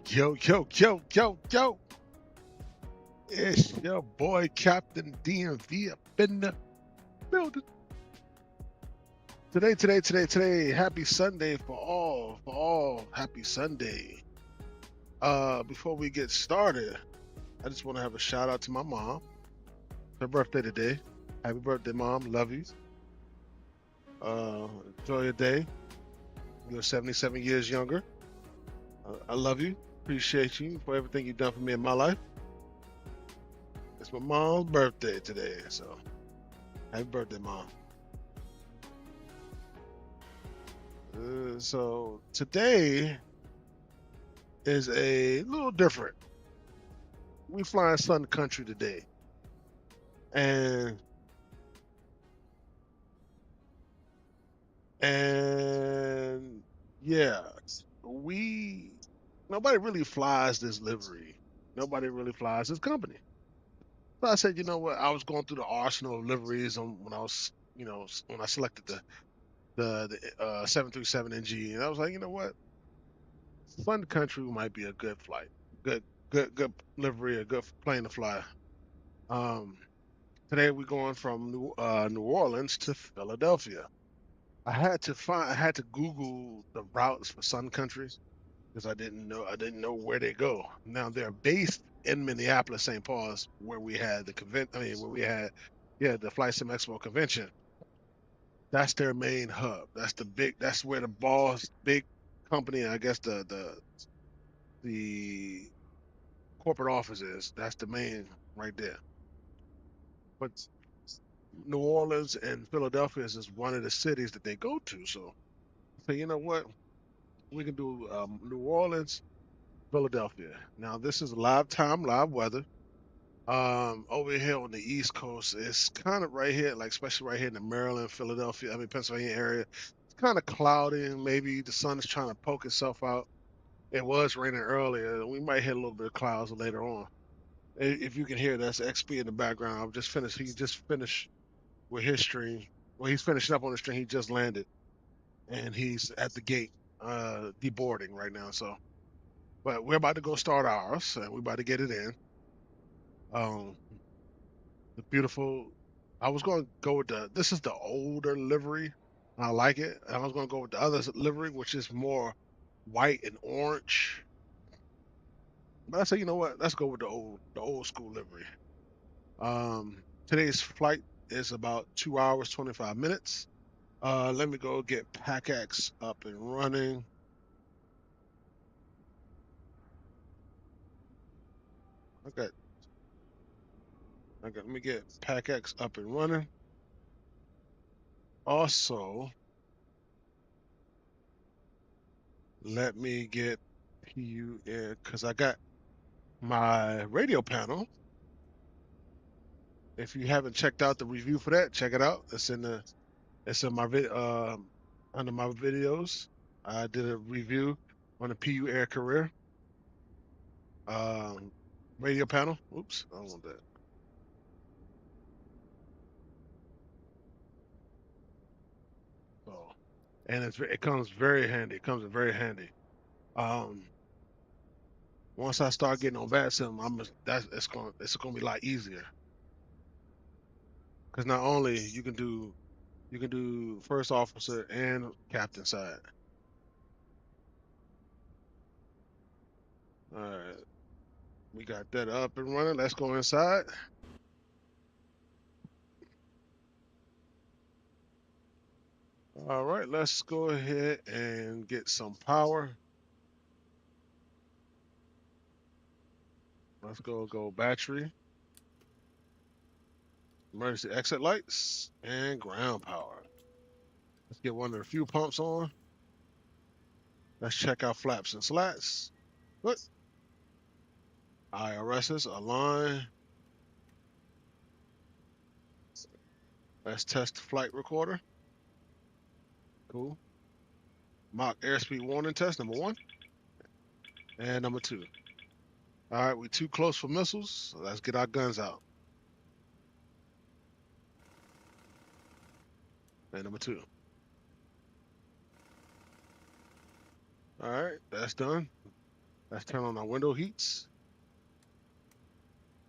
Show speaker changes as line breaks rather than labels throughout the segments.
Yo, yo, yo, yo, yo. It's your boy, Captain DMV up in the building. Today. Happy Sunday for all. Happy Sunday. Before we get started, I just want to have a shout out to my mom. Her birthday today. Happy birthday, Mom. Love you. Enjoy your day. You're 77 years younger. I love you. Appreciate you for everything you've done for me in my life. It's my mom's birthday today, so happy birthday, Mom. So today is a little different. We flying Sun Country today, and and yeah, we nobody really flies this livery. Nobody really flies this company. So I said, you know what? I was going through the arsenal of liveries when I was, when I selected the 737NG, and I was like, you know what? Sun Country might be a good flight, good livery, a good plane to fly. Um, Today we're going from New Orleans to Philadelphia. I had to Google the routes for Sun Country because I didn't know where they go. Now they're based in Minneapolis, St. Paul's, where we had the where we had, yeah, the Flight Sim Expo convention. That's their main hub. That's where the big company, I guess the corporate office is. That's the main right there. But New Orleans and Philadelphia is just one of the cities that they go to. So you know what? We can do New Orleans, Philadelphia. Now this is live time, live weather. Over here on the East Coast, it's kind of right here, like especially right here in the Maryland, Philadelphia, Pennsylvania area. It's kind of cloudy, and maybe the sun is trying to poke itself out. It was raining earlier. We might hit a little bit of clouds later on. If you can hear, that's XP in the background. I've just finished. He just finished with his stream. Well, he's finishing up on the stream. He just landed, and he's at the gate, deboarding right now. So, but we're about to go start ours, and we're about to get it in. Um, the beautiful. I was going to go with This is the older livery. I like it. I was going to go with the other livery, which is more white and orange. But I said, you know what? Let's go with the old school livery. Today's flight is about 2 hours 25 minutes. Let me go get PACX up and running. Okay, let me get PACX up and running. Also, let me get PU in because I got my radio panel. If you haven't checked out the review for that, check it out. It's in my under my videos. I did a review on the PU Air Career um, radio panel. Oops, I don't want that. So, and it comes very handy. It comes in very handy. Um, Once I start getting on VATSIM, that's it's gonna be a lot easier because not only you can do first officer and captain side. All right, we got that up and running. Let's go inside. All right, let's go ahead and get some power. Let's go battery, emergency exit lights, and ground power. Let's get one of the fuel pumps on. Let's check out flaps and slats. Good. IRSs align. Let's test the flight recorder. Cool. Mock airspeed warning test, number one. And number two. All right, we too close for missiles. So let's get our guns out. And number two. All right, that's done. Let's turn on our window heats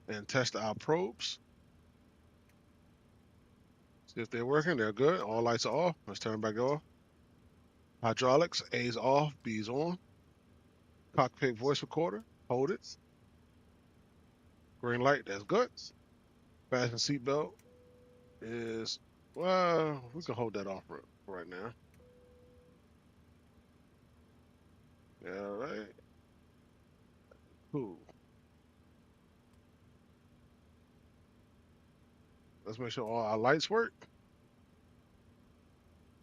and test our probes. See if they're working. They're good. All lights are off. Let's turn back off. Hydraulics, A's off, B's on. Cockpit voice recorder, hold it. Green light, that's good. Fasten seatbelt is, well, we can hold that off right now. Yeah, right. Cool. Let's make sure all our lights work.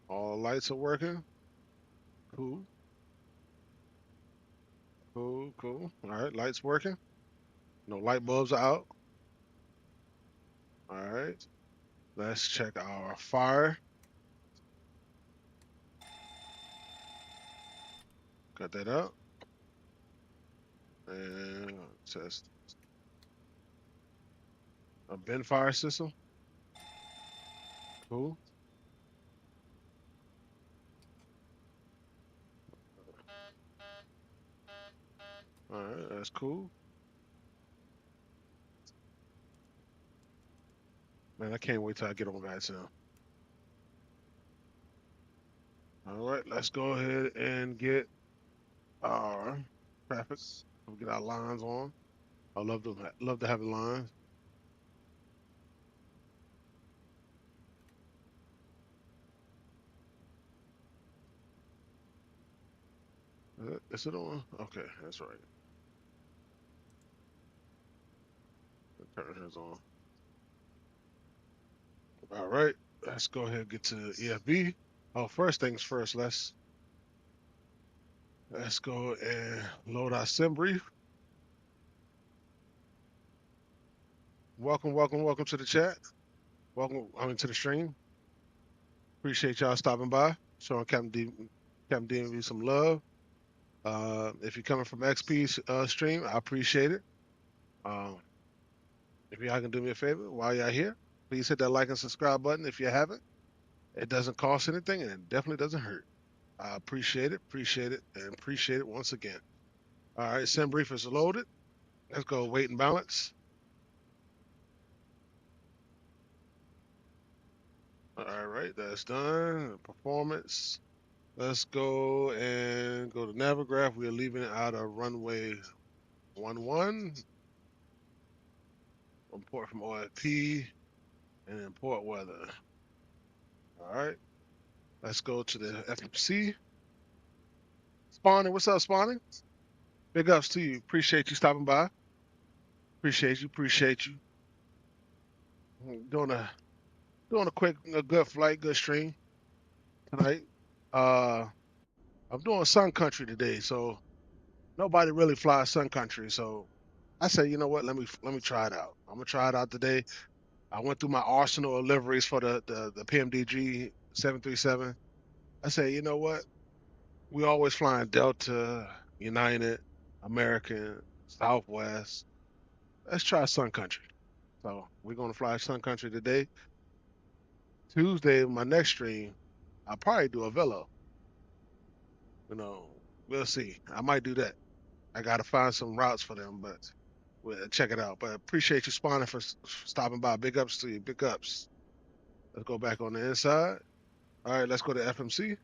All lights are working. Cool. Cool, cool. All right, lights working. No light bulbs are out. All right. Let's check our fire. Cut that out. And test a bin fire system. Cool. All right, that's cool. Man, I can't wait till I get on that sound. All right, let's go ahead and get our traffic. We'll get our lines on. I love to have the lines. Is it on? Okay, that's right. The turn is on. All right, let's go ahead and get to EFB. Oh, first things first, let's go and load our sim brief. Welcome to the chat. Welcome to the stream. Appreciate y'all stopping by, showing Captain D some love. If you're coming from XP stream, I appreciate it. Um, if y'all can do me a favor while y'all here, please hit that like and subscribe button if you haven't. It doesn't cost anything and it definitely doesn't hurt. I appreciate it, and appreciate it once again. All right, sim brief is loaded. Let's go weight and balance. All right, that's done. Performance. Let's go and go to Navigraph. We're leaving it out of runway 11. Import from OFP and import weather. All right. Let's go to the FMC. Spawning, what's up, Spawning? Big ups to you. Appreciate you stopping by. Appreciate you. Doing a quick, a good flight, good stream tonight. I'm doing Sun Country today, so nobody really flies Sun Country. So I said, you know what? Let me try it out. I'm gonna try it out today. I went through my arsenal of liveries for the PMDG 737. I said, you know what? We always flying Delta, United, American, Southwest. Let's try Sun Country. So we're gonna fly Sun Country today. Tuesday, my next stream, I'll probably do a Velo. You know, we'll see. I might do that. I gotta find some routes for them, but we'll check it out. But appreciate you spawning for stopping by. Big ups to you. Big ups. Let's go back on the inside. All right, let's go to FMC.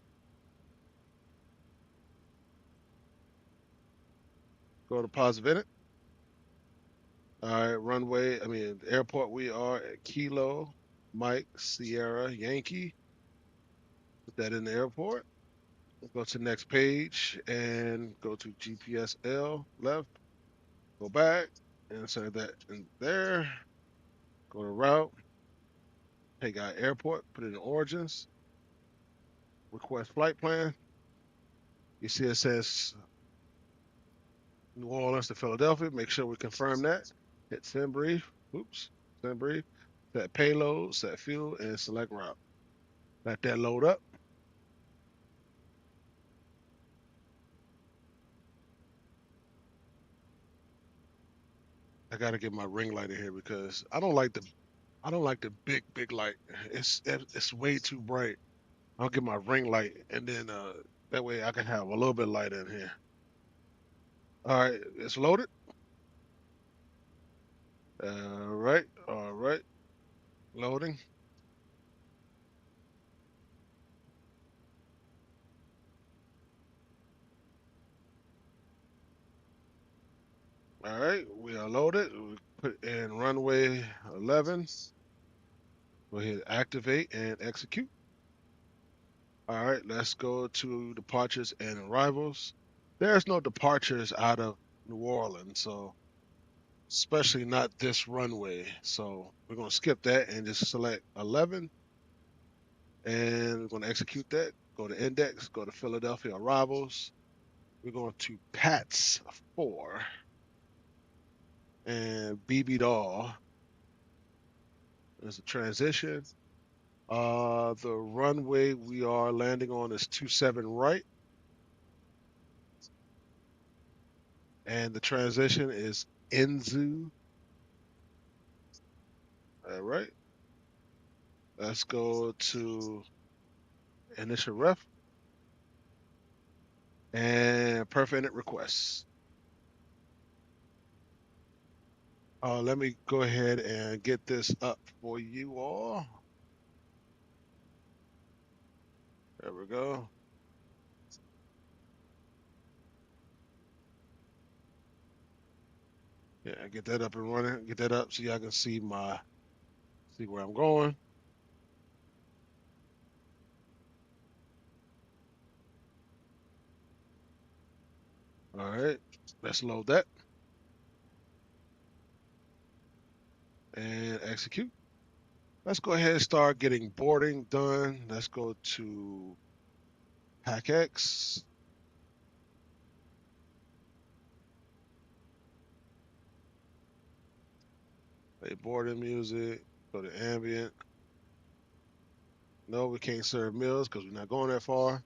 Go to positive in it. All right, airport. We are at Kilo, Mike, Sierra, Yankee. Put that in the airport. Go to the next page and go to GPSL left. Go back and insert that in there. Go to route. Take out airport. Put it in origins. Request flight plan. You see it says New Orleans to Philadelphia. Make sure we confirm that. Hit send brief. Oops. Send brief. Set payload, set fuel, and select route. Let that load up. I gotta get my ring light in here because I don't like the big light. It's way too bright. I'll get my ring light and then that way I can have a little bit of light in here. All right, it's loaded. All right, loading. All right, we are loaded. We put in runway 11. Go ahead, activate and execute. All right, let's go to departures and arrivals. There's no departures out of New Orleans, so especially not this runway. So we're going to skip that and just select 11, and we're going to execute that. Go to index, go to Philadelphia arrivals. We're going to PATS 4 and BB Doll. There's a transition. The runway we are landing on is 27 right. And the transition is Enzu. All right. Let's go to initial ref and perf init requests. Let me go ahead and get this up for you all. There we go. Yeah, get that up and running. Get that up so y'all can see where I'm going. All right, let's load that and execute. Let's go ahead and start getting boarding done. Let's go to PackX. Play boarding music. Go to ambient. No, we can't serve meals because we're not going that far.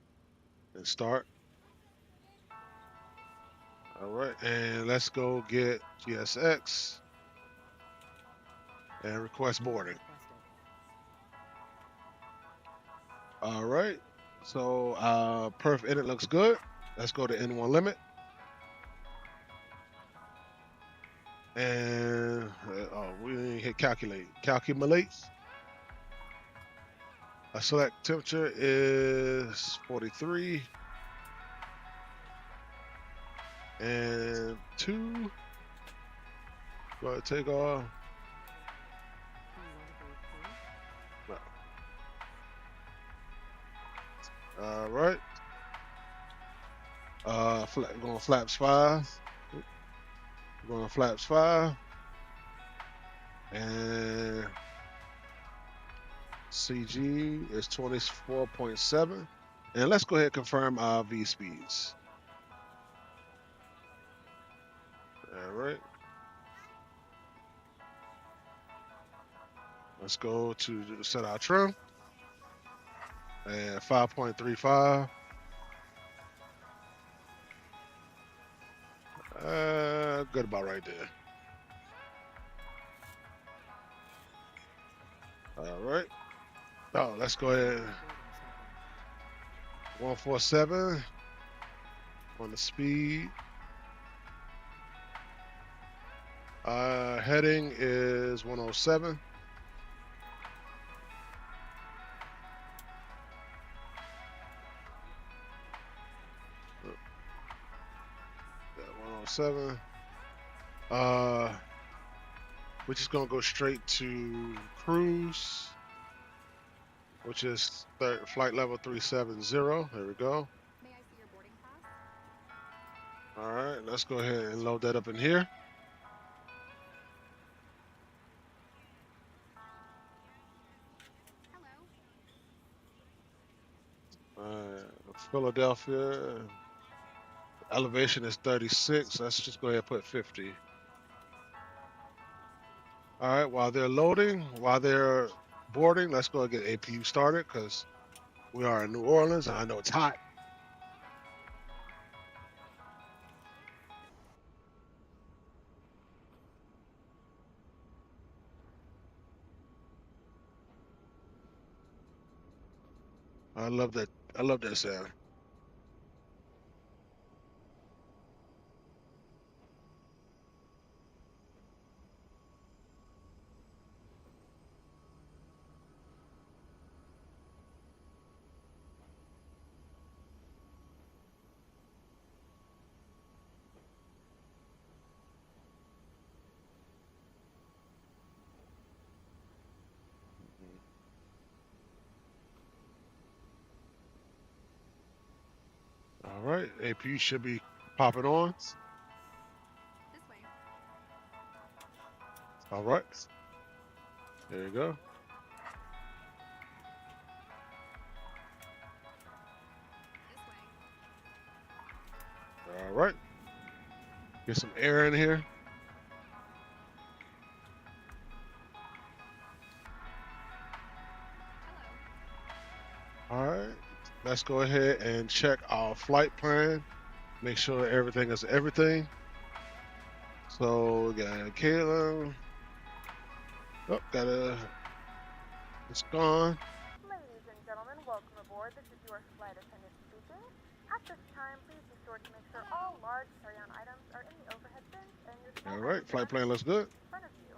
And start. All right, and let's go get GSX and request boarding. All right, so perf init looks good. Let's go to N1 limit. And we didn't hit calculate. Calculate. Our select temperature is 43 and 2. Go ahead, take off. No. All right. Going flaps 5. Going flaps 5. And CG is 24.7. And let's go ahead and confirm our V speeds. All right. Let's go to set our trim at 5.35. Good about right there. All right. Oh, let's go ahead. 147 on the speed. Heading is 107. Yeah, 107. We're just gonna go straight to cruise, which is flight level 370. There we go.
May I see your boarding pass?
All right, let's go ahead and load that up in here. Philadelphia. Elevation is 36. Let's just go ahead and put 50. All right, while they're loading, while they're boarding, let's go and get APU started because we are in New Orleans and I know it's hot. I love that. I love that sound. right, AP should be popping on.
This way.
All right, there you go.
This way.
All right, get some air in here.
Hello.
All right, let's go ahead and check our flight plan. Make sure everything is everything. So we got Kayla. Oh, it's gone.
Ladies and gentlemen, welcome aboard. This is your flight attendant speaking. At this time, please be sure to make sure all large carry-on items are in the overhead bins and your
All
small
right,
items
flight
are
plan looks good.
in front of you.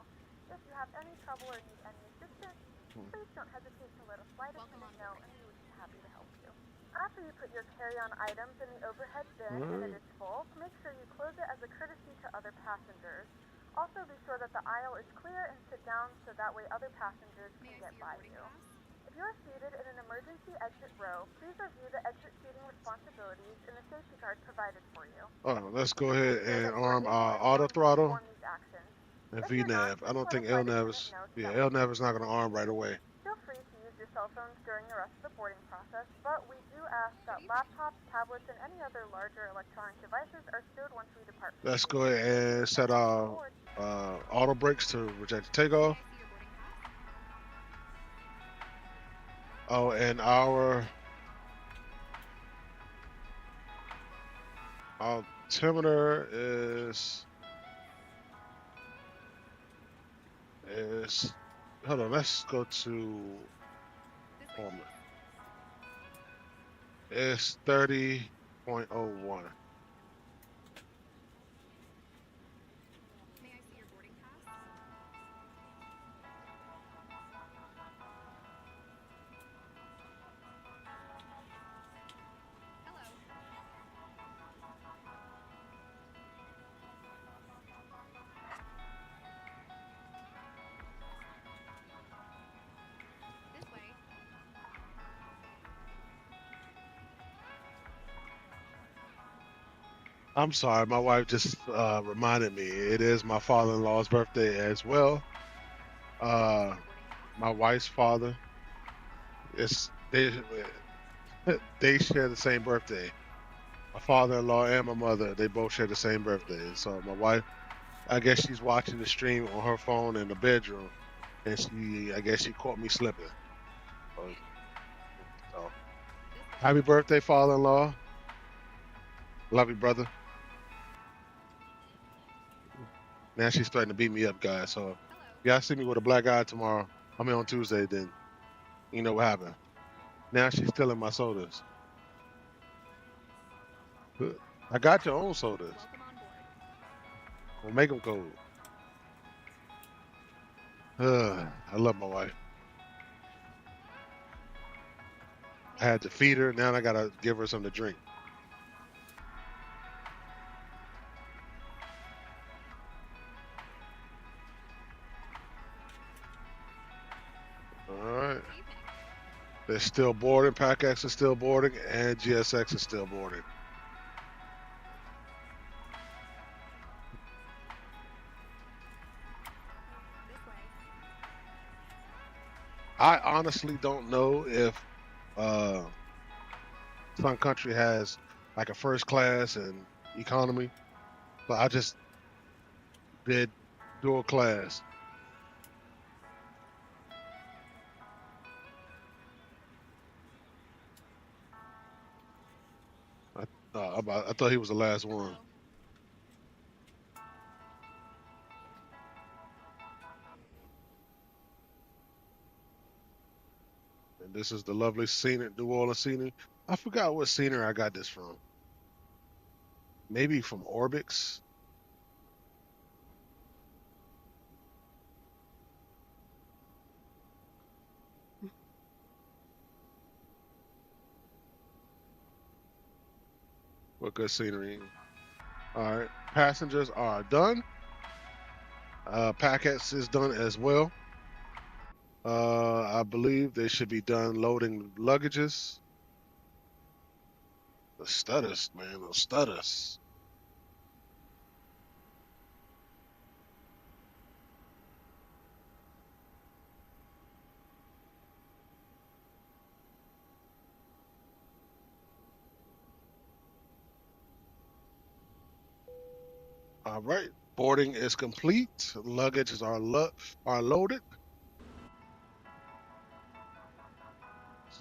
If you have any trouble or need any assistance, please don't hesitate to let a flight attendant know, and we would be happy to help you. After you put your carry-on items in the overhead bin and it is full, make sure you close it as a courtesy to other passengers. Also, be sure that the aisle is clear and sit down so that way other passengers can get by you. If you are seated in an emergency exit row, please review the exit seating responsibilities in the safety card provided for you.
Let's go ahead and arm our auto throttle and
If you're not,
VNAV. I
please
don't
let a
think
flight
LNAV
attendant
is.
know so
Yeah,
that we
LNAV is not going to arm right away.
feel free to use your cell phones during the rest of the boarding process, but we do ask that laptops, tablets, and any other larger electronic devices are stowed once we depart.
Let's go ahead and set our auto brakes to reject the takeoff.
May I see your boarding pass?
Oh, and our altimeter is hold on, let's go to
This way.
it's 30.01.
May I see your boarding pass? Hello. This way.
I'm sorry, my wife just reminded me it is my father-in-law's birthday as well. My wife's father. It's they share the same birthday. My father-in-law and my mother, they both share the same birthday. So my wife, I guess she's watching the stream on her phone in the bedroom, and I guess she caught me slipping. So happy birthday, father-in-law. Love you, brother. Now she's starting to beat me up, guys. So if y'all see me with a black eye tomorrow, I mean on Tuesday, then you know what happened. Now she's stealing my sodas. I got your own sodas.
Welcome on board.
We'll make them cold. I love my wife. I had to feed her. Now I gotta give her something to drink. All right. They're still boarding. PACX is still boarding, and GSX is still boarding.
This way.
I honestly don't know if Sun Country has like a first class and economy, but I just did dual class. I thought he was the last one.
Hello.
And this is the lovely scenery, New Orleans scenery. I forgot what scenery I got this from. Maybe from Orbix. What good scenery. All right. Passengers are done. Packets is done as well. I believe they should be done loading luggages. The stutters, man, the stutters. All right, boarding is complete. Luggage are loaded.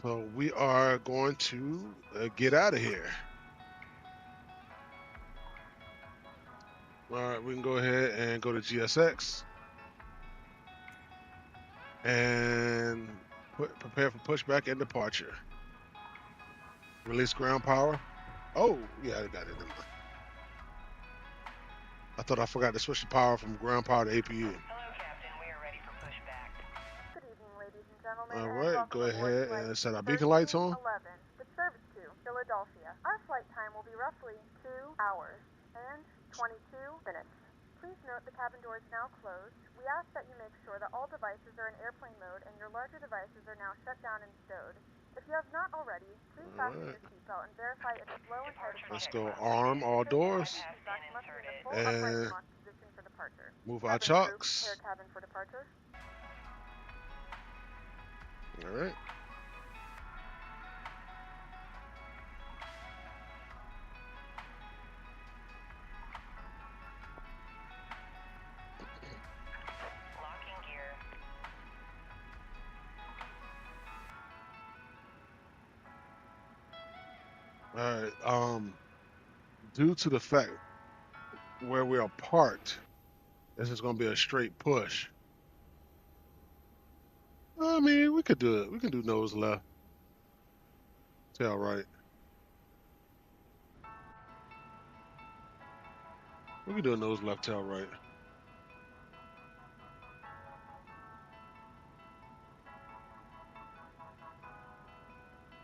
So we are going to get out of here. All right, we can go ahead and go to GSX and prepare for pushback and departure. Release ground power. Oh, yeah, I got it. Never mind. I thought I forgot to switch the power from ground power to APU.
Hello, Captain. We are ready for pushback.
Good evening, ladies and gentlemen.
All
And
right,
welcome
go
aboard
ahead
flight
and set our beacon lights on.
1311, with service to Philadelphia. Our flight time will be roughly 2 hours and 22 minutes. Please note the cabin door is now closed. We ask that you make sure that all devices are in airplane mode and your larger devices are now shut down and stowed. If you have not already, please fasten your seatbelt and verify it is low and tight.
Let's go arm all doors and move our chocks.
Prepare cabin for departure.
All right.
Locking gear.
All right. Due to the fact where we are parked, this is going to be a straight push. I mean, we could do it. We can do nose left, tail right. We can do a nose left, tail right.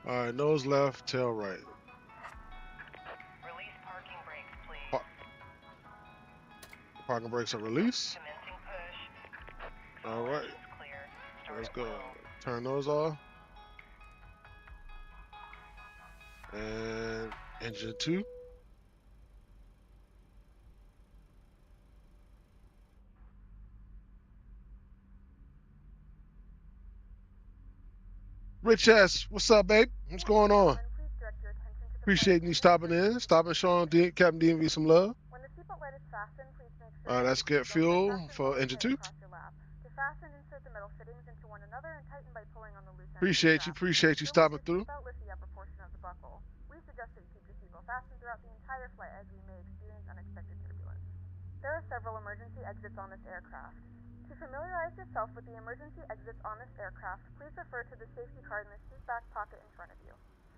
All right, nose left, tail right.
Release parking brakes, please.
Parking brakes are released.
Commencing push.
All right,
Clear.
let's go. Turn those off. And engine 2. Rich S, what's up, babe? What's going on? Appreciating you stopping in, showing Captain DMV some love.
When the seatbelt light is fastened, please make sure
All right, let's get fuel for engine 2.
to fasten, insert the metal fittings into one another and tighten by pulling on the loose end.
Appreciate you stopping through.
Lift the upper portion of the buckle. We suggest that you keep your seatbelt fastened throughout the entire flight as we may experience unexpected turbulence. There are several emergency exits on this aircraft. To familiarize yourself with the emergency exits on this aircraft, please refer to the safety card in the seat back pocket in front of you.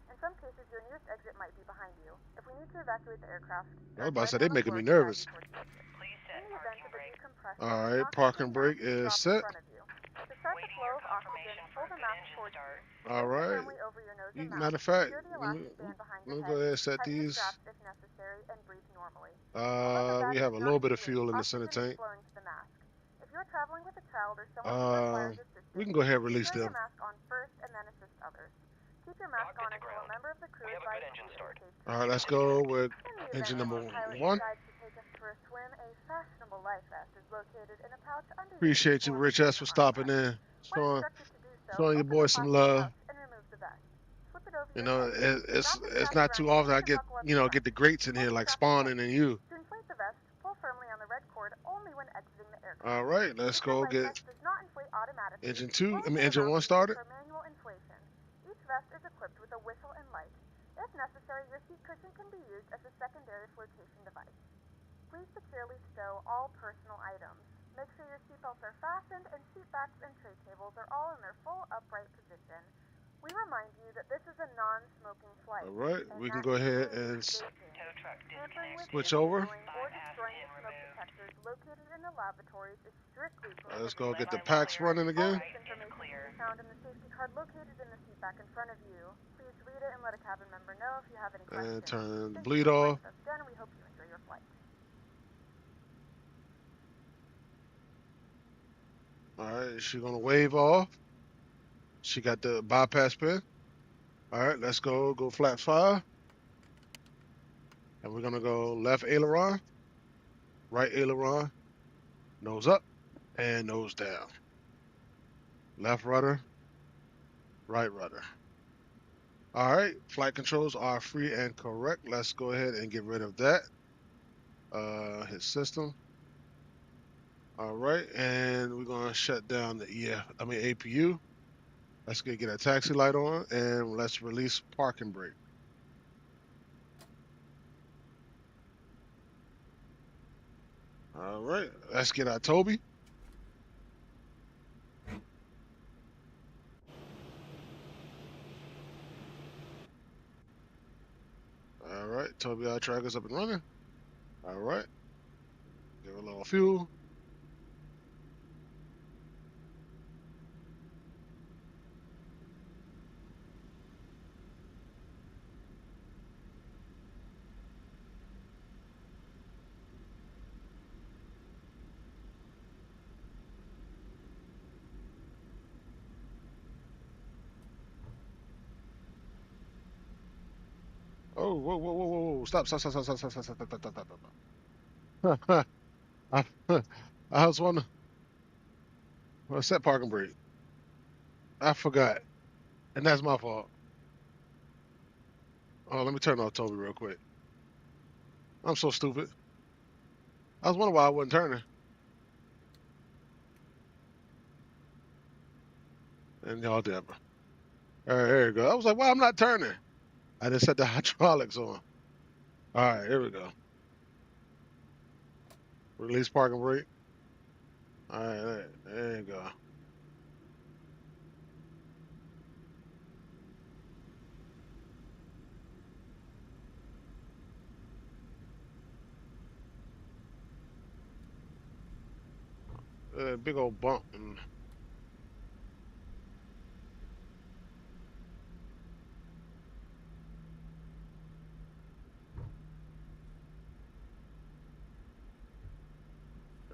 In some cases, your nearest exit might be behind you. If we need to evacuate the aircraft,
I was about to say, they're making me nervous.
Please set parking brake.
All right, parking brake is set.
To start the flow of oxygen, pull the mask towards you.
All right. Matter of fact, let me go ahead and set these. We have a little bit of fuel in the center tank.
If you're traveling with a child or someone who requires assistance,
we can go ahead and release
turn
them.
your mask on first and then assist others. Keep your mask on until a member of the crew advises you to take.
All right, let's go with engine number 1. Appreciate you, Rich S, for stopping in. Showing your boy some love. You know, it's not too often I get the greats in here like Spawning and you.
To inflate the vest, pull firmly on the red cord only when exiting the aircraft.
All right, let's go get engine 1 started.
For manual inflation. Each vest is equipped with a whistle and light. If necessary, your seat cushion can be used as a secondary flotation device. Please securely stow all personal items. Make sure your seatbelts are fastened and seat backs and tray tables are all in their full upright position. We remind you that this is a non-smoking flight.
All right, we can go ahead and switch over. Let's go get the packs running again.
Found in the safety card located in the seat back in front of you. Please read it and let a cabin member know if you have any questions.
And turn the bleed off.
Again, we hope you enjoy your flight.
All right, she's gonna wave off. She got the bypass pin. All right, let's go flat 5. And we're gonna go left aileron, right aileron, nose up, and nose down. Left rudder, right rudder. All right, flight controls are free and correct. Let's go ahead and get rid of that. Hit system. All right, and we're gonna shut down the APU. Let's get a taxi light on, and let's release parking brake. All right, let's get our Toby. All right, Toby, our tracker's up and running. All right, give it a little fuel. Oh, whoa, whoa, whoa, whoa, whoa! Stop, stop, stop, stop, stop, stop, stop, stop, stop, stop, stop, stop. I was wondering, well, set parking brake. I forgot, and that's my fault. Oh, let me turn off Toby real quick. I'm so stupid. I was wondering why I wasn't turning. And y'all did. All right, there you go. I was like, why I'm not turning? I just set the hydraulics on. All right, here we go. Release parking brake. All right, there you go. Big old bump.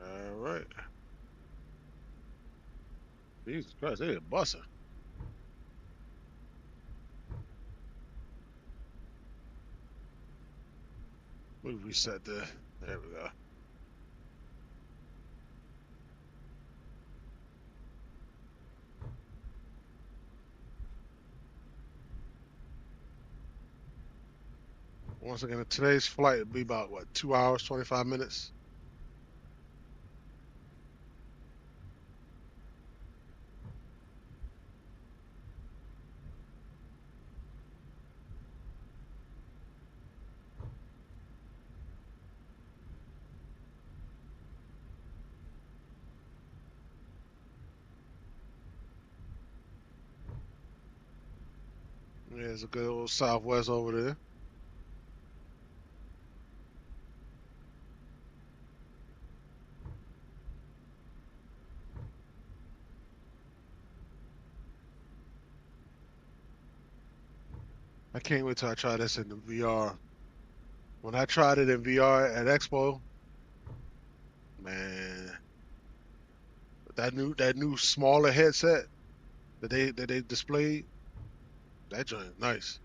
All right. Jesus Christ, they are busting. We reset the. There we go. Once again, today's flight will be about what, 2 hours, 25 minutes. Yeah, there's a good old Southwest over there. I can't wait till I try this in the VR. When I tried it in VR at Expo, man, that new smaller headset that they displayed, that joint nice.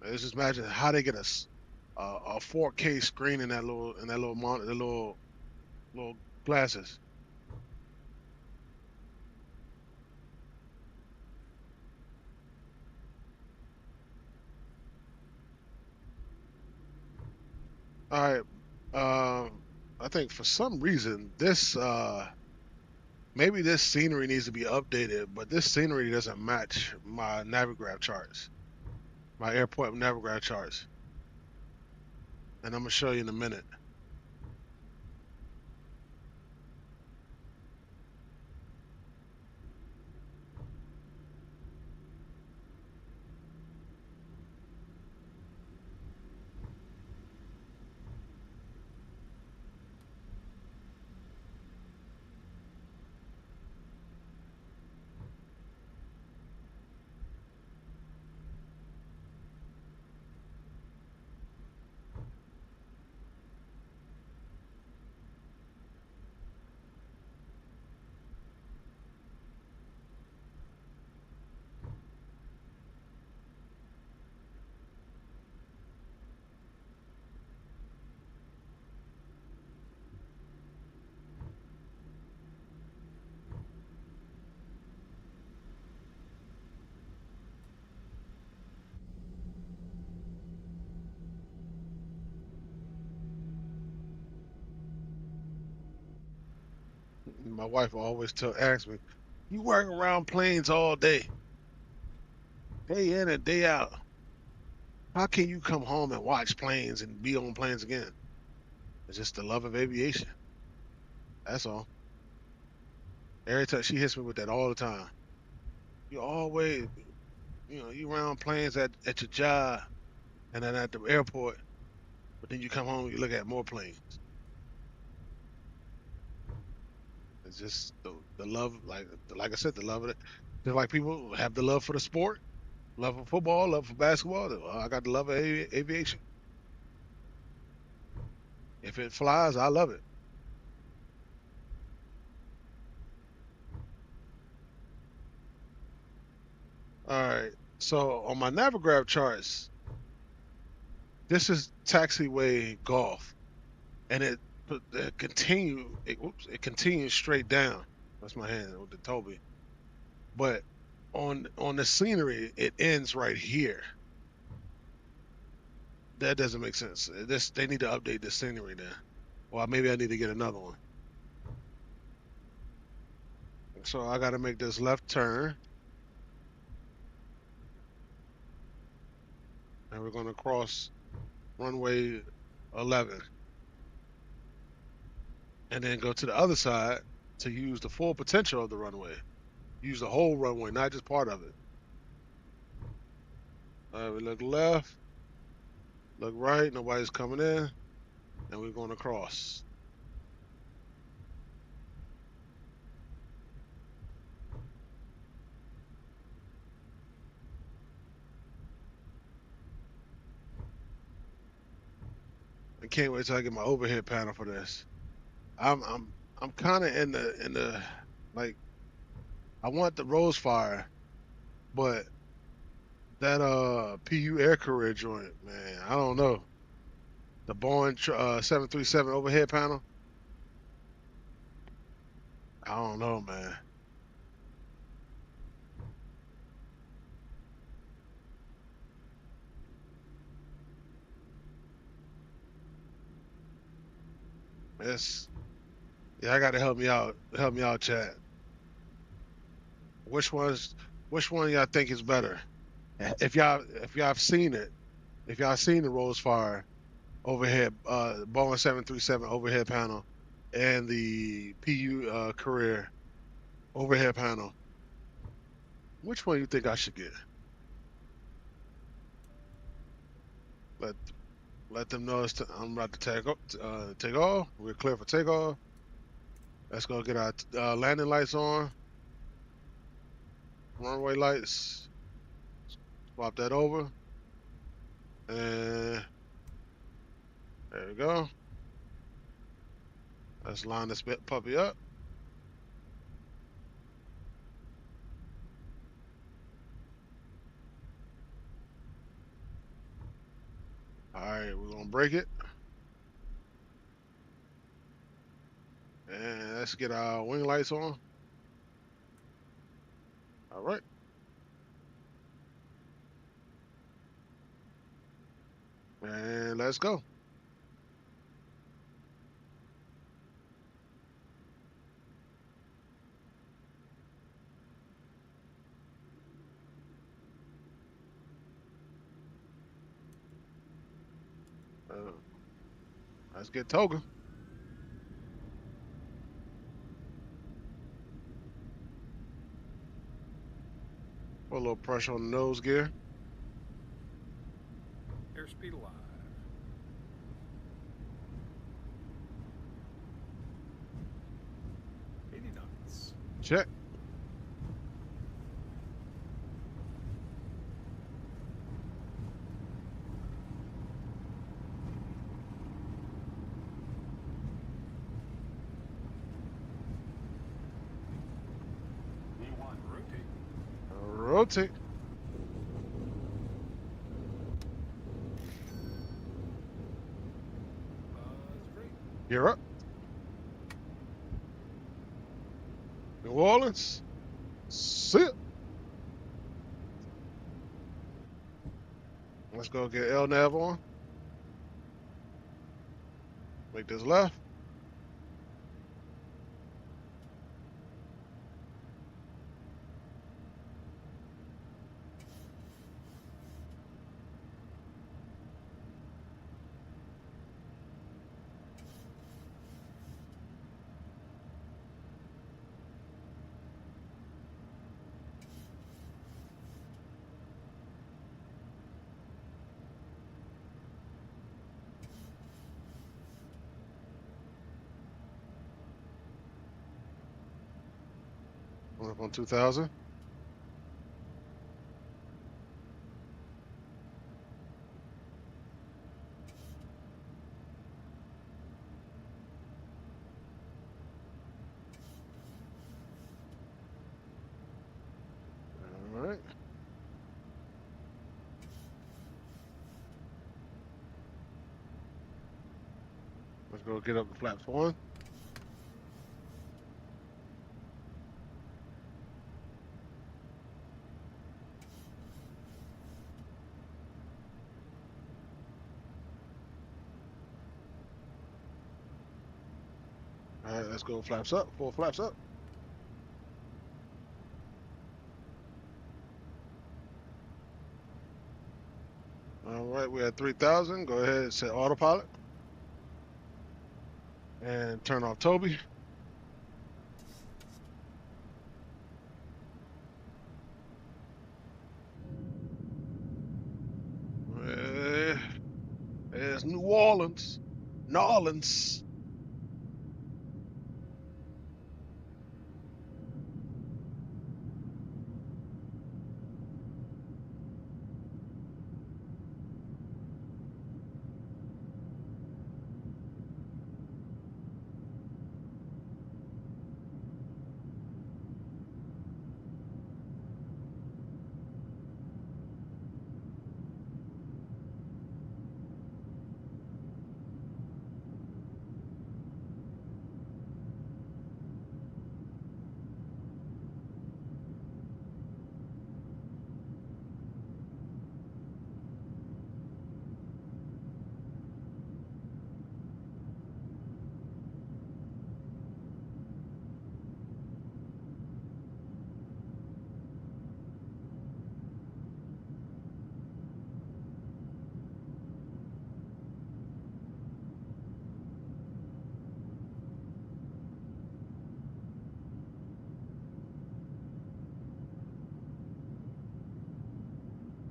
Let's just imagine how they get a 4K screen in that little monitor, the little glasses. All right. I think for some reason maybe this scenery needs to be updated, but this scenery doesn't match my Navigraph charts, my airport Navigraph charts, and I'm gonna show you in a minute. my wife always ask me, "You work around planes all day, day in and day out. How can you come home and watch planes and be on planes again?" It's just the love of aviation. That's all. Every time she hits me with that all the time. You always, you around planes at your job and then at the airport, but then you come home and you look at more planes. It's just the love, like I said, the love of it. Just like people have the love for the sport, love for football, love for basketball. Well, I got the love of aviation. If it flies, I love it. All right. So on my Navigraph charts, this is taxiway golf, and it continues straight down. That's my hand with the Toby. But on the scenery, it ends right here. That doesn't make sense. They need to update the scenery then. Well, maybe I need to get another one. So I got to make this left turn, and we're going to cross runway 11, and then go to the other side to use the full potential of the runway. Use the whole runway, not just part of it. All right, we look left, look right, nobody's coming in, and we're going to cross. I can't wait till I get my overhead panel for this. I'm kind of in the like I want the Rose Fire, but that PU air career joint, man, I don't know. The Boeing 737 overhead panel, I don't know, man. It's Yeah, I got to help me out, chat. Which one's which one y'all think is better? If y'all have seen it, if y'all seen the Rose Fire overhead Boeing 737 overhead panel and the PU career overhead panel, which one you think I should get? Let let them know I'm about to take off. We're clear for takeoff. Let's go get our landing lights on, runway lights. Swap that over, and there we go. Let's line this puppy up. All right, we're gonna break it, and let's get our wing lights on. All right, and let's go. Uh, let's get Toga. Put a little pressure on the nose gear.
Airspeed alive. 80 knots.
Check.
V1, rotate.
Rotate.
Great.
Gear up. New Orleans. Sit. Let's go get LNAV on. Make this left. Up on 2000. All right. Let's go get up the flaps for one. All right, let's go flaps up. 4 flaps up. All right, we're at 3000. Go ahead and set autopilot. And turn off Toby. There's New Orleans. New Orleans.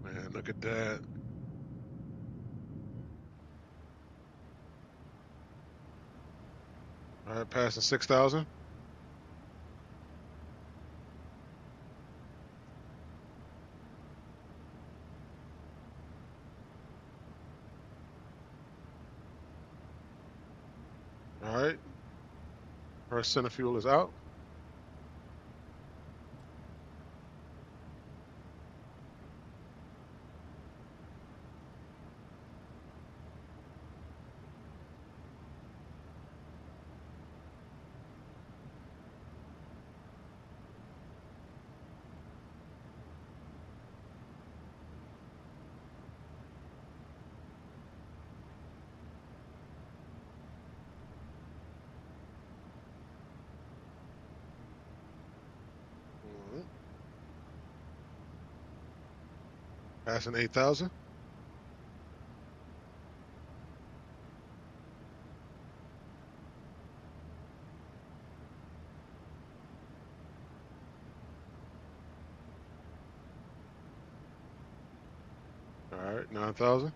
Man, look at that. All right, passing 6,000. All right. First center fuel is out. All right. Passing 8,000. All right, 9,000.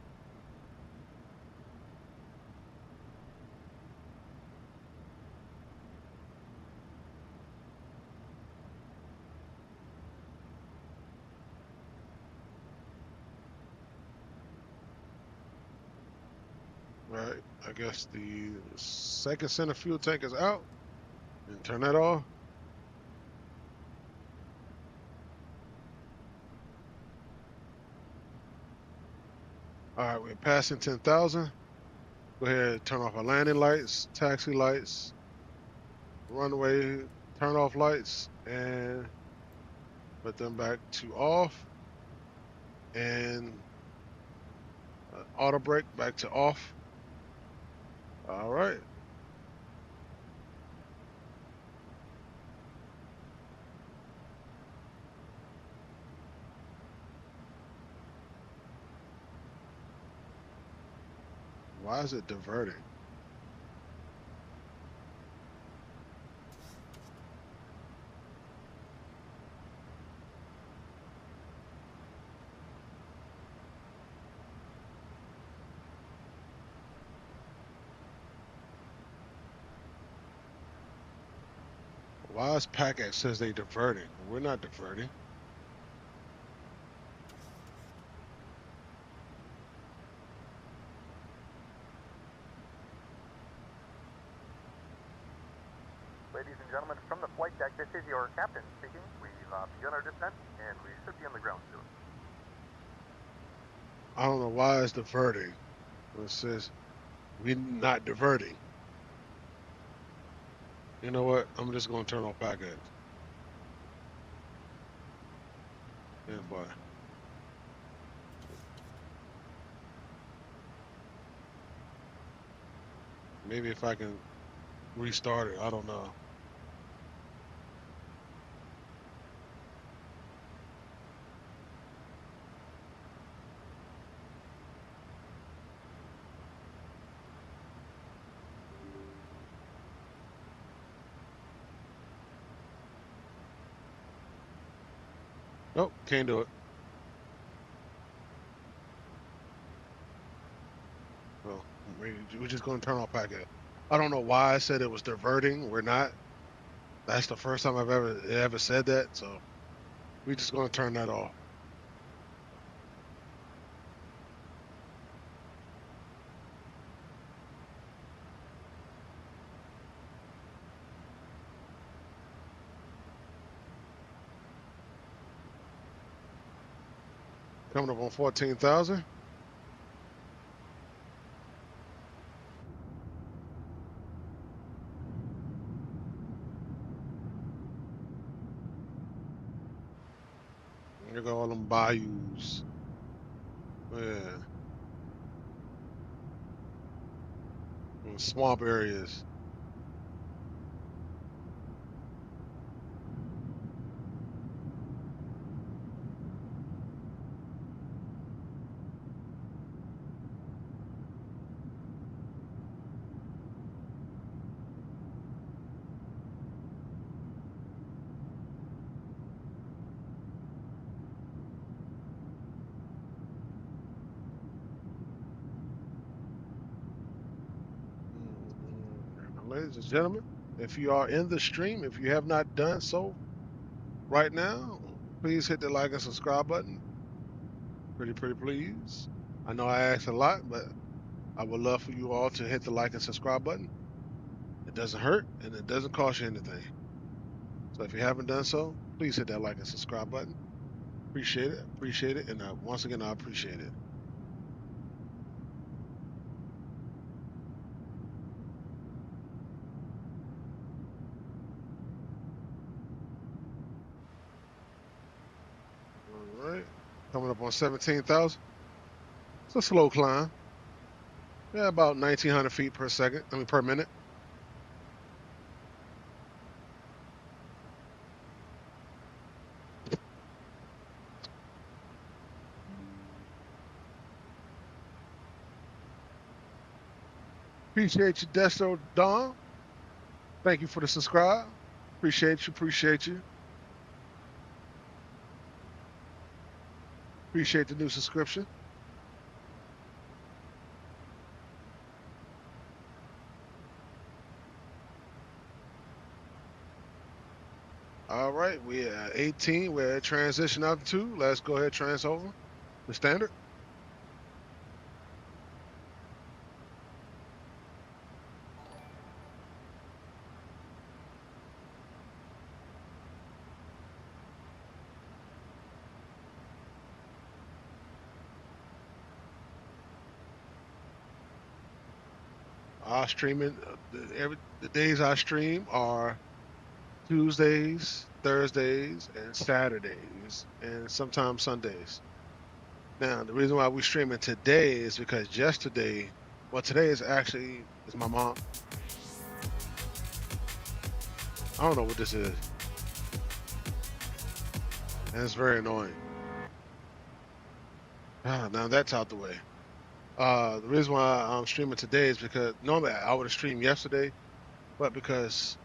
All right, I guess the second center fuel tank is out. And turn that off. All right, we're passing 10,000. Go ahead and turn off our landing lights, taxi lights, runway, turn off lights, and put them back to off. And auto brake back to off. All right. Why is it diverting? Why is PACAT says they diverting? We're not diverting.
Ladies and gentlemen, from the flight deck, this is your captain speaking. We've begun our descent, and we should be on the ground soon.
I don't know why it's diverting. It says we're not diverting. You know what? I'm just going to turn off PACAT. Stand by. Maybe if I can restart it, I don't know. Nope, can't do it. Well, we're just going to turn off PACAT. I don't know why I said it was diverting. We're not. That's the first time I've ever said that. So we're just going to turn that off. Coming up on 14,000. Here go all them bayous. Yeah. And swamp areas. Ladies and gentlemen, if you are in the stream, if you have not done so right now, please hit the like and subscribe button. Pretty please. I know I asked a lot, but I would love for you all to hit the like and subscribe button. It doesn't hurt and it doesn't cost you anything. So if you haven't done so, please hit that like and subscribe button. Appreciate it. And once again, I appreciate it. All right. Coming up on 17,000. It's a slow climb. Yeah, about 1,900 feet per second. Per minute. Appreciate you, Desto Don. Thank you for the subscribe. Appreciate you. Appreciate the new subscription. All right, we're at 18. We're at transition altitude. Let's go ahead and trans over the standard. Our streaming, the days I stream are Tuesdays, Thursdays, and Saturdays, and sometimes Sundays. Now, the reason why we're streaming today is because yesterday, well, today is my mom. I don't know what this is, and it's very annoying. Now that's out the way. The reason why I'm streaming today is because normally I would have streamed yesterday, but because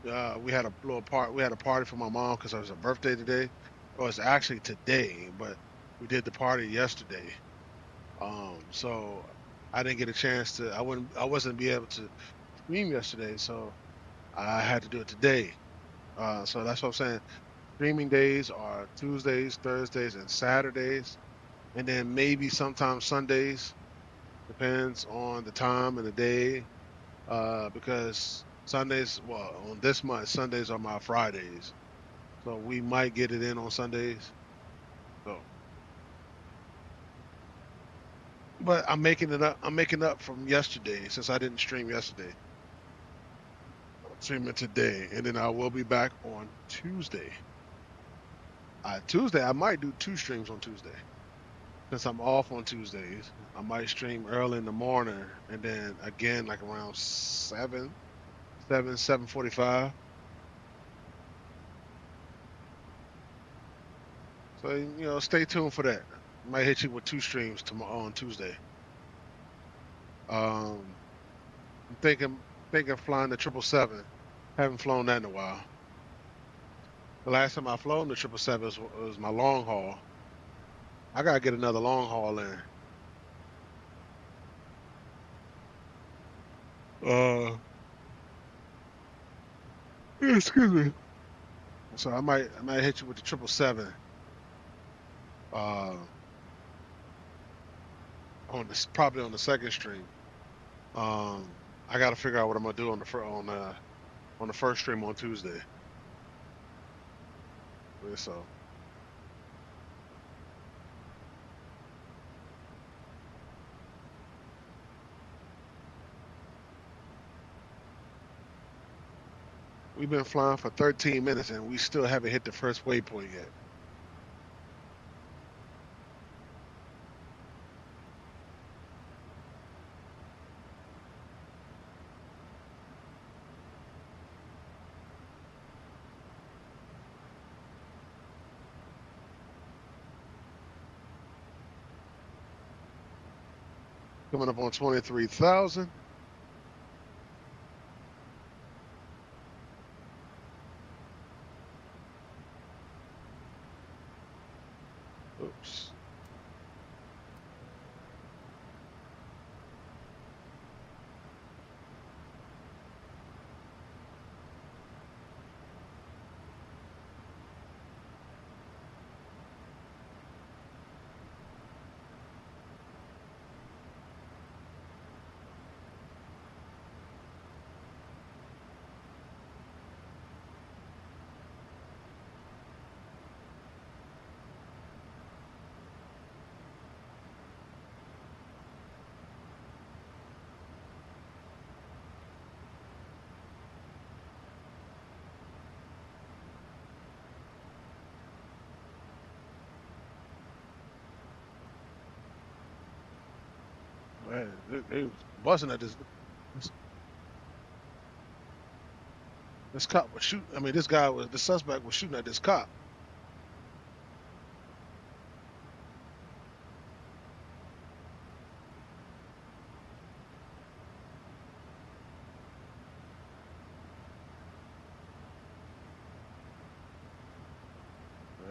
we had we had a party for my mom because it was her birthday today. Well, it's actually today, but we did the party yesterday. So I didn't get a chance to. I wasn't be able to stream yesterday, so I had to do it today. So that's what I'm saying. Streaming days are Tuesdays, Thursdays, and Saturdays, and then maybe sometimes Sundays. Depends on the time and the day. Because Sundays, well, on this month, Sundays are my Fridays, so we might get it in on Sundays. So, but I'm making it up. I'm making up from yesterday since I didn't stream yesterday. I'm streaming today, and then I will be back on Tuesday. Tuesday, I might do two streams on Tuesday since I'm off on Tuesdays. I might stream early in the morning, and then again like around 7:45. So stay tuned for that. Might hit you with two streams tomorrow on Tuesday. Um, I'm thinking flying the 777. Haven't flown that in a while. The last time I flown the 777 was my long haul. I gotta get another long haul in. Uh, excuse me. So I might hit you with the 777. Uh, on this probably on the second stream. I gotta figure out what I'm gonna do on the first stream on Tuesday. Yeah, so we've been flying for 13 minutes and we still haven't hit the first waypoint yet. Coming up on 23,000. Oops. Man, they was busting at this cop was shooting. I mean, the suspect was shooting at this cop.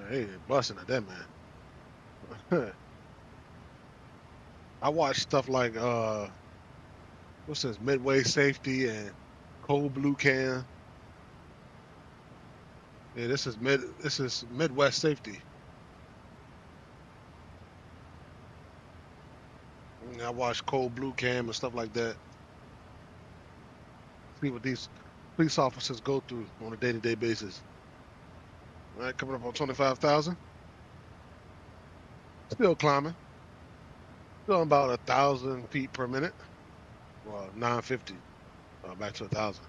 Hey, busting at that man. I watch stuff like what's this, Midway Safety and Cold Blue Can. Yeah, this is Midwest Safety. I watch Cold Blue Cam and stuff like that. See what these police officers go through on a day-to-day basis. All right, coming up on 25,000. Still climbing. Still about 1,000 feet per minute. Well, 950. Back to 1,000.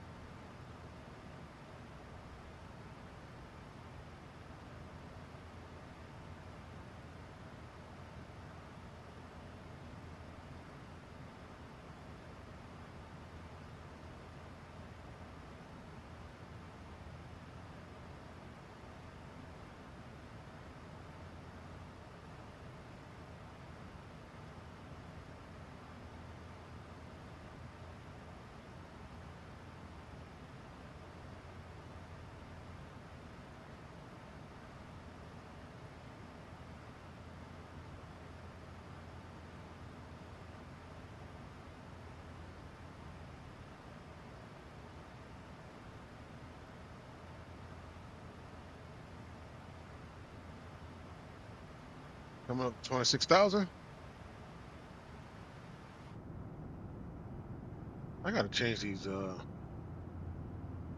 Coming up 26,000. I gotta change these. All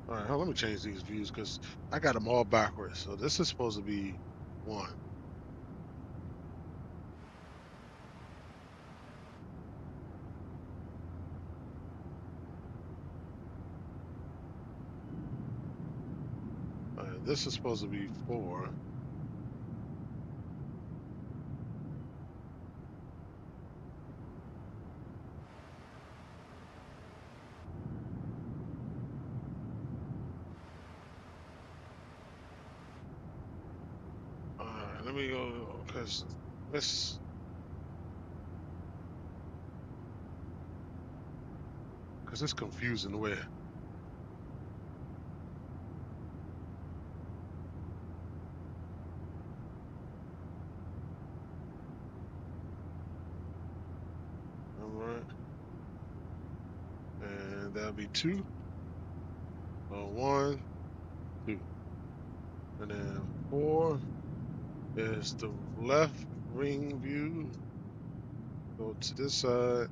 right, let me change these views because I got them all backwards. So this is supposed to be one. All right, this is supposed to be four. All right, let me go because this. Because it's confusing the way. All right. And that'll be two. So one, two. And then four is the left ring view. Go to this side.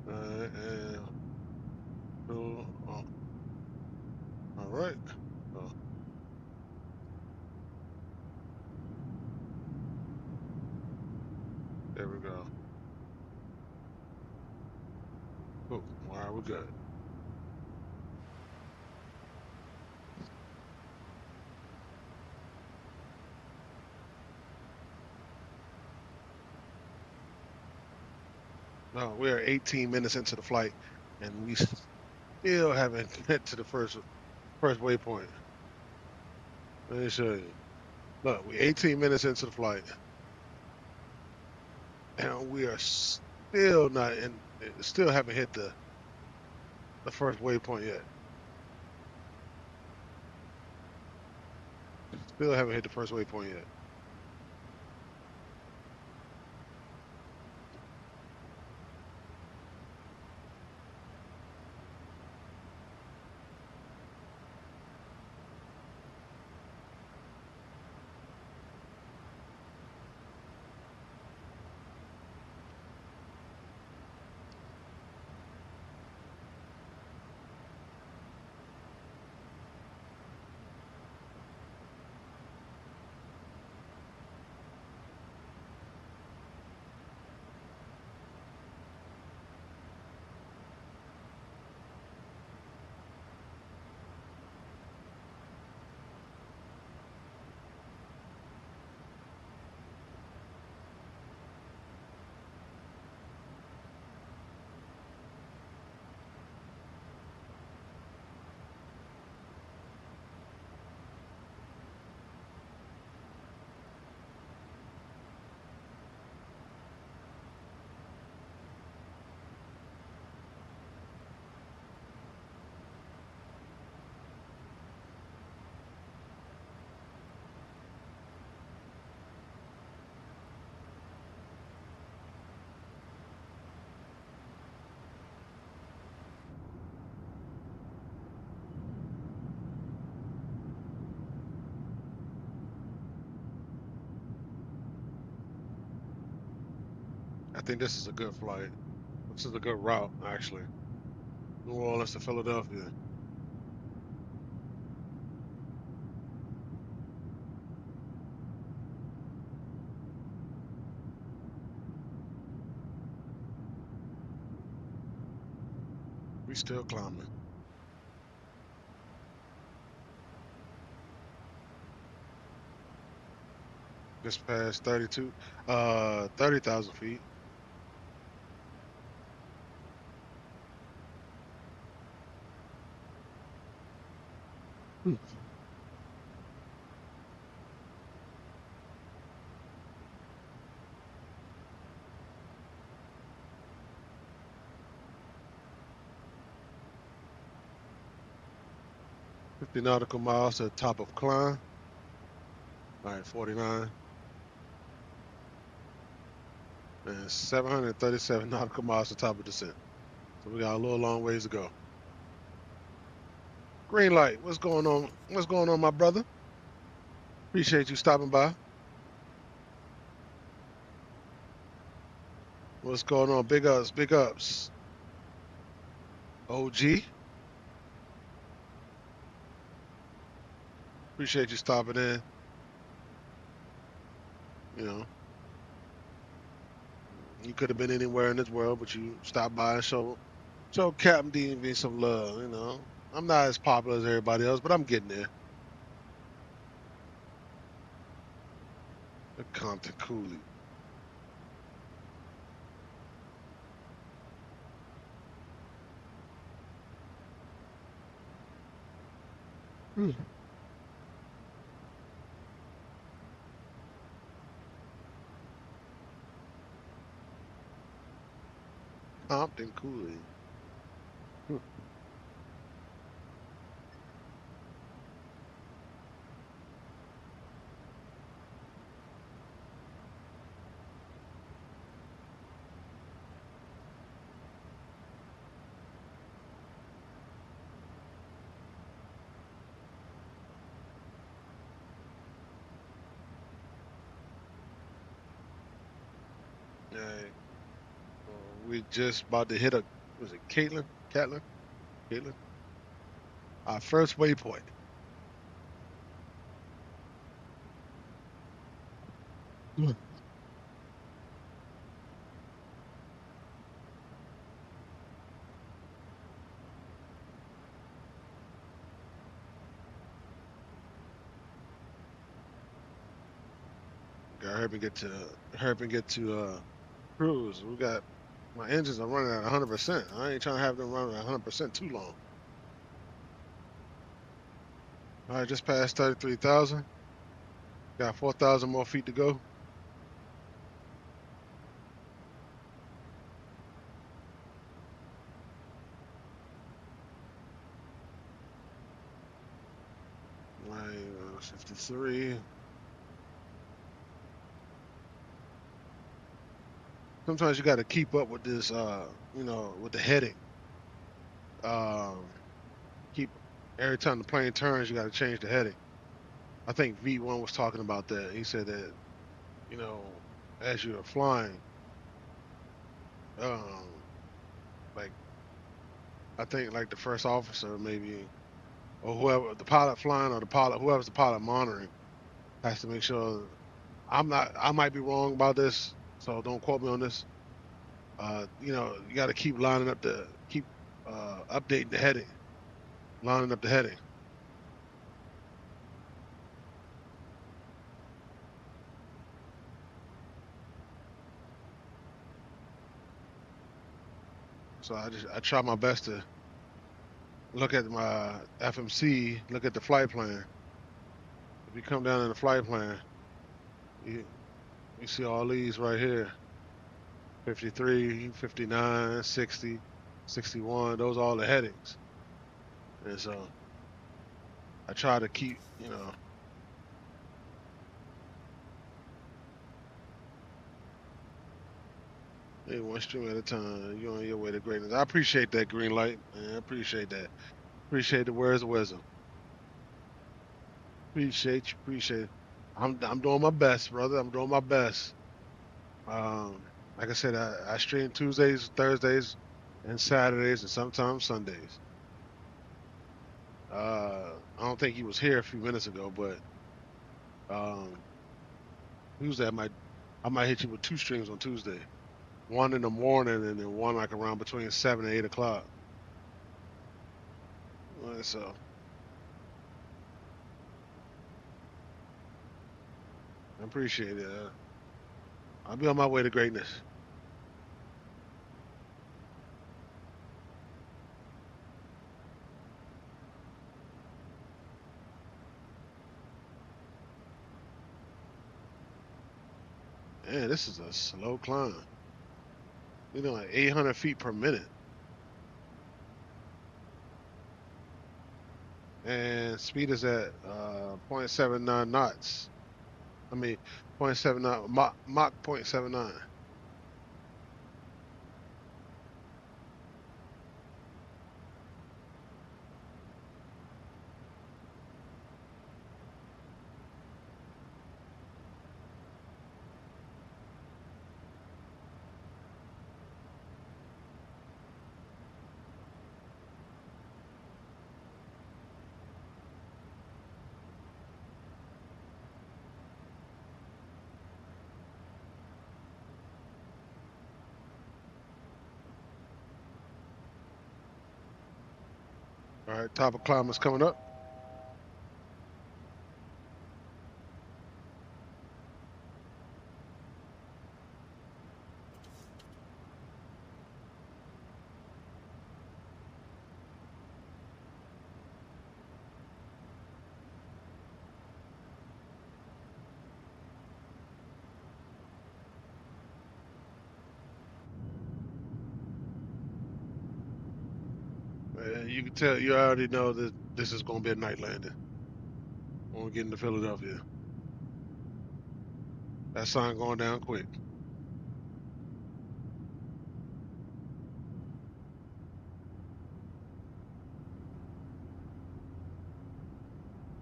All right. And so, all right. So there we go. Cool. All right, we're good. No, we're 18 minutes into the flight, and we still haven't get to the first waypoint. Let me show you. Look, we're 18 minutes into the flight, and we are still not in. Still haven't hit the first waypoint yet. Still haven't hit the first waypoint yet. I think this is a good flight. This is a good route, actually. New Orleans to Philadelphia. We still climbing. Just past 30,000 feet. Hmm. 50 nautical miles to the top of climb. All right, 49. And 737 nautical miles to the top of descent. So we got a little long ways to go. Green light, what's going on? What's going on, my brother? Appreciate you stopping by. What's going on? Big ups, big ups. OG, appreciate you stopping in. You know, you could have been anywhere in this world, but you stopped by and show Captain D&V some love. You know, I'm not as popular as everybody else, but I'm getting there. The Compton Cooley. Compton Cooley. Yeah, we just about to hit was it Caitlin? Caitlin? Our first waypoint. Got help me get to cruise. We got my engines are running at 100%. I ain't trying to have them running at 100% too long. All right, just passed 33,000. Got 4,000 more feet to go. All right, 53. Sometimes you got to keep up with this, with the heading. Keep every time the plane turns, you got to change the heading. I think V1 was talking about that. He said that, as you're flying, um, like I think like the first officer maybe or whoever the pilot flying or the pilot whoever's the pilot monitoring has to make sure. I might be wrong about this, so don't quote me on this. You got to keep lining up keep updating the heading, lining up the heading. So I try my best to look at my FMC, look at the flight plan. If you come down in the flight plan, you you see all these right here: 53, 59, 60, 61. Those are all the headings, and so I try to keep, hey, one stream at a time. You on your way to greatness. I appreciate that green light, man. I appreciate that. Appreciate the words of wisdom. Appreciate you. Appreciate it. I'm doing my best, brother. I'm doing my best. Like I said, I stream Tuesdays, Thursdays, and Saturdays, and sometimes Sundays. I don't think he was here a few minutes ago, but um, Tuesday I might hit you with two streams on Tuesday. One in the morning and then one like around between 7 and 8 o'clock. So I appreciate it. I'll be on my way to greatness. Man, this is a slow climb. Like 800 feet per minute. and speed is at 0.79 knots. I mean, 0.79 Mach 0.79. All right, top of climb is coming up. You can tell, you already know that this is going to be a night landing when we get into Philadelphia. That sign going down quick.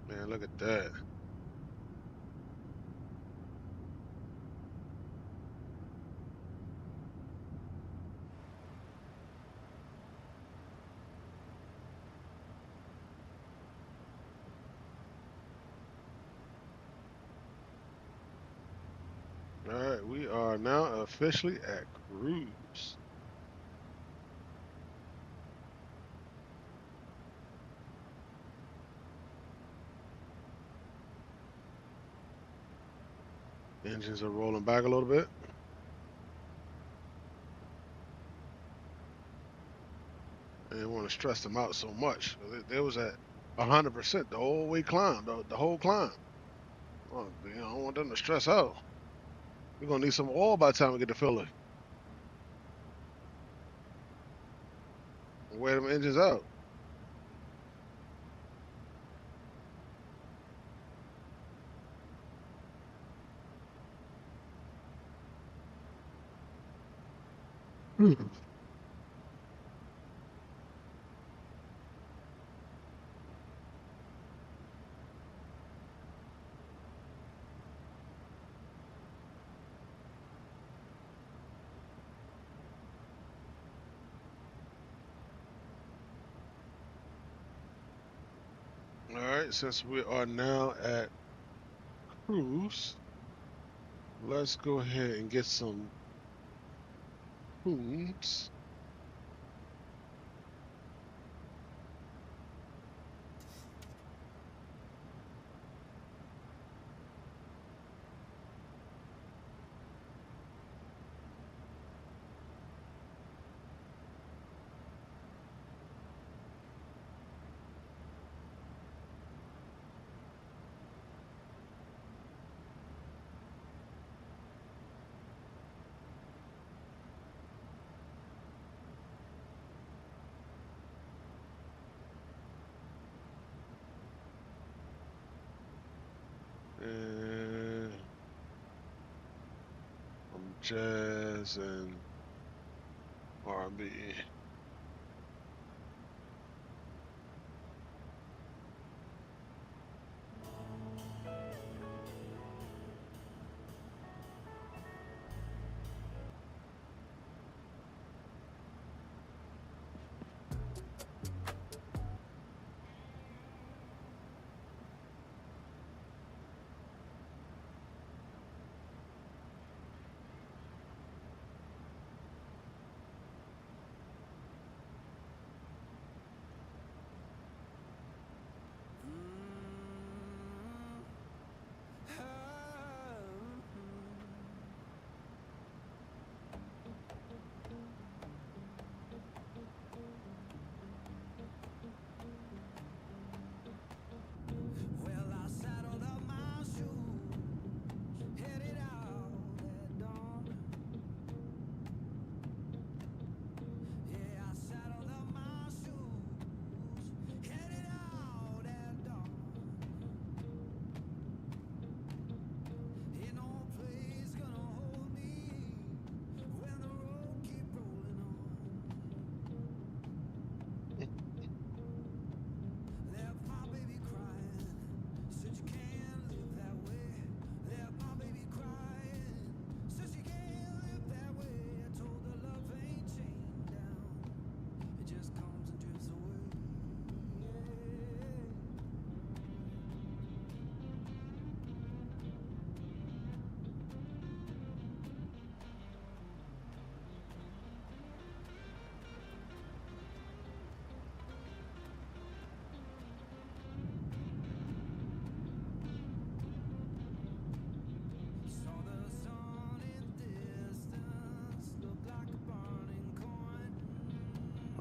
Man, look at that. All right, we are now officially at cruise. Engines are rolling back a little bit. I didn't want to stress them out so much. They was at 100% the whole way climb, the whole climb. Well, I don't want them to stress out. We're gonna need some oil by the time we get to Philly. Wear them engines out. All right, since we are now at cruise, let's go ahead and get some tunes. And jazz and R&B.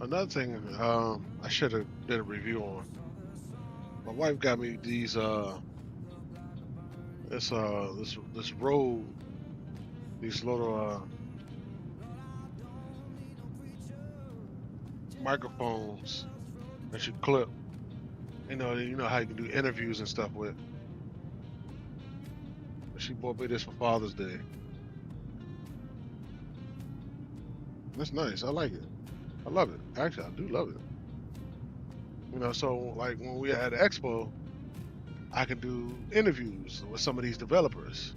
Another thing, I should have did a review on. My wife got me these this Rode, these little microphones that you clip. You know how you can do interviews and stuff with. She bought me this for Father's Day. That's nice. I like it. I love it. Actually, I do love it. So like when we had the expo, I can do interviews with some of these developers,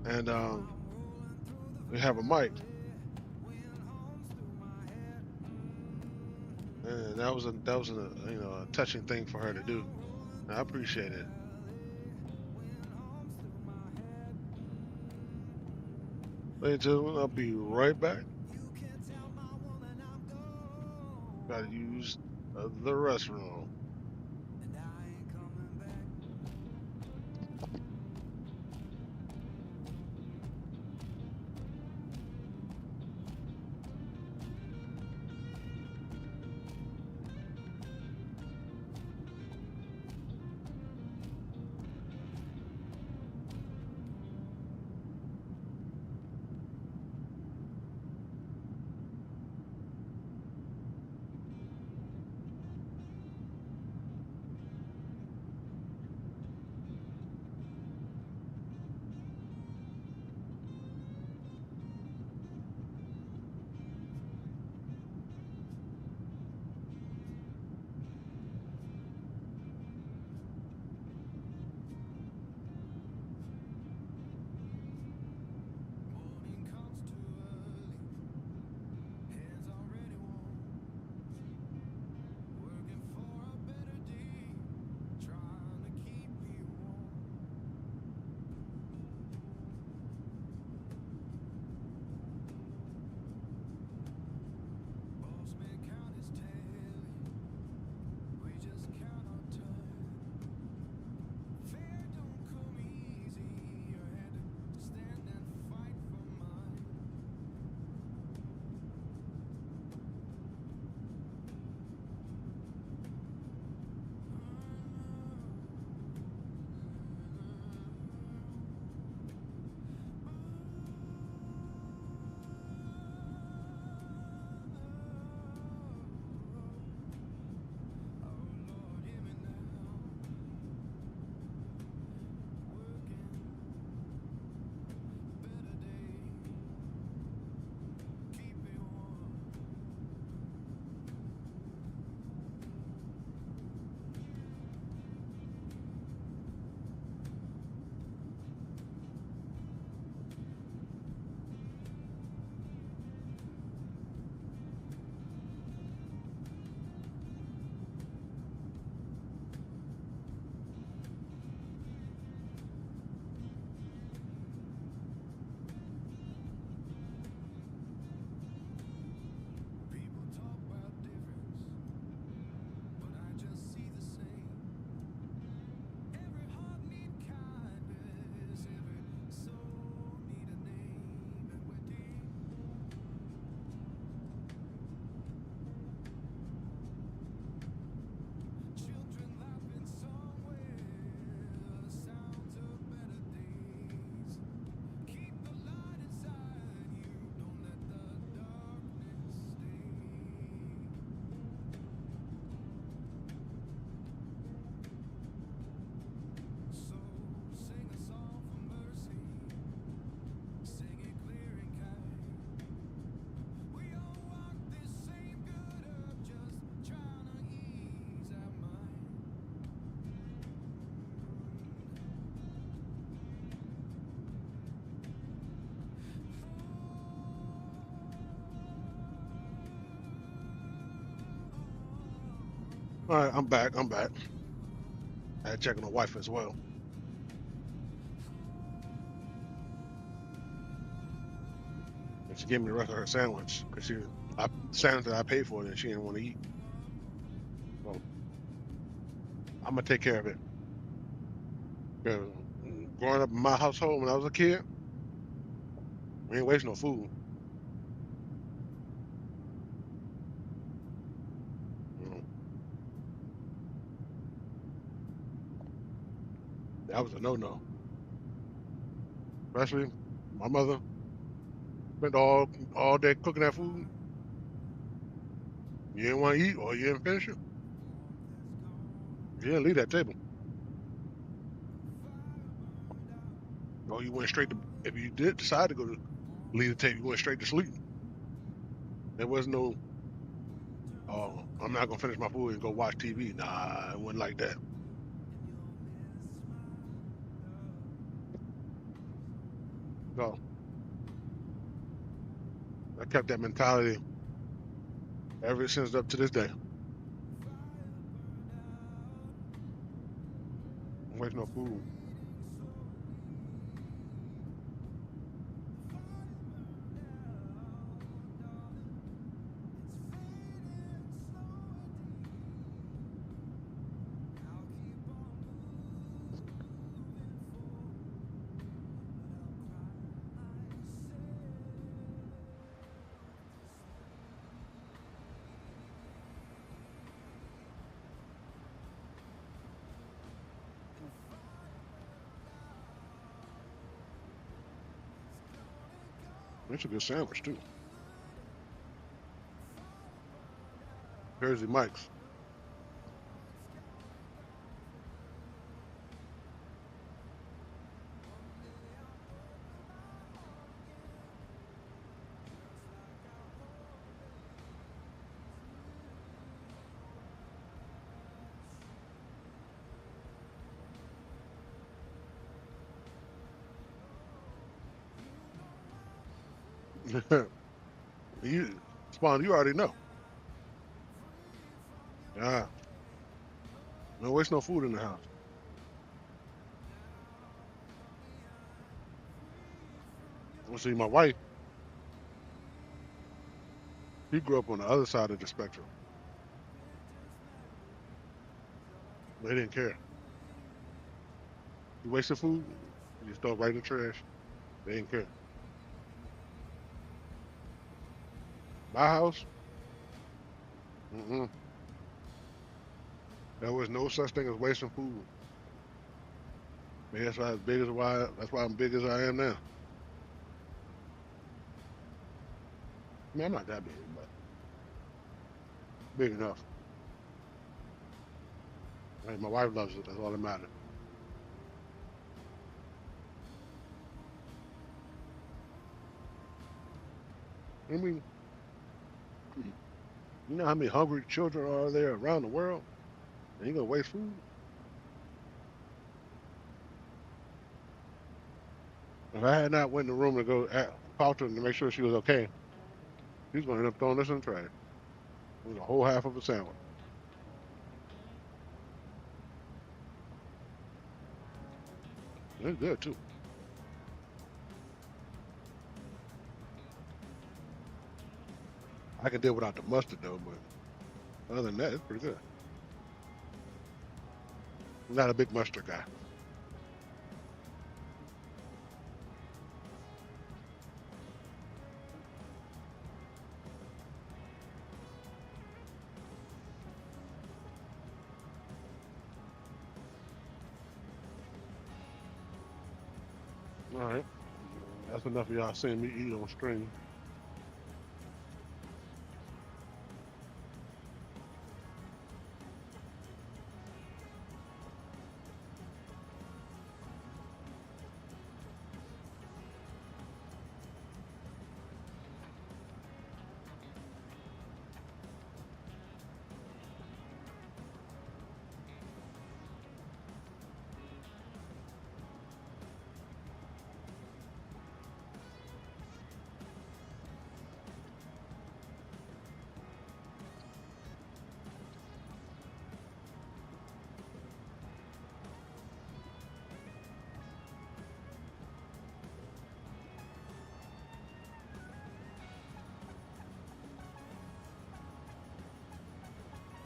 and we have a mic, and that was a a touching thing for her to do. And I appreciate it. Ladies and gentlemen, I'll be right back. Gotta use the restroom. All right, I'm back. I had to check on my wife as well. And she gave me the rest of her sandwich because sandwich that I paid for, and she didn't want to eat. So I'm gonna take care of it. 'Cause growing up in my household when I was a kid, we ain't waste no food. That was a no-no. Especially my mother spent all day cooking that food. You didn't want to eat or you didn't finish it. You didn't leave that table. Or you went straight to, if you did decide to go to leave the table, you went straight to sleep. There was no, oh, I'm not going to finish my food and go watch TV. Nah, it wasn't like that. So I kept that mentality ever since up to this day. Don't waste no food. It's a good sandwich too. Jersey Mike's. You, Spawn, you already know. Yeah. Don't waste no food in the house. Well, see, my wife, she grew up on the other side of the spectrum. They didn't care. You wasted food, you just throw it right in the trash. They didn't care. My house, mm-mm. There was no such thing as wasting food. Maybe that's why I'm big as I am now. I mean, I'm not that big, but big enough. Right, my wife loves it. That's all that matters. I mean, you know how many hungry children are there around the world? And you gonna waste food? If I had not went in the room to go talk to her to make sure she was okay, she's gonna end up throwing this in the trash. It was a whole half of a sandwich. It's good too. I can deal without the mustard though, but other than that, it's pretty good. I'm not a big mustard guy. All right. That's enough of y'all seeing me eat on stream.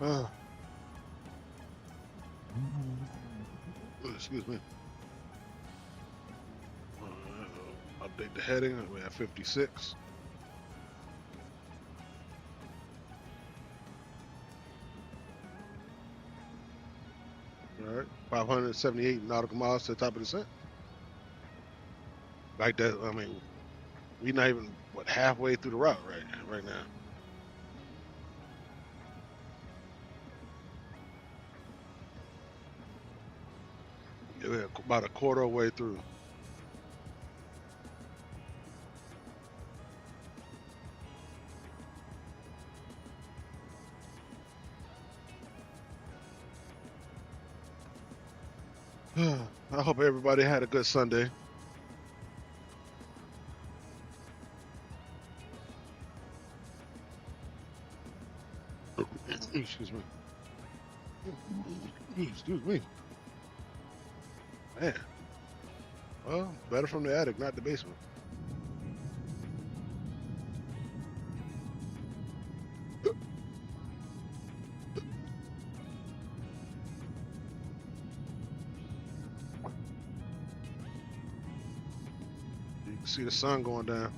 Uh, excuse me. Update the heading. We have 56. All right, 578 nautical miles to the top of the descent. Like that. I mean, we're not even what halfway through the route right now. Yeah, we're about a quarter of the way through. I hope everybody had a good Sunday. Excuse me. Excuse me. Man. Well, better from the attic, not the basement. You can see the sun going down.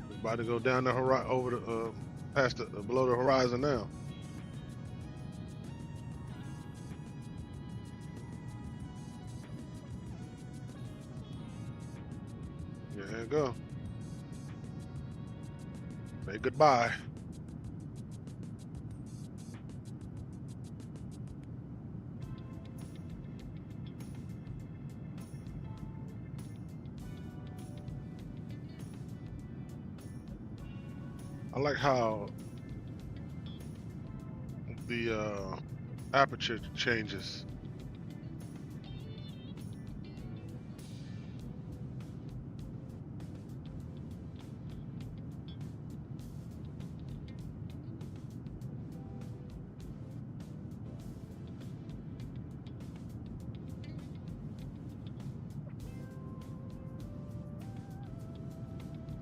It's about to go down the horizon, over the past the below the horizon now. Yeah, there you go. Say goodbye. I like how the aperture changes.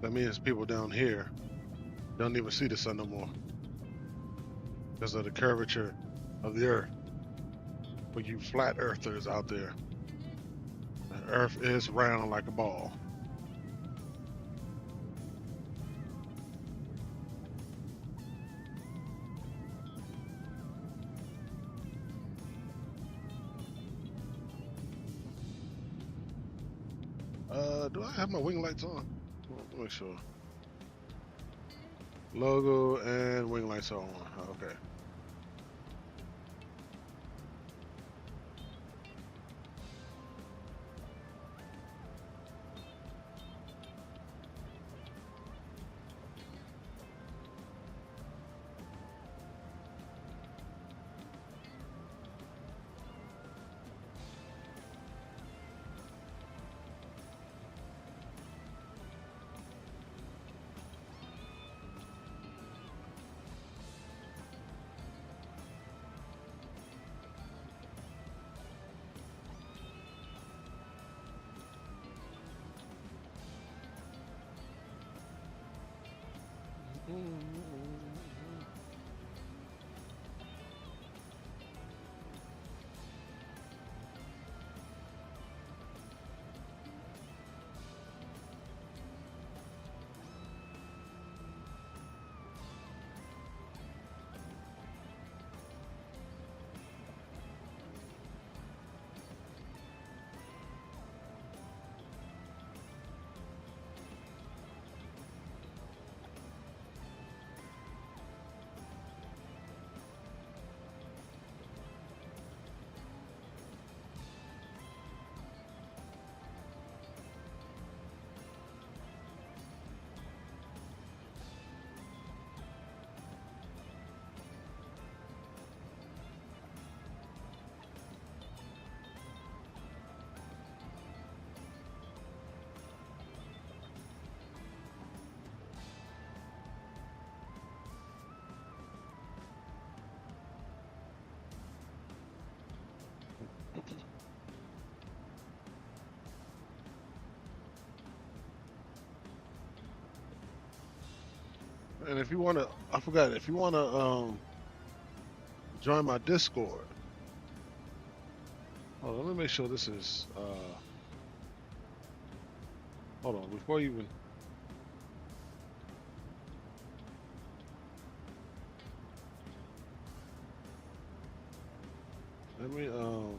That means people down here don't even see the sun no more because of the curvature of the earth. For you flat earthers out there, the earth is round like a ball. Do I have my wing lights on? Well, let me make sure. Logo and wing lights are on. Okay. And if you wanna, I forgot, if you wanna join my Discord. Hold on, let me make sure this is hold on, before you even Let me hold on.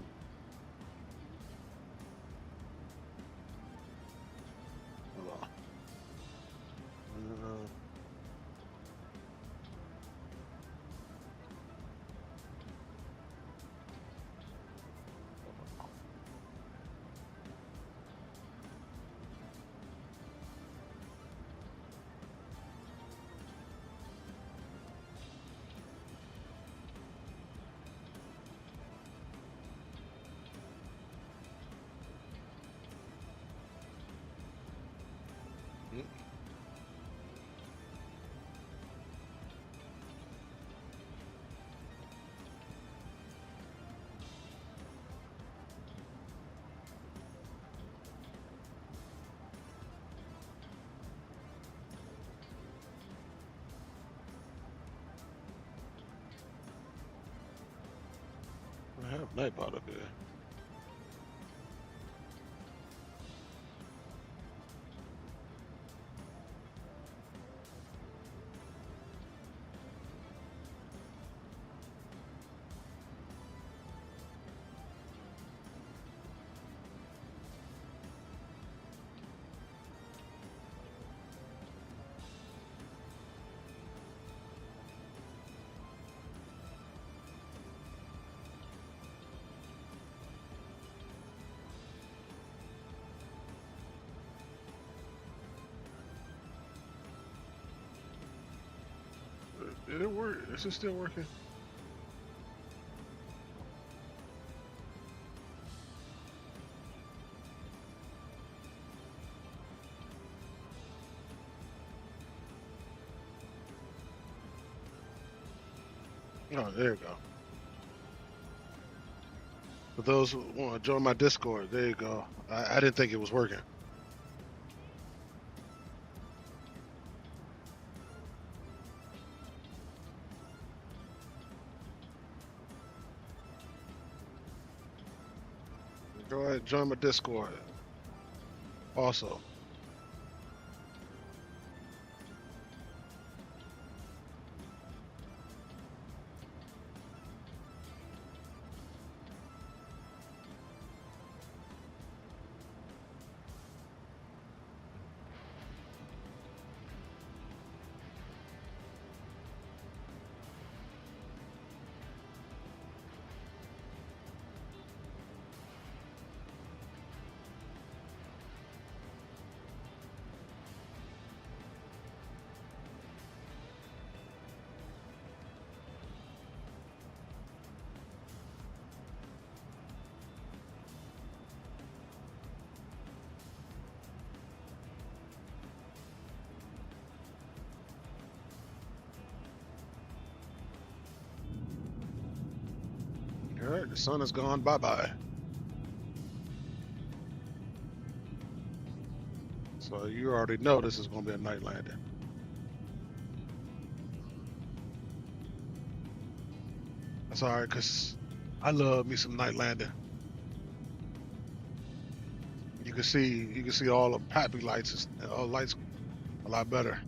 I have Nightbot up here. Did it work? Is it still working? Oh, there you go. For those who want to join my Discord, there you go. I didn't think it was working. Go ahead, join my Discord. Also. All right, the sun is gone. Bye-bye. So you already know this is going to be a night landing. That's all right, because I love me some night landing. You can see all the pappy lights, all lights a lot better.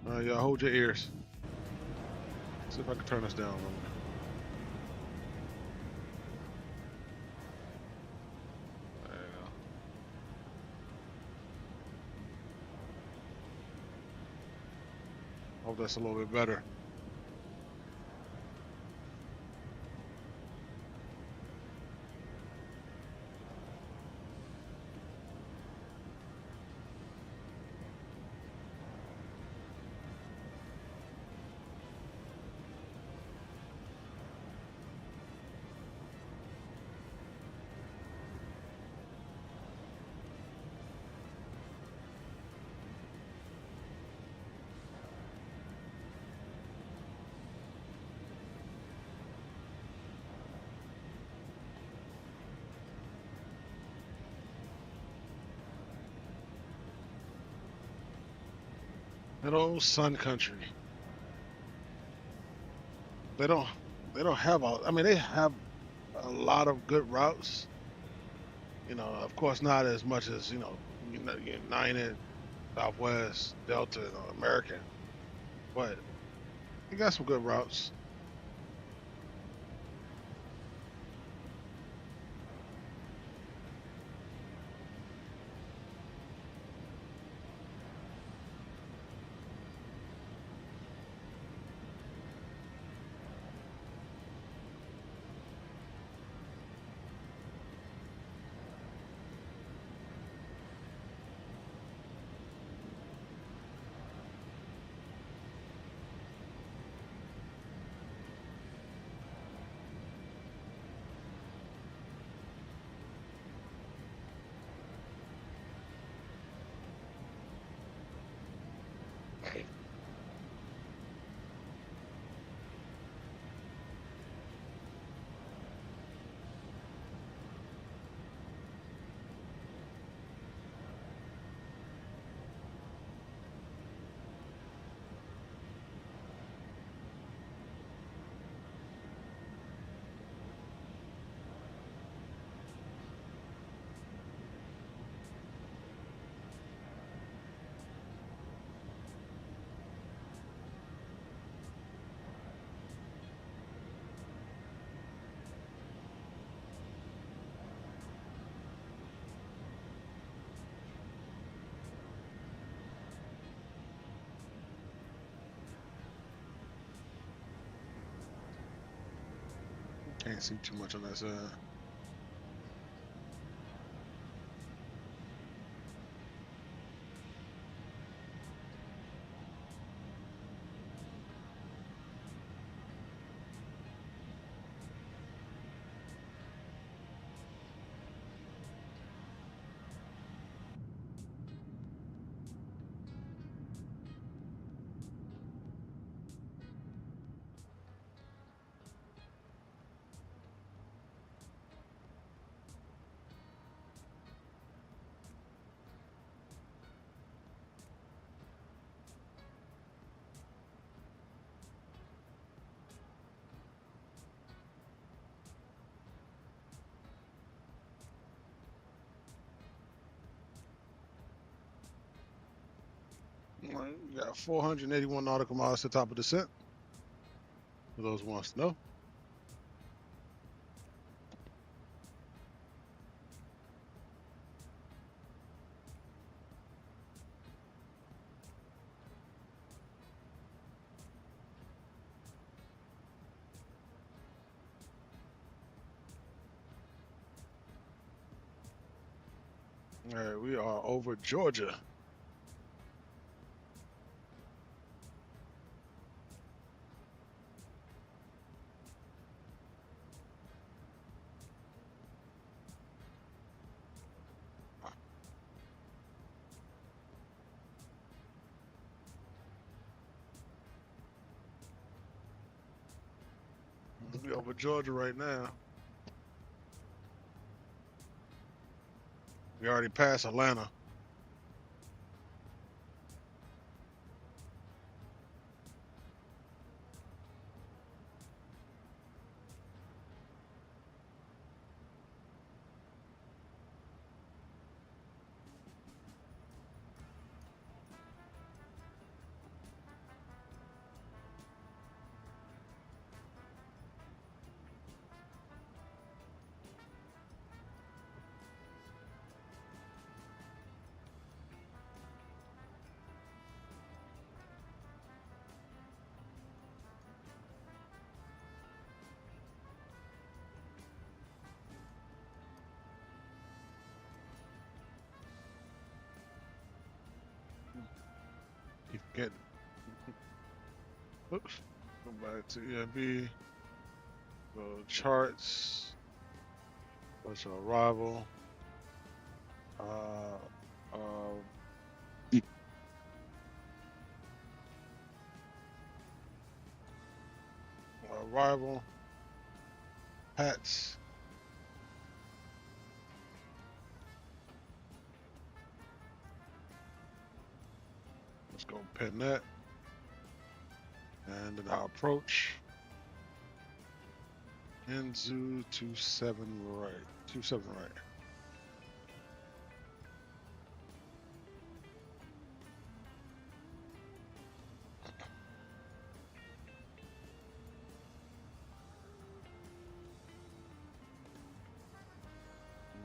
All right, y'all hold your ears. See if I can turn this down a little. There you go. Hope that's a little bit better. That old Sun Country. They don't have all. I mean, they have a lot of good routes, You know, of course, not as much as United, Southwest, Delta, American, but you got some good routes. Can't see too much on that side. All right, we got 481 nautical miles to top of descent. For those who wants to know. All right, we are over Georgia. We over Georgia right now. We already passed Atlanta. Keep getting. Oops. Go back to EIB. Go charts. What's your arrival? Arrival. Hats. Let's go pin that. And then our approach. Enzu 27 right. 27 right.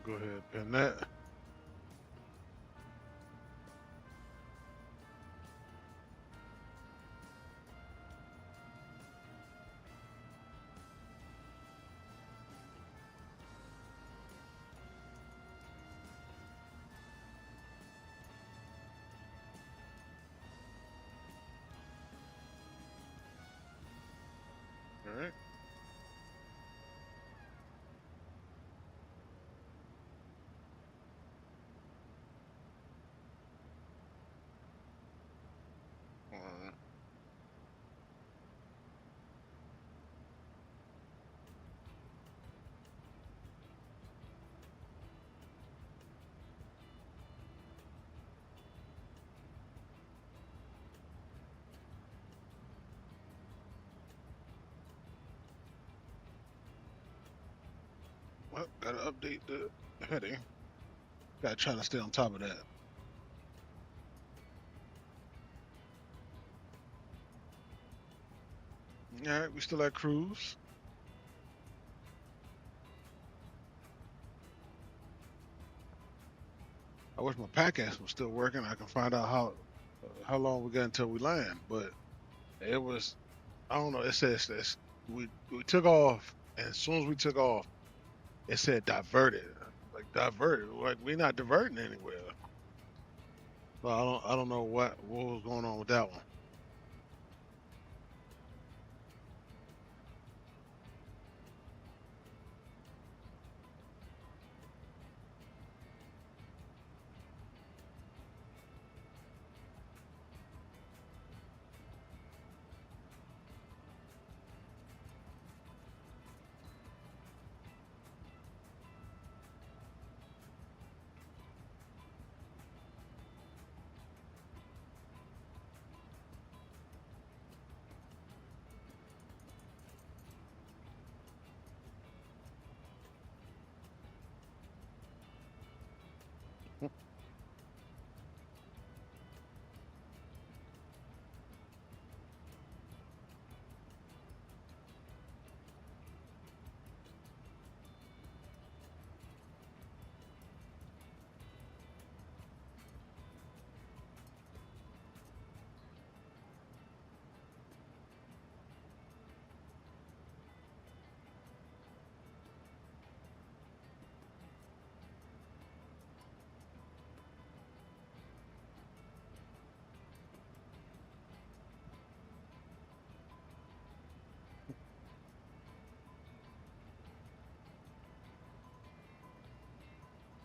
Go ahead, pin that. All right. Well, gotta update the heading. Gotta try to stay on top of that. All right, we still at cruise. I wish my podcast was still working. I can find out how long we got until we land. But it was, I don't know. It says this. We took off, and as soon as we took off, it said diverted. Like diverted. Like we're not diverting anywhere. So I don't know what was going on with that one.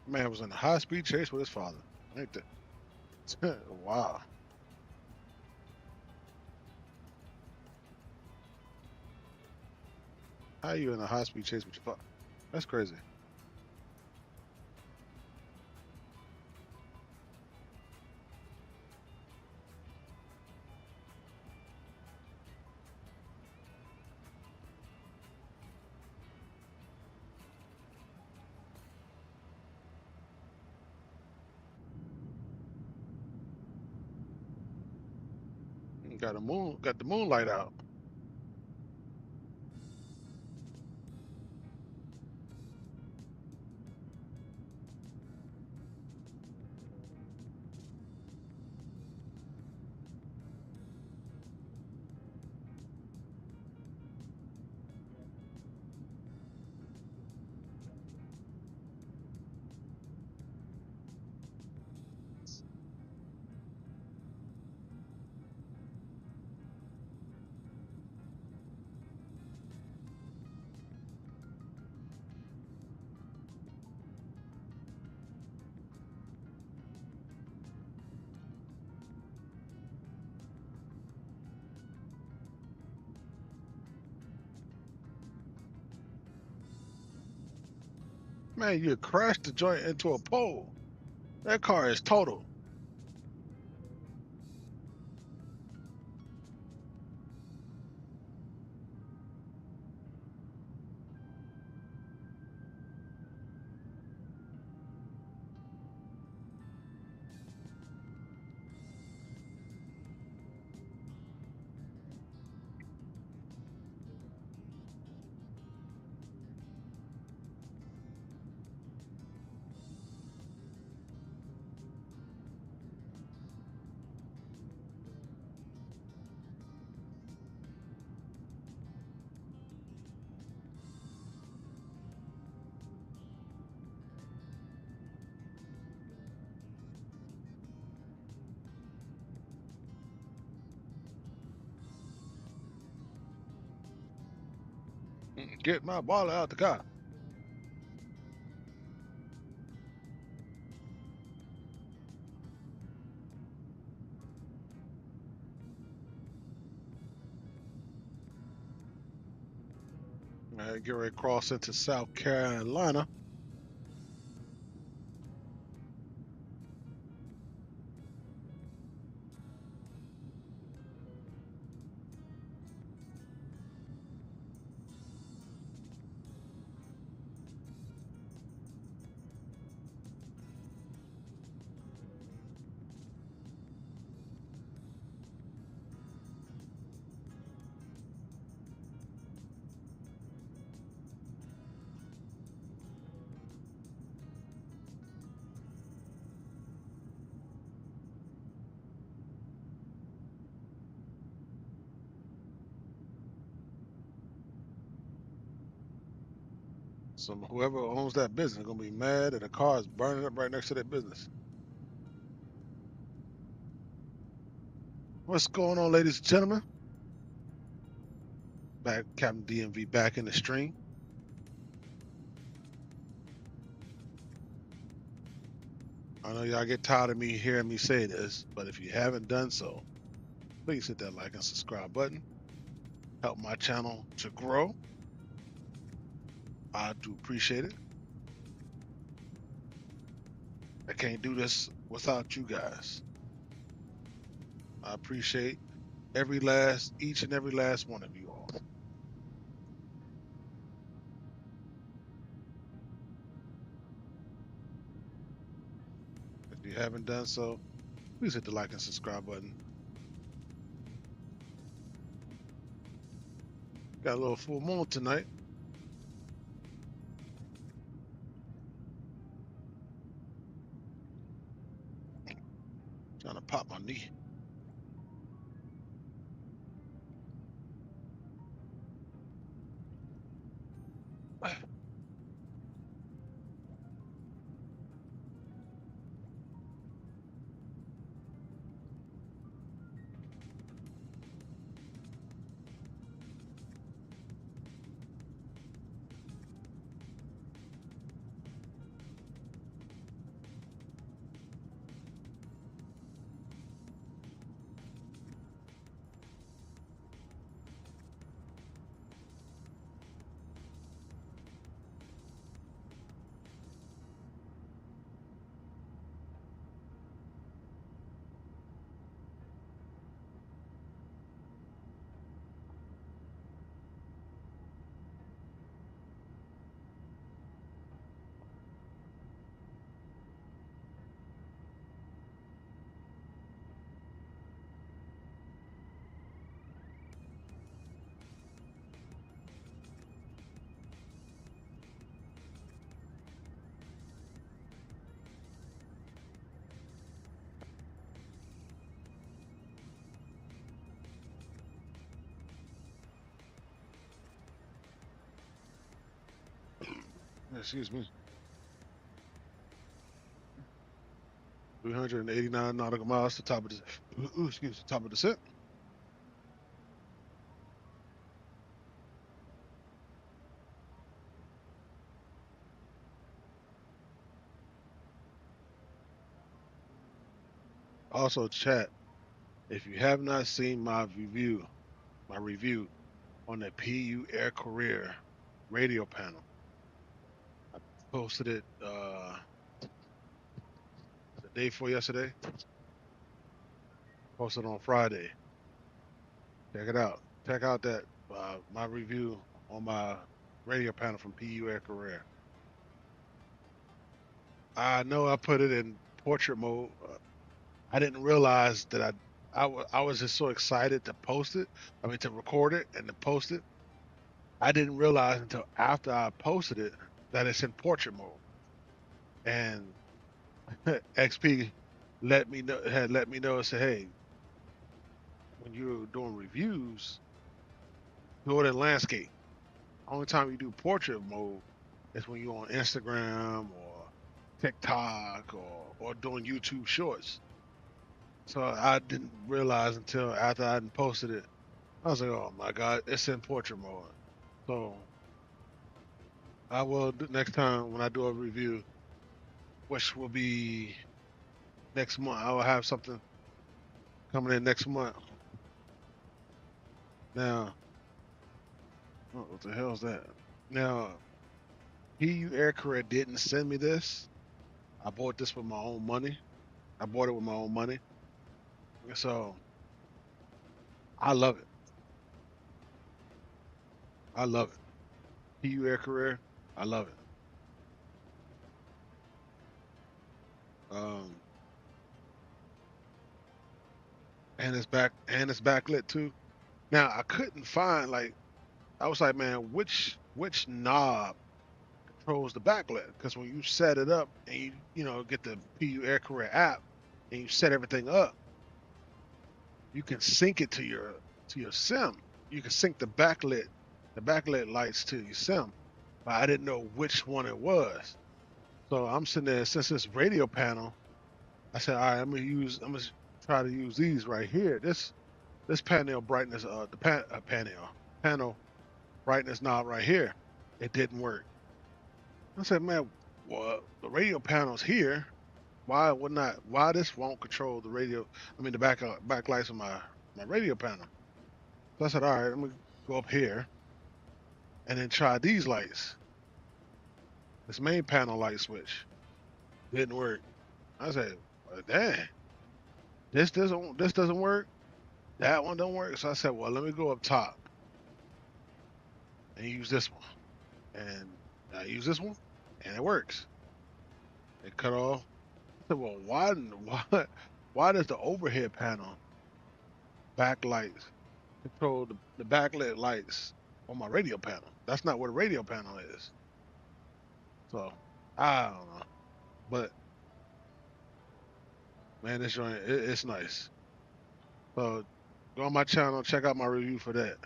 Man was in a high speed chase with his father. Ain't that? Wow. How you in a high speed chase with your father? That's crazy. Got the moonlight out. Man, you crashed the joint into a pole. That car is total. Get my wallet out the car. All right, get ready to cross into South Carolina. So whoever owns that business is gonna be mad that a car is burning up right next to their business. What's going on, ladies and gentlemen? Back, Captain DMV back in the stream. I know y'all get tired of me hearing me say this, but if you haven't done so, please hit that like and subscribe button. Help my channel to grow. I do appreciate it. I can't do this without you guys. I appreciate each and every last one of you all. If you haven't done so, please hit the like and subscribe button. Got a little full moon tonight. Trying to pop my knee. Excuse me. 389 nautical miles to top of the top of the descent. Also, chat, if you have not seen my review on the PU Air Career radio panel, I posted it the day before yesterday. Posted on Friday. Check it out. Check out that my review on my radio panel from PU Air Career. I know I put it in portrait mode. I didn't realize that I was just so excited to post it. I mean, to record it and to post it. I didn't realize until after I posted it that it's in portrait mode. And XP let me know and say, hey, when you're doing reviews, do it in landscape. Only time you do portrait mode is when you're on Instagram or TikTok or doing YouTube shorts. So I didn't realize until after I hadn't posted it. I was like, oh my God, it's in portrait mode. So I will next time when I do a review, which will be next month. I will have something coming in next month. Now, what the hell is that? Now, PU Air Career didn't send me this. I bought this with my own money. I bought it with my own money. So I love it. I love it. PU Air Career, I love it. Um, and it's backlit too. Now I couldn't find like I was like, man, which knob controls the backlit? Because when you set it up and you get the PU Air Career app and you set everything up, you can sync it to your sim. You can sync the backlit lights to your sim. But I didn't know which one it was. So I'm sitting there since this radio panel. I said, all right, I'm gonna try to use these right here. This panel brightness, panel brightness knob right here. It didn't work. I said, man, well, the radio panel's here. Why this won't control the radio? I mean, the backlights of my radio panel. So I said, all right, I'm gonna go up here and then try these lights. This main panel light switch didn't work. I said, well, dang, this doesn't work. That one don't work. So I said, well, let me go up top and use this one. And I use this one, and it works. It cut off. I said, well, why does the overhead panel backlights control the backlit lights on my radio panel? That's not what a radio panel is. So I don't know, but man, this joint it's nice. So go on my channel, check out my review for that.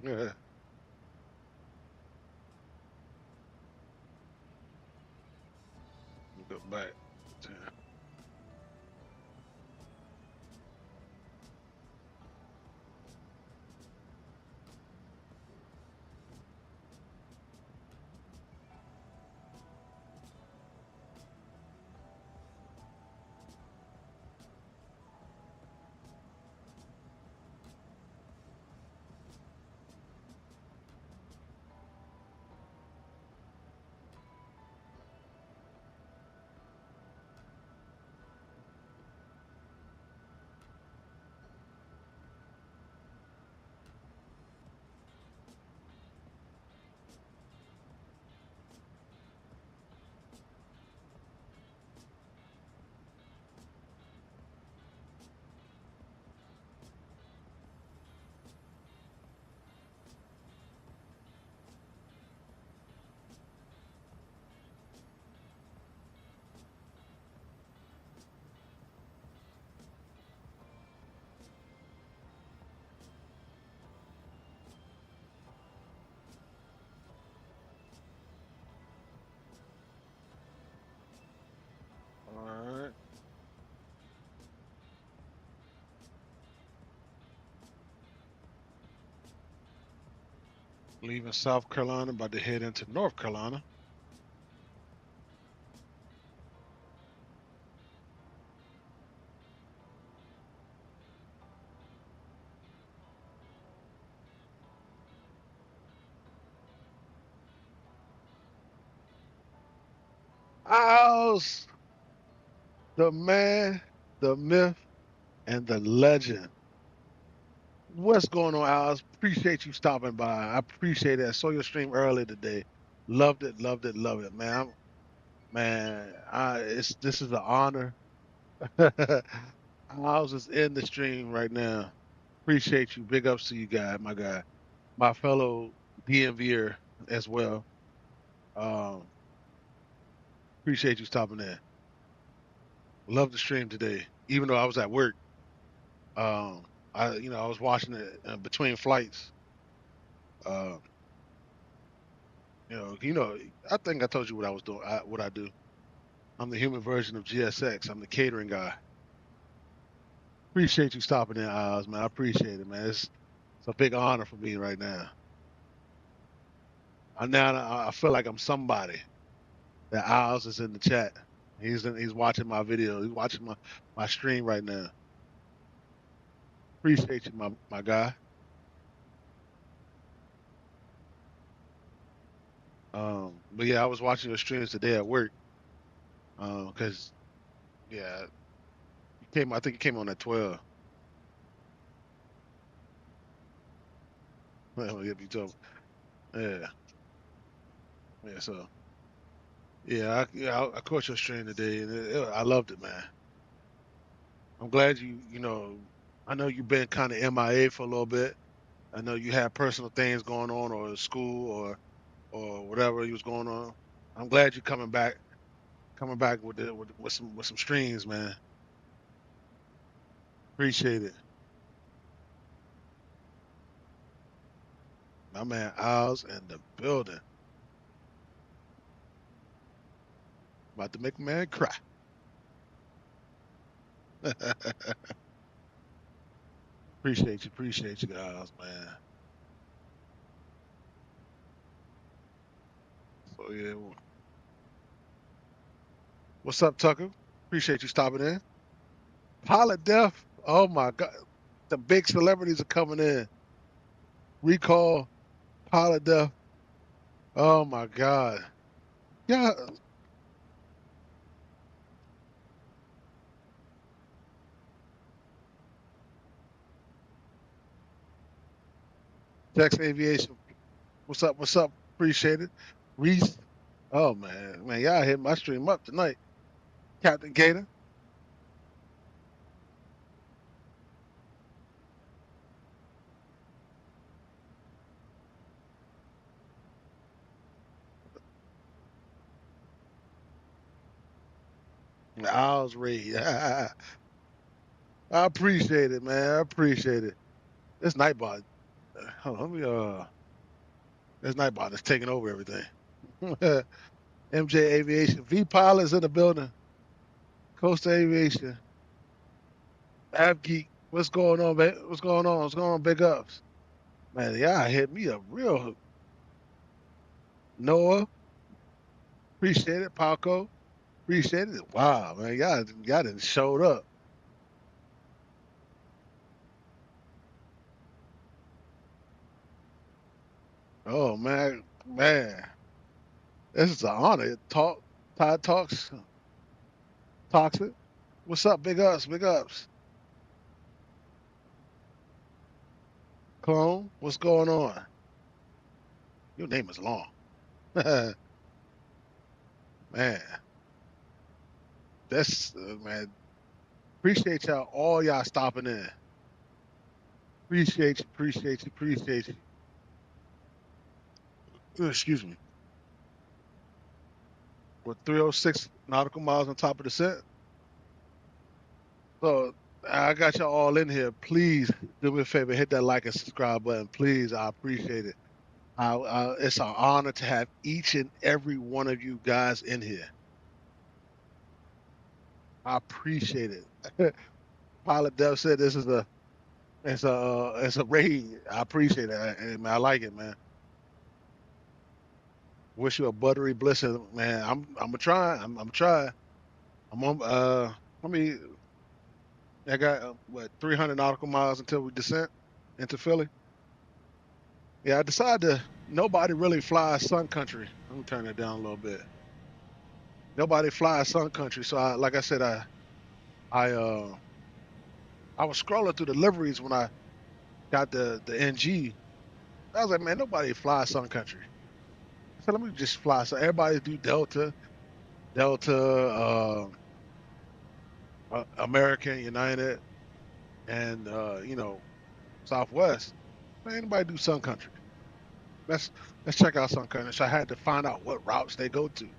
Yeah, go back. All right. Leaving South Carolina, about to head into North Carolina. Ows, the man, the myth, and the legend. What's going on, Alice? Appreciate you stopping by. I appreciate it. I saw your stream early today. Loved it, loved it, loved it, man. Man, this is an honor. I was just in the stream right now. Appreciate you. Big ups to you, my guy, my fellow DMVer as well. Appreciate you stopping in. Love the stream today, even though I was at work. I was watching it between flights. Uh, I think I told you what I was doing. What I do. I'm the human version of GSX. I'm the catering guy. Appreciate you stopping in, Oz, man. I appreciate it, man. It's a big honor for me right now. I feel like I'm somebody. That Oz is in the chat. He's watching my video. He's watching my stream right now. Appreciate you, my guy. But yeah, I was watching your streams today at work. Because yeah, I think you came on at 12. Well, yeah, you told me. Yeah. So I caught your stream today, and I loved it, man. I'm glad I know you've been kind of MIA for a little bit. I know you had personal things going on, or school, or whatever was going on. I'm glad you're coming back with some streams, man. Appreciate it. My man Oz in the building. About to make a man cry. Appreciate you guys, man. So yeah, what's up, Tucker? Appreciate you stopping in. Pilot Death. Oh my God, the big celebrities are coming in. Recall, Pilot Death. Oh my God. Yeah, Tex Aviation. What's up? What's up? Appreciate it. Reese. Oh man, y'all hit my stream up tonight. Captain Gator. Owls Raid. I appreciate it, man. I appreciate it. This Nightbot. Hold on, let me this Nightbot is taking over everything. MJ Aviation. V Pilots in the building. Coastal Aviation. AvGeek. What's going on, man? What's going on? What's going on, big ups? Man, y'all hit me up real. Noah. Appreciate it. Palco. Appreciate it. Wow, man. Y'all done showed up. Oh man, man. This is an honor. Todd Talks. Toxic. What's up, big ups, big ups? Clone, what's going on? Your name is long. Man, that's man. Appreciate all y'all stopping in. Appreciate you. Excuse me. With 306 nautical miles on top of the set. So I got y'all all in here. Please do me a favor, hit that like and subscribe button. Please, I appreciate it. It's an honor to have each and every one of you guys in here. I appreciate it. Pilot Dev said this is it's a raid. I appreciate it. Man, I like it, man. Wish you a buttery blessing, man. I'm gonna try. I'm gonna try. I'm on. Let me. I got what 300 nautical miles until we descent into Philly. Yeah, I decided to. Nobody really flies Sun Country. Let me turn that down a little bit. Nobody flies Sun Country, so like I said, I uh I was scrolling through the liveries when I got the NG. I was like, man, nobody flies Sun Country. I said, let me just fly. So everybody do Delta, American, United, and Southwest. Man, anybody do Sun Country? Let's let's check out Sun Country. So I had to find out what routes they go to.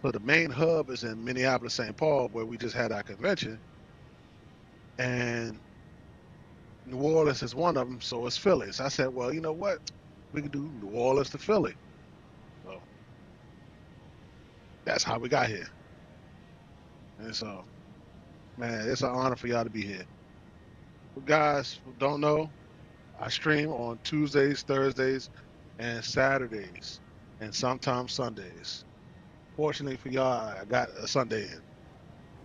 So the main hub is in Minneapolis, St. Paul, where we just had our convention, and New Orleans is one of them. So it's Philly. So I said, well, you know what? We can do New Orleans to Philly. So that's how we got here. And so, man, it's an honor for y'all to be here. For guys who don't know, I stream on Tuesdays, Thursdays, and Saturdays, and sometimes Sundays. Fortunately for y'all, I got a Sunday in.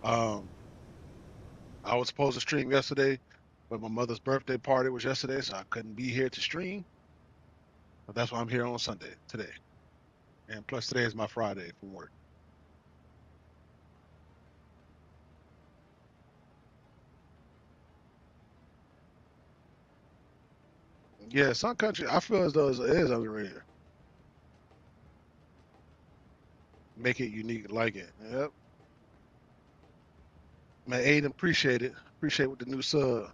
Um, I was supposed to stream yesterday, but my mother's birthday party was yesterday, so I couldn't be here to stream. But that's why I'm here on Sunday today. And plus, today is my Friday from work. Yeah, Sun Country, I feel as though it is underrated. Make it unique, like it. Yep. Man, Aiden, appreciate it. Appreciate with the new sub.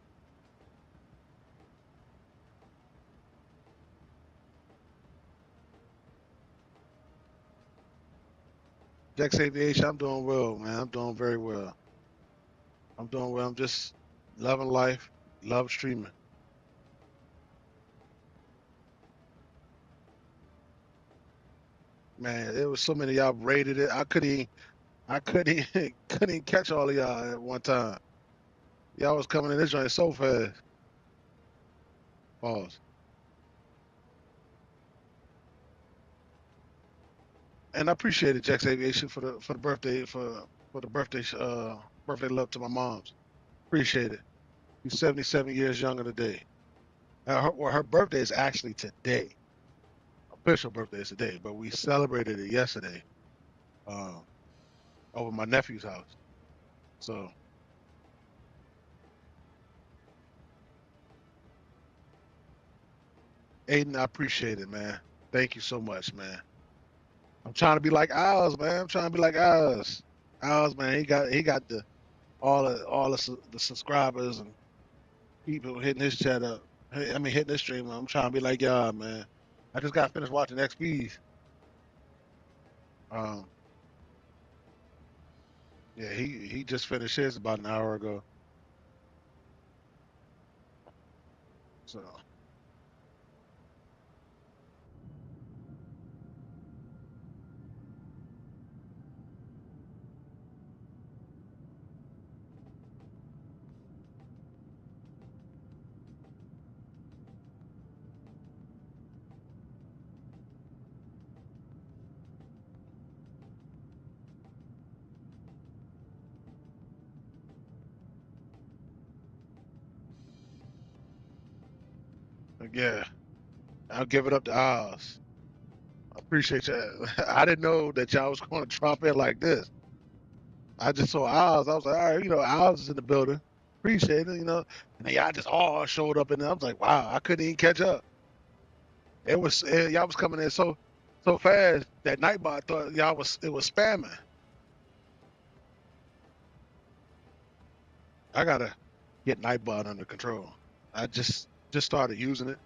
Dex Aviation, I'm doing well, man. I'm doing very well. I'm doing well. I'm just loving life, love streaming. Man, it was so many of y'all rated it. I couldn't couldn't even catch all of y'all at one time. Y'all was coming in this joint so fast. Pause. And I appreciate it, Jax Aviation, for the birthday for the birthday love to my mom's. Appreciate it. She's 77 years younger today. Her birthday is actually today. Official birthday is today, but we celebrated it yesterday um, over my nephew's house. So, Aiden, I appreciate it, man. Thank you so much, man. I'm trying to be like Oz, man. I'm trying to be like Oz. Oz, man, he got the subscribers and people hitting his chat up. I mean, hitting his stream. I'm trying to be like y'all, man. I just got finished watching XP's. Um, yeah, he just finished his about an hour ago. So yeah, I'll give it up to Oz. I appreciate you. I didn't know that y'all was going to drop in like this. I just saw Oz. I was like, all right, Oz is in the building. Appreciate it, And then y'all just all showed up in there. I was like, wow, I couldn't even catch up. Y'all was coming in so fast that Nightbot thought it was spamming. I gotta get Nightbot under control. I just started using it.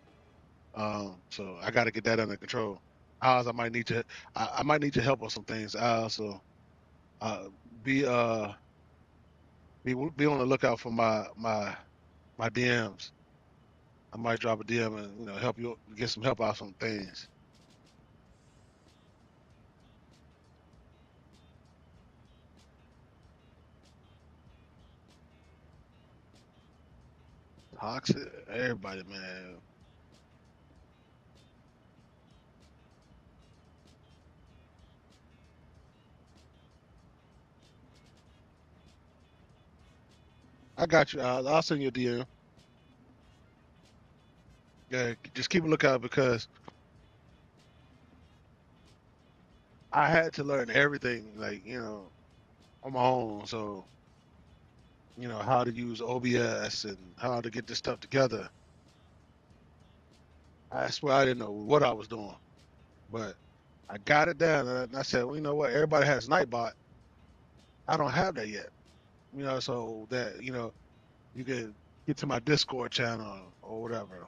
So I gotta get that under control. Oz, I might need your help on some things. So uh be uh be on the lookout for my DMs. I might drop a DM and help you get some help out some things. Toxic, everybody, man. I got you. I'll send you a DM. Yeah, just keep a lookout because I had to learn everything, like on my own. So how to use OBS and how to get this stuff together. I swear I didn't know what I was doing, but I got it down, and I said, well, you know what? Everybody has Nightbot. I don't have that yet. So that you can. get to my Discord channel or whatever.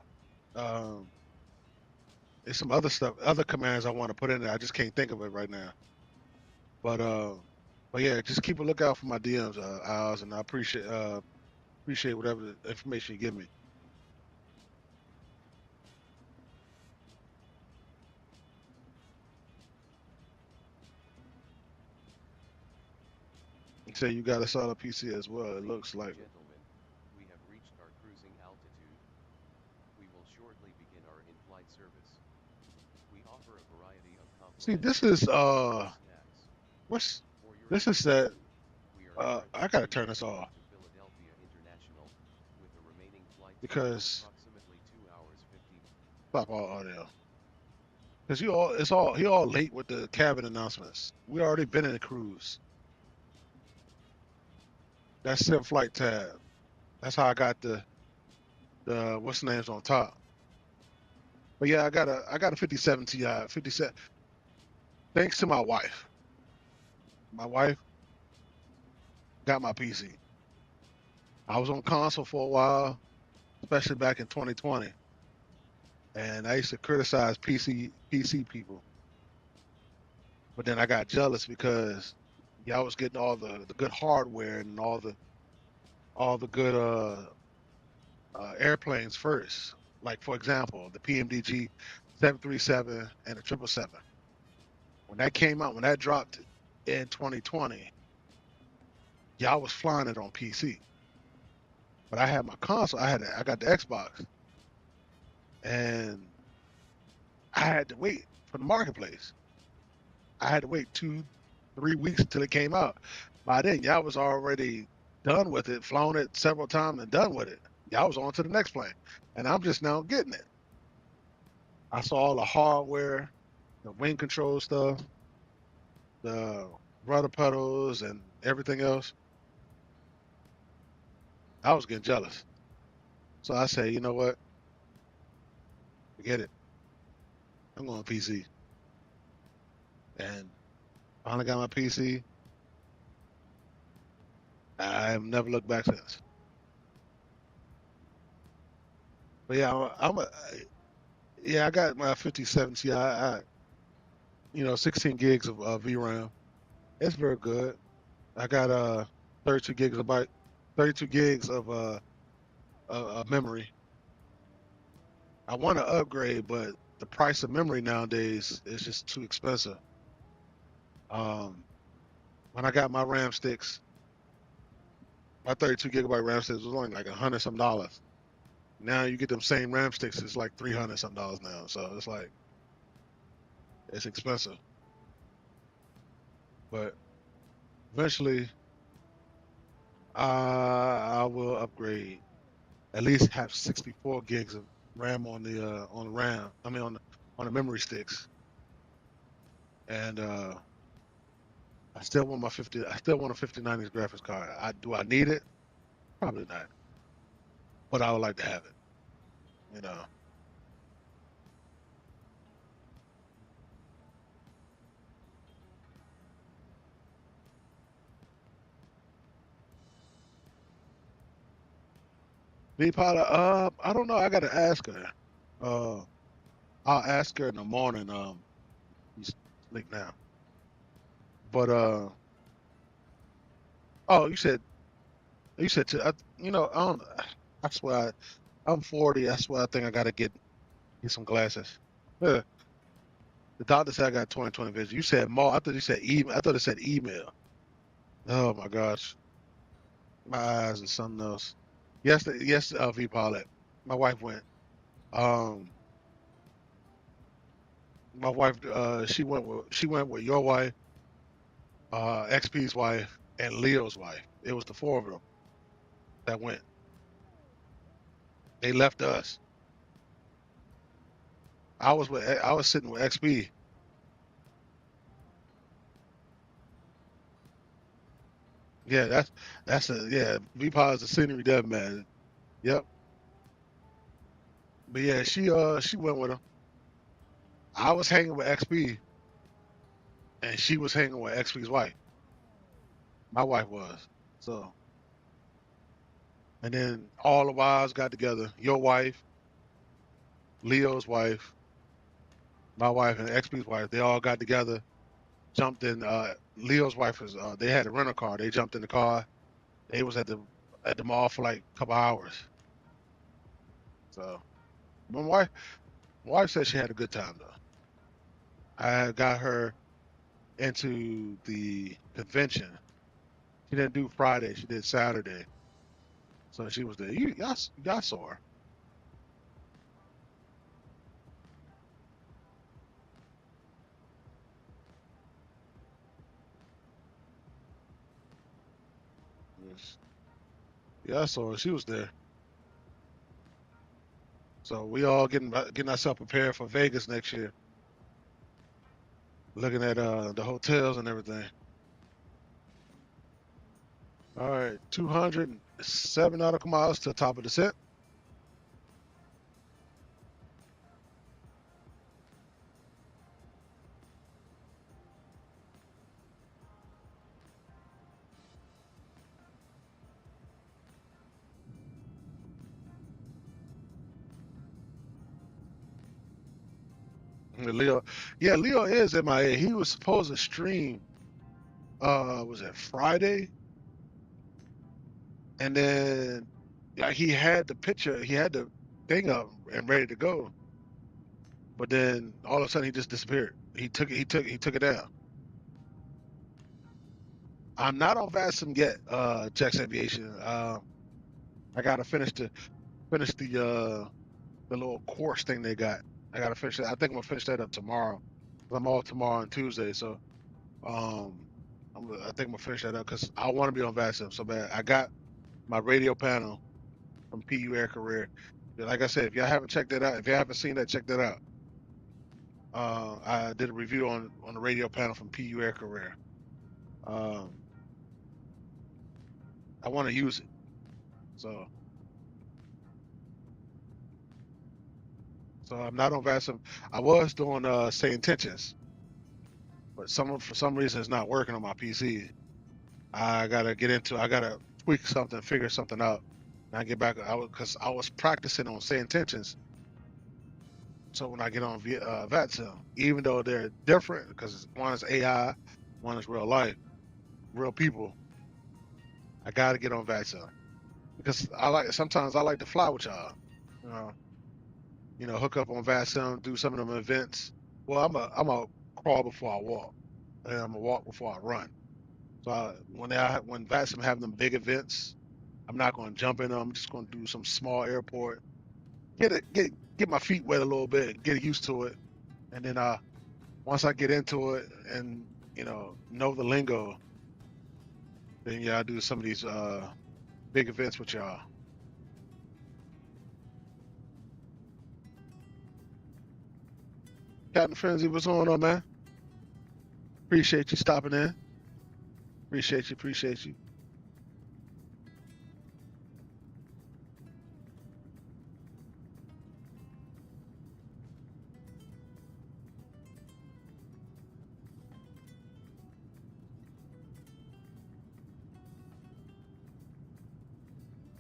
There's some other stuff, other commands I want to put in there. I just can't think of it right now. But yeah, just keep a lookout for my DMs, Oz, and I appreciate whatever information you give me. You say you got a solid PC as well. It looks like.
Gentlemen, we have reached our cruising altitude. We will shortly begin our in-flight service. We offer a variety of
See,
complimentary
this is
snacks.
what's
For your
this is that
we are
I gotta turn this off
to Philadelphia International with the remaining flight
because
approximately 2 hours 50.
stop all audio. Because he all late with the cabin announcements. We already been in the cruise. That's sim flight tab. That's how I got the what's the names on top. But yeah, I got a 57 Ti, 57. Thanks to my wife. My wife got my PC. I was on console for a while, especially back in 2020. And I used to criticize PC people. But then I got jealous because y'all was getting all the good hardware and all the good airplanes first. Like for example, the PMDG 737 and the 777. When that came out, when that dropped in 2020, y'all was flying it on PC. But I had my console. I got the Xbox, and I had to wait for the marketplace. I had to wait 2-3 weeks until it came out. By then, y'all was already done with it, flown it several times, and done with it. Y'all was on to the next plane, and I'm just now getting it. I saw all the hardware, the wing control stuff, the rudder pedals, and everything else. I was getting jealous. So I say, you know what? Forget it. I'm going PC. And finally got my PC. I've never looked back since. But yeah, I got my 57 Ti. 16 gigs of VRAM. It's very good. I got 32 gigs of memory. I want to upgrade, but the price of memory nowadays is just too expensive. When I got my RAM sticks, my 32 gigabyte RAM sticks was only like $100 some. Now you get them same RAM sticks, it's like $300 some now. So it's like it's expensive. But eventually, I will upgrade. At least have 64 gigs of RAM on the RAM. I mean on the memory sticks. And I still want I still want a 5090 graphics card. Do I need it? Probably not. But I would like to have it. You know. V Potter, I don't know. I gotta ask her. I'll ask her in the morning. He's asleep now. But oh, you said I don't. That's why I'm 40. That's why I think I gotta get some glasses. Yeah. The doctor said I got 20/20 vision. You said more. I thought you said email. I thought it said email. Oh my gosh, my eyes and something else. Yes, V Paulette. My wife went. Um, my wife, she went with your wife, XP's wife, and Leo's wife. It was the four of them that went. They left us. I was sitting with XP. Yeah, V Paul's the scenery dev man. Yep. But yeah, she went with him. I was hanging with XP, and she was hanging with XP's wife. My wife was. So, And then all the wives got together. Your wife, Leo's wife, my wife, and XP's wife. They all got together, jumped in. Leo's wife was. They had a rental car. They jumped in the car. They was at the mall for like a couple hours. So my wife said she had a good time though. I got her into the convention. She didn't do Friday. She did Saturday. So she was there. Y'all saw her. Yes. Yeah, I saw her. She was there. So we all getting ourselves prepared for Vegas next year. Looking at the hotels and everything. All right, 207 nautical miles to the top of the set. Leo, yeah, Leo is MIA. He was supposed to stream. Was it Friday? And then, yeah, he had the picture, he had the thing up and ready to go. But then all of a sudden he just disappeared. He took it down. I'm not on Vassum yet, Jax Aviation. I gotta finish the little course thing they got. I gotta finish it. I think I'm gonna finish that up tomorrow. 'Cause I'm off tomorrow and Tuesday, so um, I think I'm gonna finish that up because I want to be on Vassum so bad. I got my radio panel from PU Air Career. Like I said, if y'all haven't checked that out, if you haven't seen that, check that out. I did a review on the radio panel from PU Air Career. Um, I want to use it, so I'm not on Vassum. I was doing Say Intentions, but for some reason it's not working on my PC. I gotta tweak something, figure something out. And I get back. Because I was practicing on Say Intentions. So when I get on VATSIM, even though they're different, because one is AI, one is real life, real people, I gotta get on VATSIM because sometimes I like to fly with y'all. You know, hook up on VATSIM, do some of them events. Well, I'm a crawl before I walk, and I'm a walk before I run. So when VATSIM have them big events, I'm not going to jump in them. I'm just going to do some small airport, get my feet wet a little bit, get used to it, and then once I get into it and know the lingo, then yeah, I do some of these big events with y'all. Captain Frenzy, what's going on, man? Appreciate you stopping in. Appreciate you.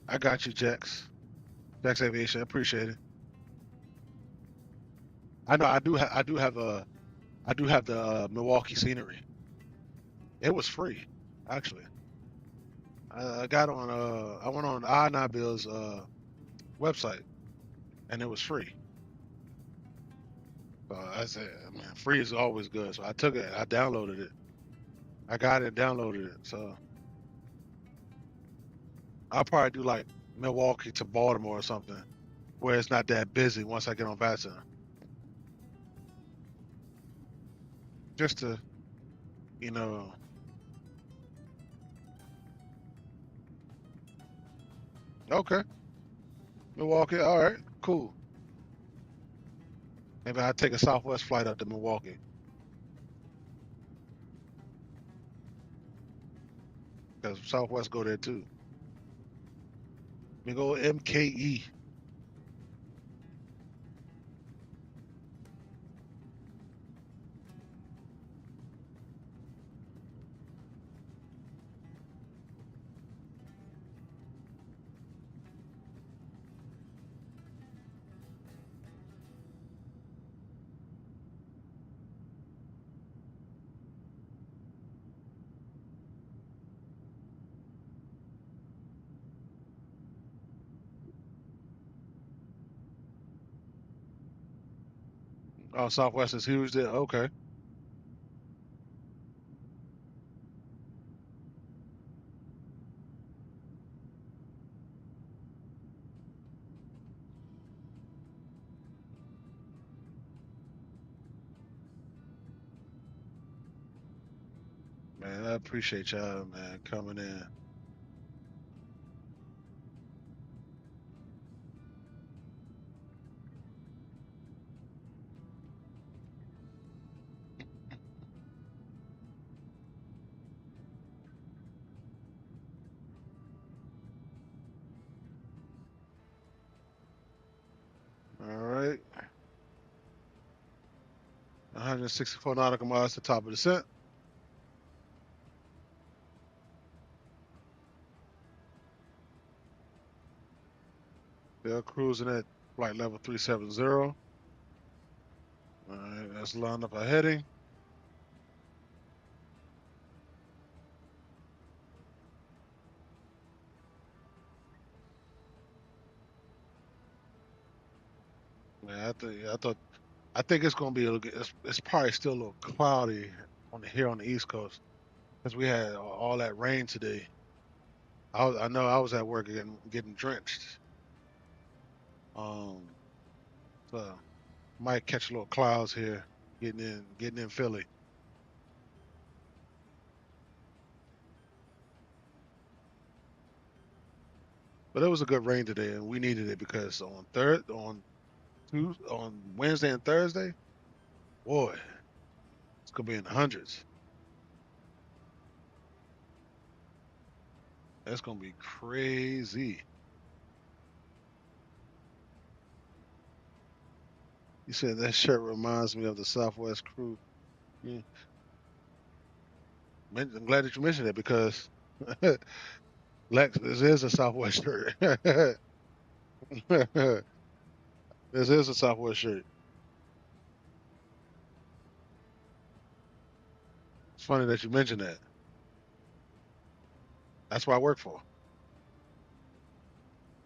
I got you, Jax. Jax Aviation, appreciate it. I know I do have the Milwaukee scenery. It was free, actually. I got on I went on I9Bill's website and it was free. So I said, man, free is always good. So I took it, I downloaded it. I got it and downloaded it. So I'll probably do like Milwaukee to Baltimore or something where it's not that busy once I get on Vaccine. Just to, you know, okay, Milwaukee, all right, cool. Maybe I'll take a Southwest flight up to Milwaukee because Southwest go there too. We go MKE. Oh, Southwest is huge there. Okay. Man, I appreciate y'all, man, coming in. All right. 164 nautical miles to top of the descent. They're cruising at flight level 370. All right, let's line up our heading. Man, I think it's gonna be it's probably still a little cloudy here on the East Coast because we had all that rain today. I know I was at work getting drenched. Um, so might catch a little clouds here getting in Philly. But it was a good rain today, and we needed it because on Wednesday and Thursday, boy, it's gonna be in the hundreds. That's gonna be crazy. You said that shirt reminds me of the Southwest crew. Yeah. I'm glad that you mentioned it because Lex, this is a Southwest shirt. This is a Southwest shirt. It's funny that you mentioned that. That's what I work for.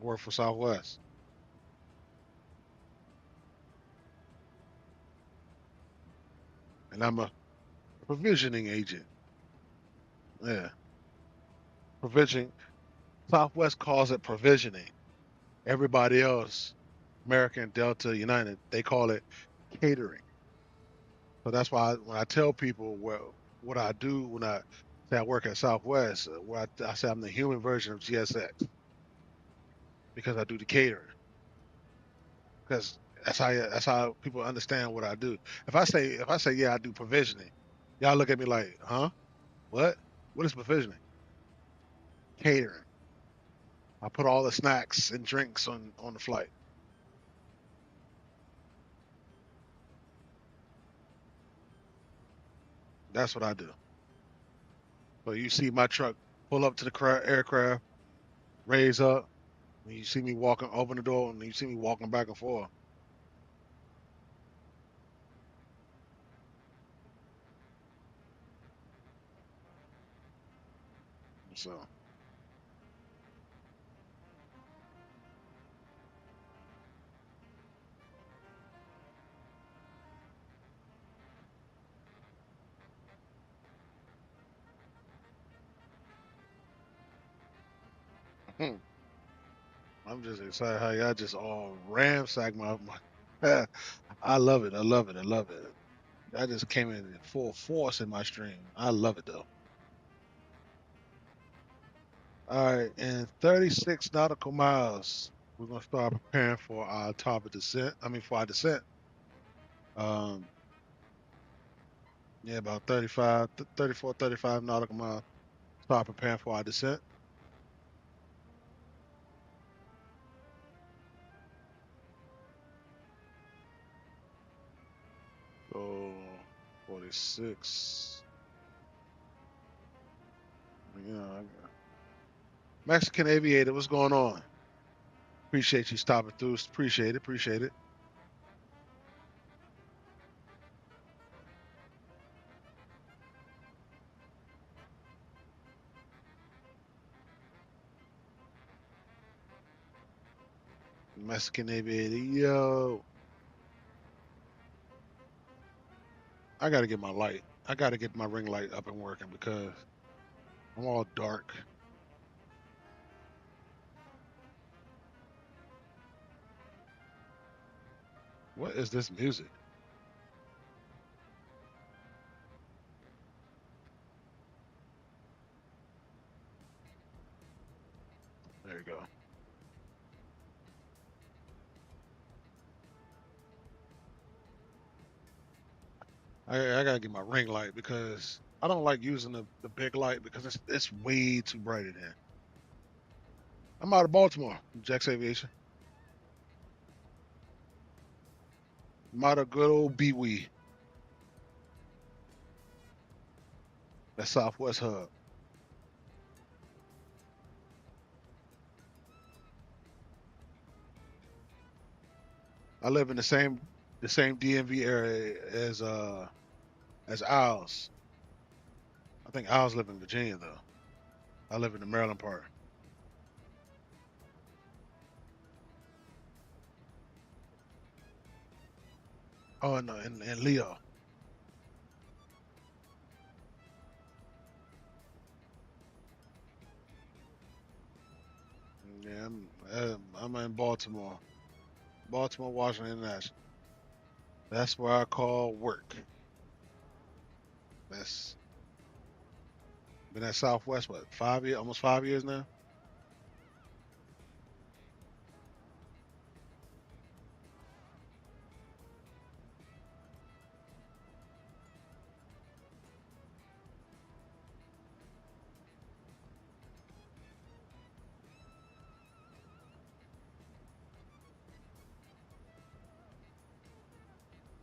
I work for Southwest, and I'm a provisioning agent. Yeah, provision. Southwest calls it provisioning. Everybody else, American, Delta, United, they call it catering. So that's why when I tell people what I do when I say I work at Southwest, where I say I'm the human version of GSX because I do the catering. Because that's how people understand what I do. If I say yeah I do provisioning, y'all look at me like huh what is provisioning? Catering. I put all the snacks and drinks on the flight. That's what I do. So you see my truck pull up to the aircraft, raise up, and you see me walking, open the door, and you see me walking back and forth. So I'm just excited how y'all just all ransack my. I love it. I love it. I love it. I just came in full force in my stream. I love it though. All right, in 36 nautical miles, we're gonna start preparing for our top of descent. I mean, for our descent. Um, yeah, about 35, 34, 35 nautical miles. Start preparing for our descent. So 46. You know, Mexican aviator, what's going on? Appreciate you stopping through. Appreciate it. Appreciate it. Mexican aviator, yo. I gotta get my light. I gotta get my ring light up and working because I'm all dark. What is this music? There you go. I gotta get my ring light because I don't like using the big light because it's way too bright in here. I'm out of Baltimore, Jack's Aviation. I'm out of good old BWE, that Southwest hub. I live in the same DMV area as Owls. I think Owls live in Virginia though. I live in the Maryland part. Oh, no, in Leo. Yeah, I'm in Baltimore. Baltimore, Washington International. That's where I call work. That's been at Southwest, what, 5 years, almost 5 years now?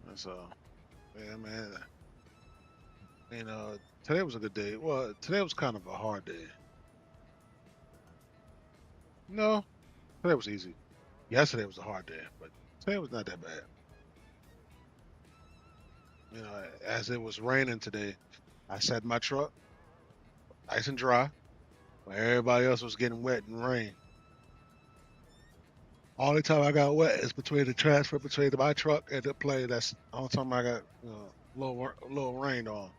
And so, yeah, man. Today was a good day. Well, today was kind of a hard day. No, today was easy. Yesterday was a hard day, but today was not that bad. As it was raining today, I sat in my truck, nice and dry, while everybody else was getting wet in rain. Only time I got wet is between the transfer between my truck and the plane. That's the only time I got little rained on.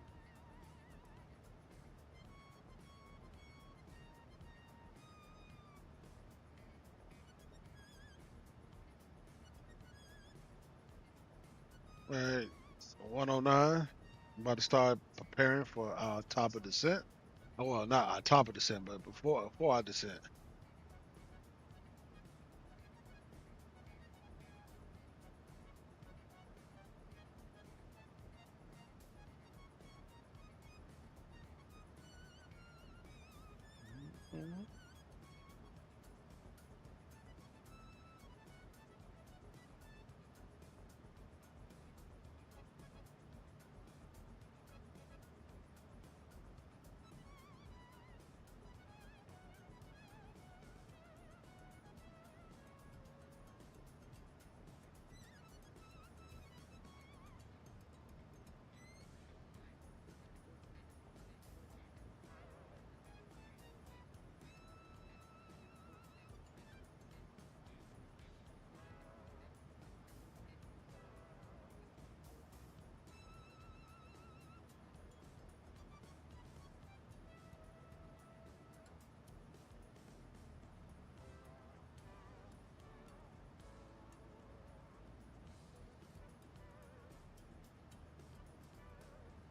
Right, 109. I'm about to start preparing for our top of descent. Oh, well, not our top of descent, but before our descent. Mhm.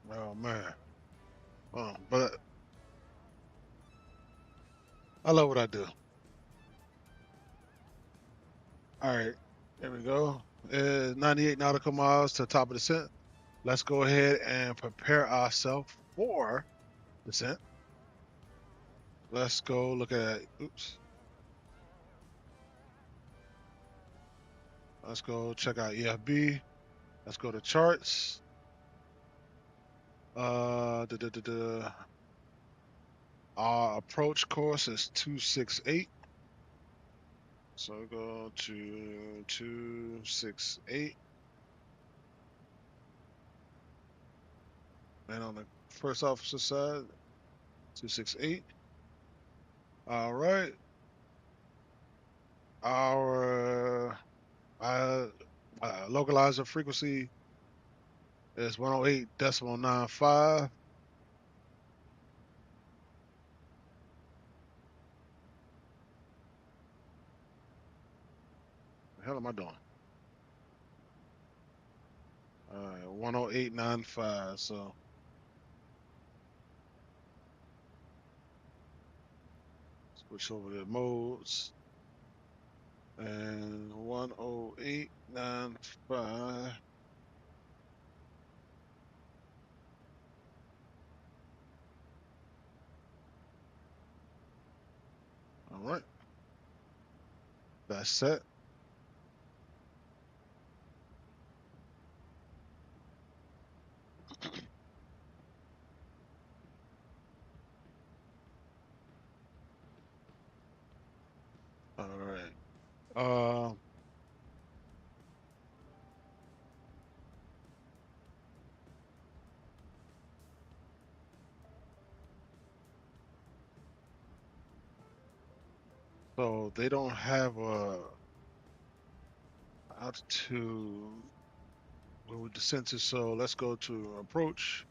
Oh man. But I love what I do. All right, there we go. 98 nautical miles to top of descent. Let's go ahead and prepare ourselves for descent. Let's go look at, oops. Let's go check out EFB. Let's go to charts. Uh, duh, duh, duh, duh. Our approach course is 268. So go to 268. And on the first officer side, 268. All right. Our localizer frequency It's 108.95. The hell am I doing? All right, 108.95. So switch over to modes and 108.95. All right, that's set. All right. So they don't have a altitude with the sensor. So let's go to approach.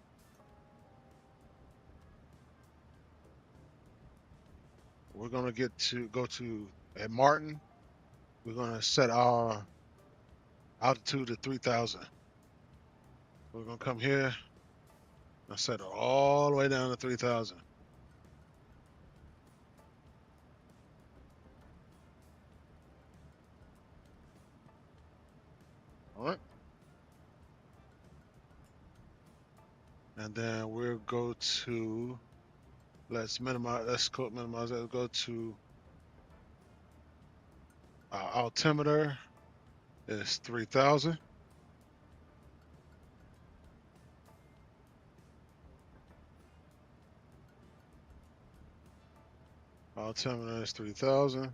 We're gonna go to at Martin. We're gonna set our altitude to 3,000. We're gonna come here and set it all the way down to 3,000. All right. And then we'll go to, let's minimize, let's minimize that. Go to our altimeter is 3,000. Altimeter is 3,000.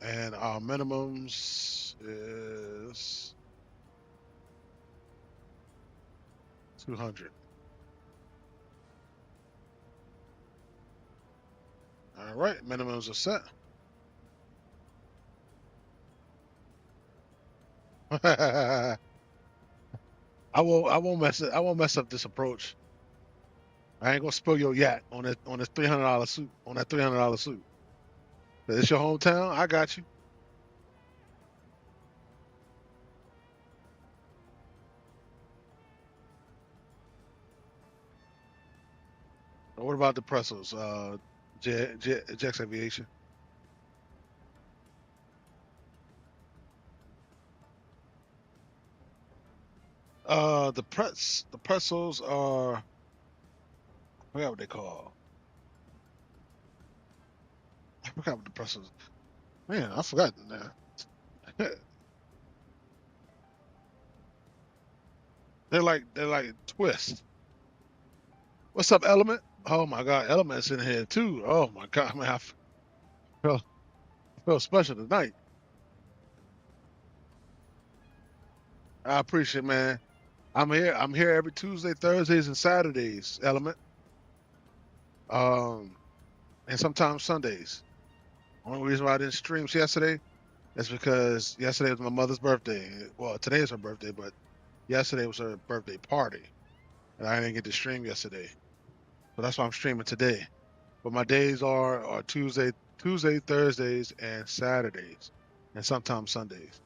And our minimums is 200. All right, minimums are set. I won't mess up this approach. I ain't gonna spill your yak on this $300 suit, on that $300 suit. It's your hometown. I got you. What about the Pretzels? Jex Aviation. The pretzels are, I forgot what they call. I forgot what the pretzels. Man, I forgot now. They're like twist. What's up, Element? Oh my God, Element's in here too. Oh my God, man, I feel special tonight. I appreciate it, man. I'm here every Tuesday, Thursdays, and Saturdays, Element. And sometimes Sundays. Only reason why I didn't stream yesterday is because yesterday was my mother's birthday. Well, today is her birthday, but yesterday was her birthday party, and I didn't get to stream yesterday. So that's why I'm streaming today. But my days are Tuesday, Thursdays, and Saturdays, and sometimes Sundays.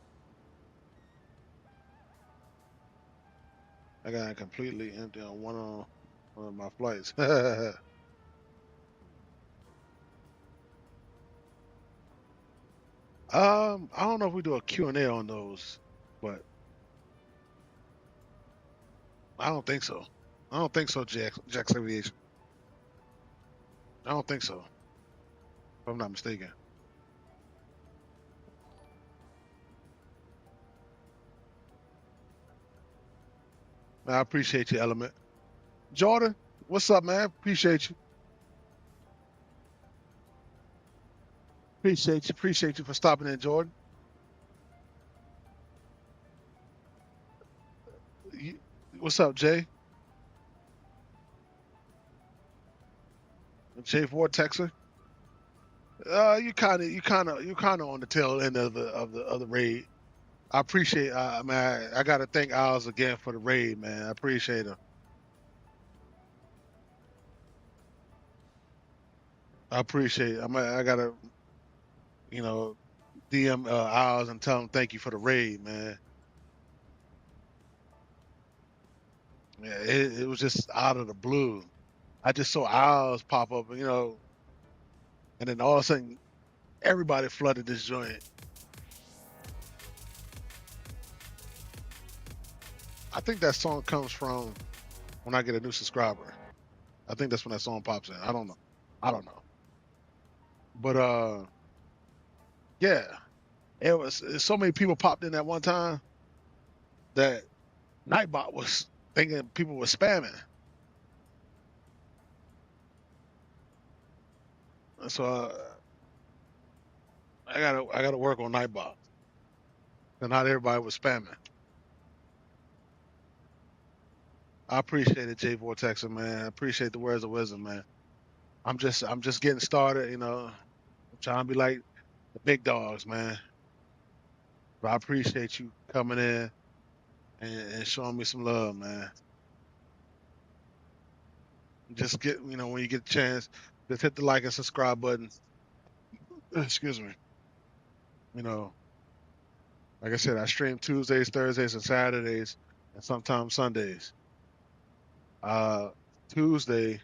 I got it completely empty on one of my flights. I don't know if we do a Q&A on those, but I don't think so. I don't think so, Jack's Aviation. I don't think so, if I'm not mistaken. I appreciate you, Element. Jordan, what's up, man? Appreciate you. Appreciate you for stopping in, Jordan. What's up, Jay? Jay Vortexer. You kind of on the tail end of the raid. I appreciate. Man, I gotta thank Oz again for the raid, man. I appreciate him. I appreciate. I gotta, you know, DM Oz and tell him thank you for the raid, man. Yeah, it was just out of the blue. I just saw Oz pop up, and then all of a sudden everybody flooded this joint. I think that song comes from when I get a new subscriber. I think that's when that song pops in. I don't know. I don't know. But yeah, so many people popped in at one time that Nightbot was thinking people were spamming. So I gotta work on Nightbot. And not everybody was spamming. I appreciate it, Jay Vortexer, man. I appreciate the words of wisdom, man. I'm just getting started, I'm trying to be like the big dogs, man. But I appreciate you coming in and showing me some love, man. Just get, when you get a chance, just hit the like and subscribe button. Excuse me. You know, like I said, I stream Tuesdays, Thursdays, and Saturdays, and sometimes Sundays. Tuesday,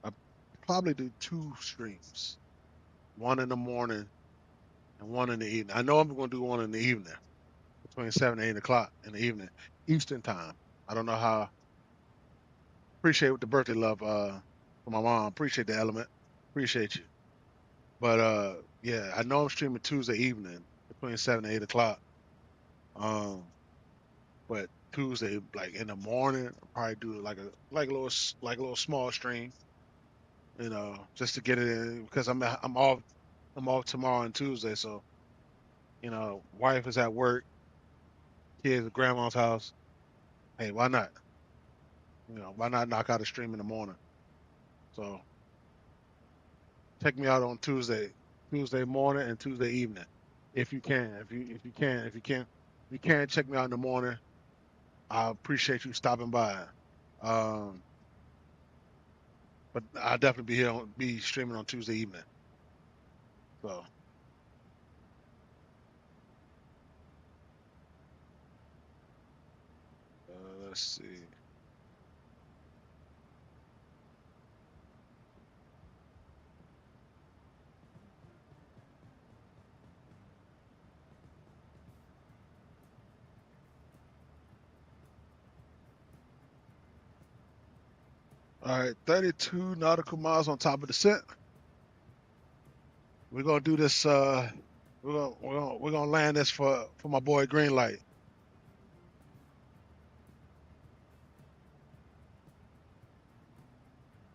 I probably do 2 streams, one in the morning and one in the evening. I know I'm going to do one in the evening, between 7 and 8 o'clock in the evening, Eastern time. I don't know how. Appreciate the birthday love for my mom. Appreciate the element. Appreciate you. But yeah, I know I'm streaming Tuesday evening between 7 and 8 o'clock. But Tuesday, like in the morning, I'll probably do like a little small stream, just to get it in because I'm off tomorrow and Tuesday, so wife is at work, kids at grandma's house. Hey, why not? Why not knock out a stream in the morning? So check me out on Tuesday morning and Tuesday evening, if you can. If you can check me out in the morning, I appreciate you stopping by. Um, but I'll definitely be streaming on Tuesday evening. So let's see. All right, 32 nautical miles on top of the descent. We're gonna do this. We're gonna land this for my boy Greenlight.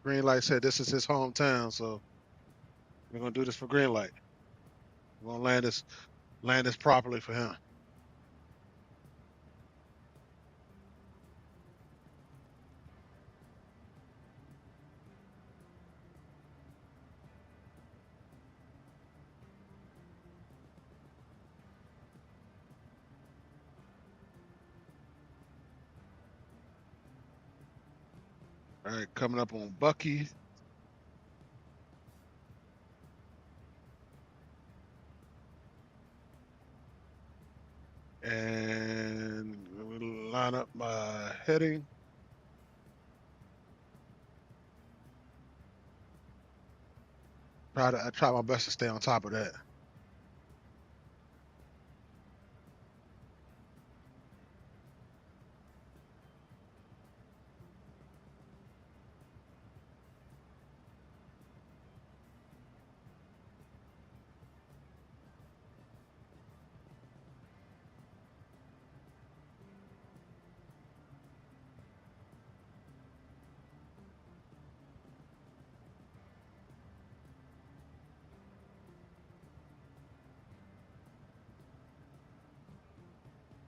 Greenlight said this is his hometown, so we're gonna do this for Greenlight. We're gonna land this properly for him. All right, coming up on Bucky. And we'll line up my heading. I try my best to stay on top of that.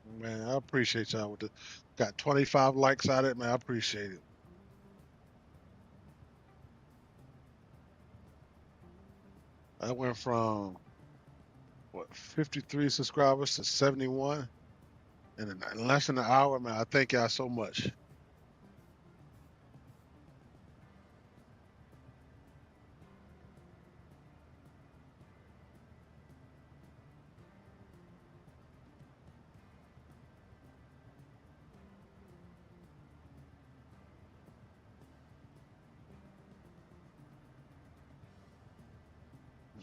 Man, I appreciate y'all with got 25 likes out of it, man. I appreciate it. I went from what, 53 subscribers to 71 in less than an hour, man. I thank y'all so much.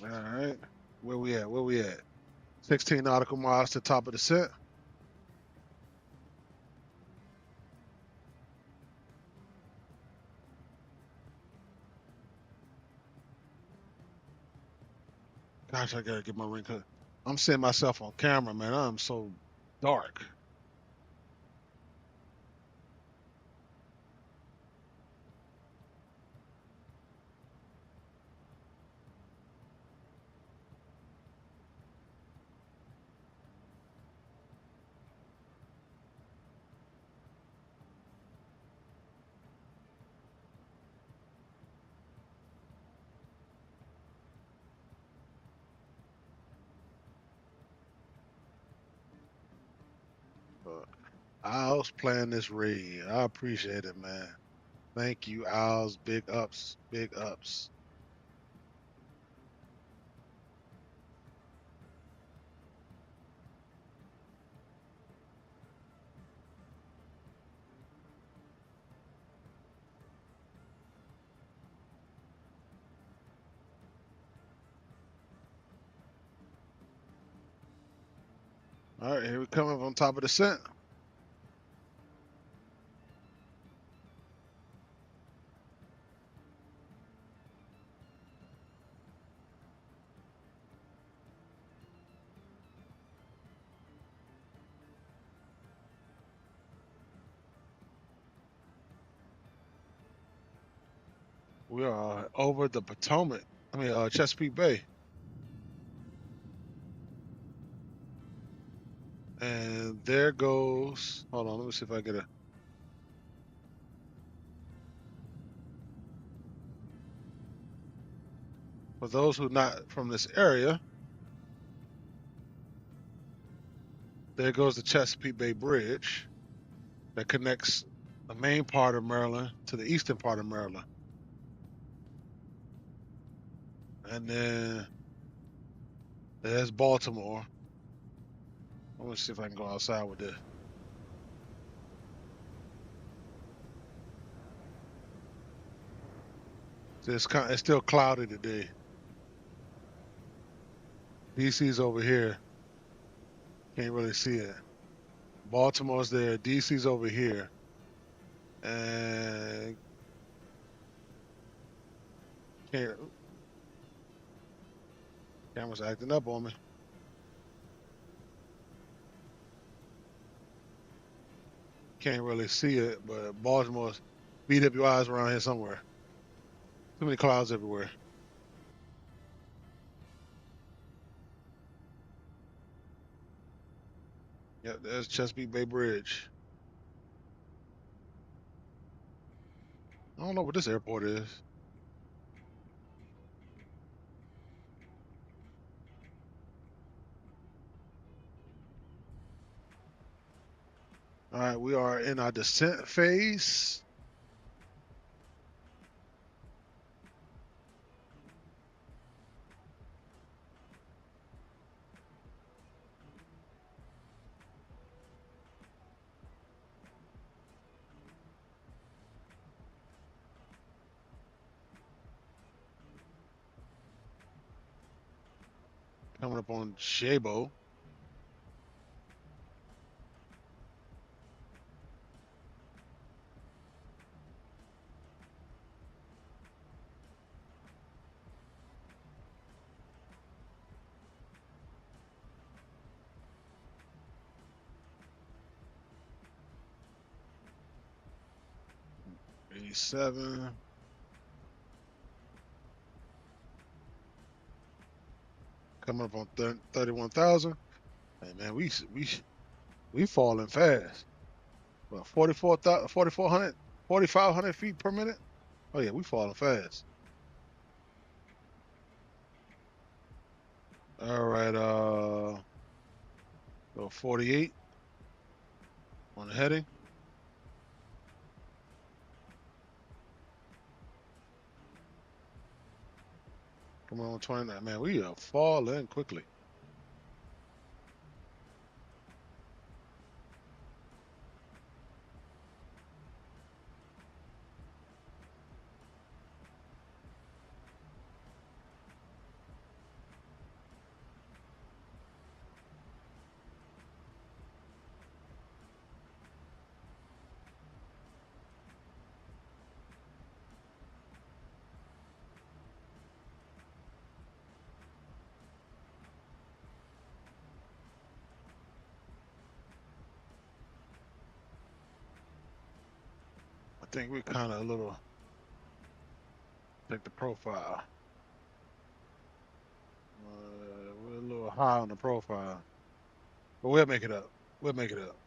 All right, where we at? Where we at? 16 nautical miles to top of descent. Gosh, I gotta get my ring cut. I'm seeing myself on camera, man. I'm so dark. But Owls playing this raid. I appreciate it, man. Thank you, Owls. Big ups. Big ups. All right, here we come up on top of descent. We are over the Potomac. Chesapeake Bay. And there goes, hold on, let me see if I get a. For those who are not from this area, there goes the Chesapeake Bay Bridge that connects the main part of Maryland to the eastern part of Maryland. And then there's Baltimore. I'm gonna see if I can go outside with this. It's still cloudy today. DC's over here. Can't really see it. Baltimore's there. DC's over here. And can't. Camera's acting up on me. Can't really see it, but Baltimore's BWI's around here somewhere. Too many clouds everywhere. Yep, there's Chesapeake Bay Bridge. I don't know what this airport is. All right, we are in our descent phase. Coming up on Shabo. '87. Coming up on 31,000. Hey man, we falling fast. Well, 4,400, 4,500 feet per minute. Oh yeah, we falling fast. All right, so 48 on the heading. Come on, 29. Man, we are falling quickly. I think we're kind of a little, take the profile. We're a little high on the profile, but we'll make it up. We'll make it up.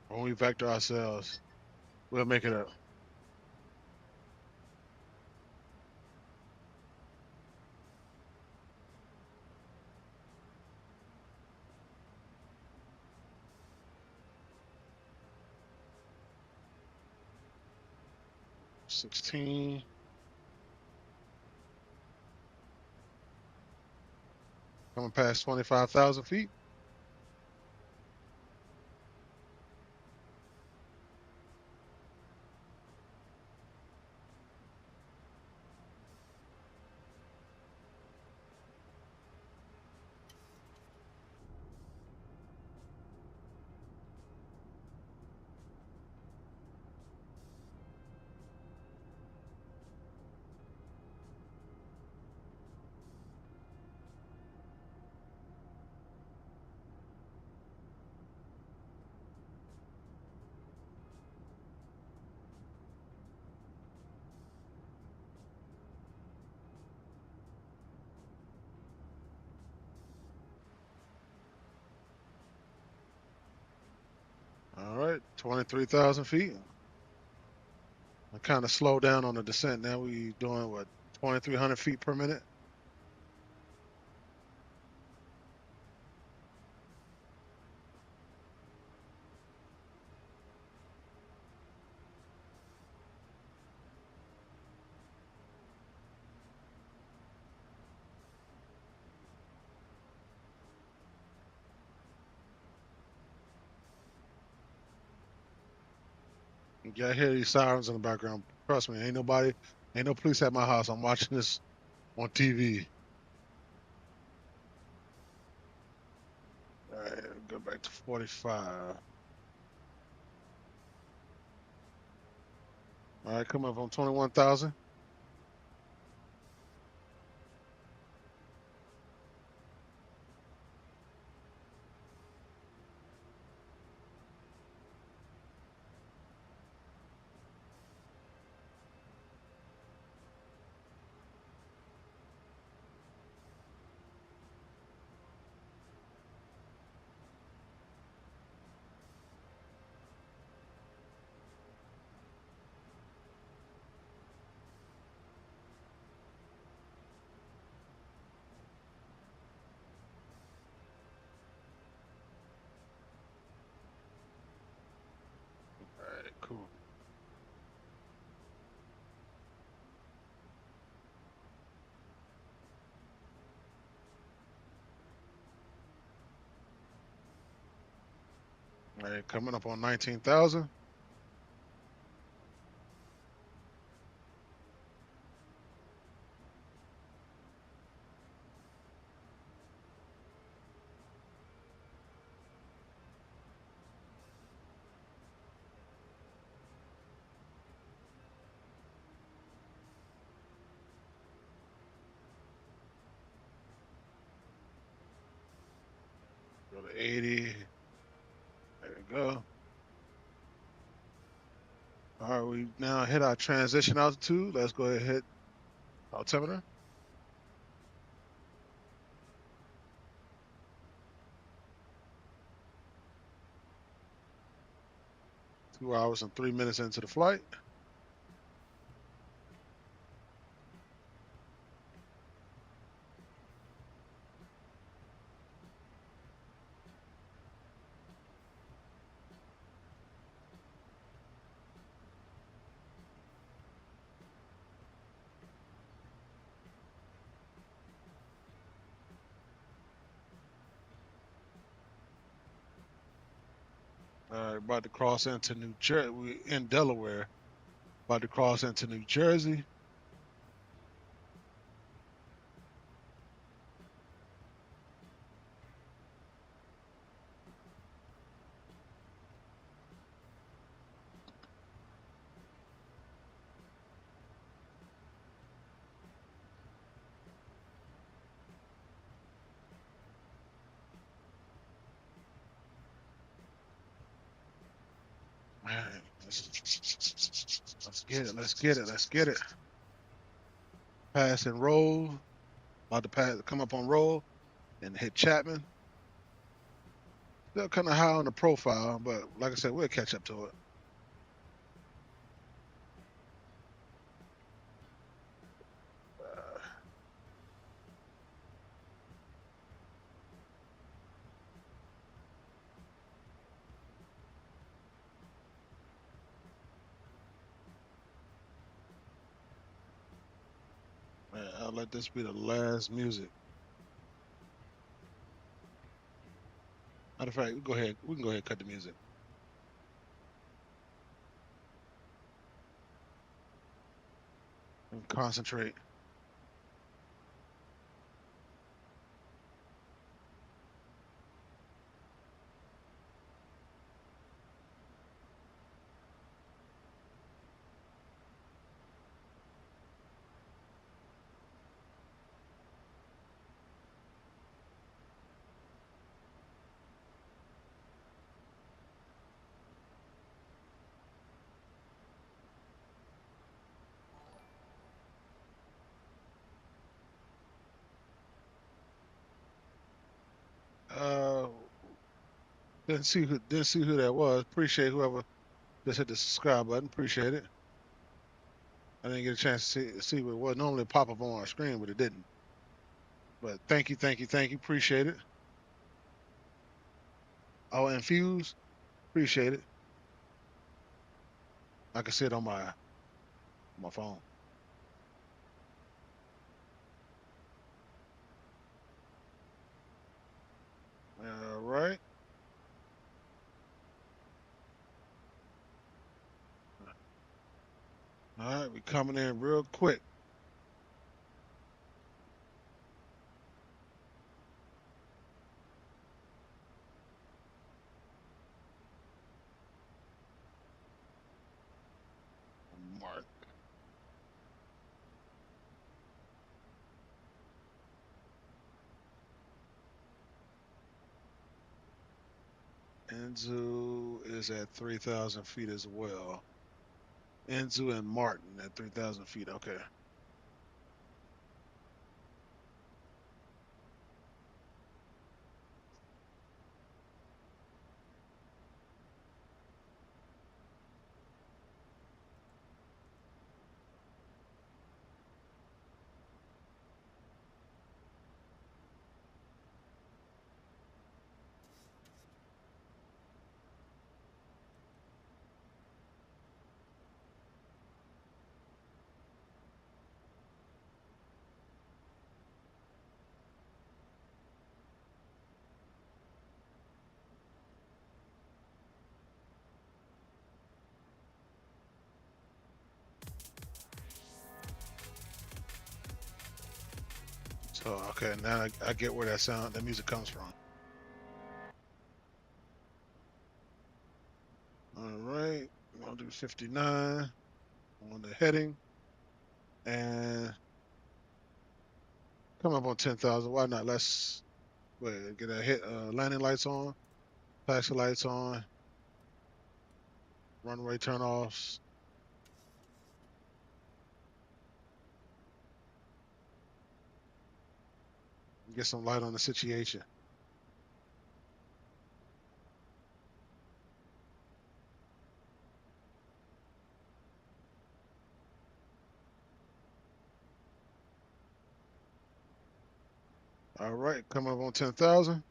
When we vector ourselves, we'll make it up. $16. Coming past 25,000 feet. All right, 23,000 feet. I kind of slow down on the descent. Now we doing what, 2,300 feet per minute? Yeah, I hear these sirens in the background. Trust me, ain't no police at my house. I'm watching this on TV. All right, go back to 45. All right, come up on 21,000. All right, cool. All right, coming up on 19,000. Go to 80. There we go. All right, we now hit our transition altitude. Let's go ahead and hit altimeter. Two hours and 3 minutes into the flight. About to cross into New Jersey. We in Delaware. About to cross into New Jersey. Man, let's get it. Let's get it. Let's get it. Pass and roll. About to pass, come up on roll and hit Chapman. Still kind of high on the profile, but like I said, we'll catch up to it. Man, I'll let this be the last music. Matter of fact, we can go ahead and cut the music. And concentrate. Uh, didn't see who that was. Appreciate whoever just hit the subscribe button. Appreciate it. I didn't get a chance to see what it was. Normally it pop up on our screen, but it didn't. But thank you. Appreciate it. Oh, and Fuse, appreciate it. I can see it on my phone. All right. All right, we coming in real quick. Mark. Enzu is at 3,000 feet as well. Enzu and Martin at 3,000 feet. Okay. So okay, now I get where that music comes from. All right, we're gonna do 59 on the heading and come up on 10,000. Why not? Let's wait, get a hit. Landing lights on, taxi lights on, runway turn offs. Get some light on the situation. All right, coming up on 10,000.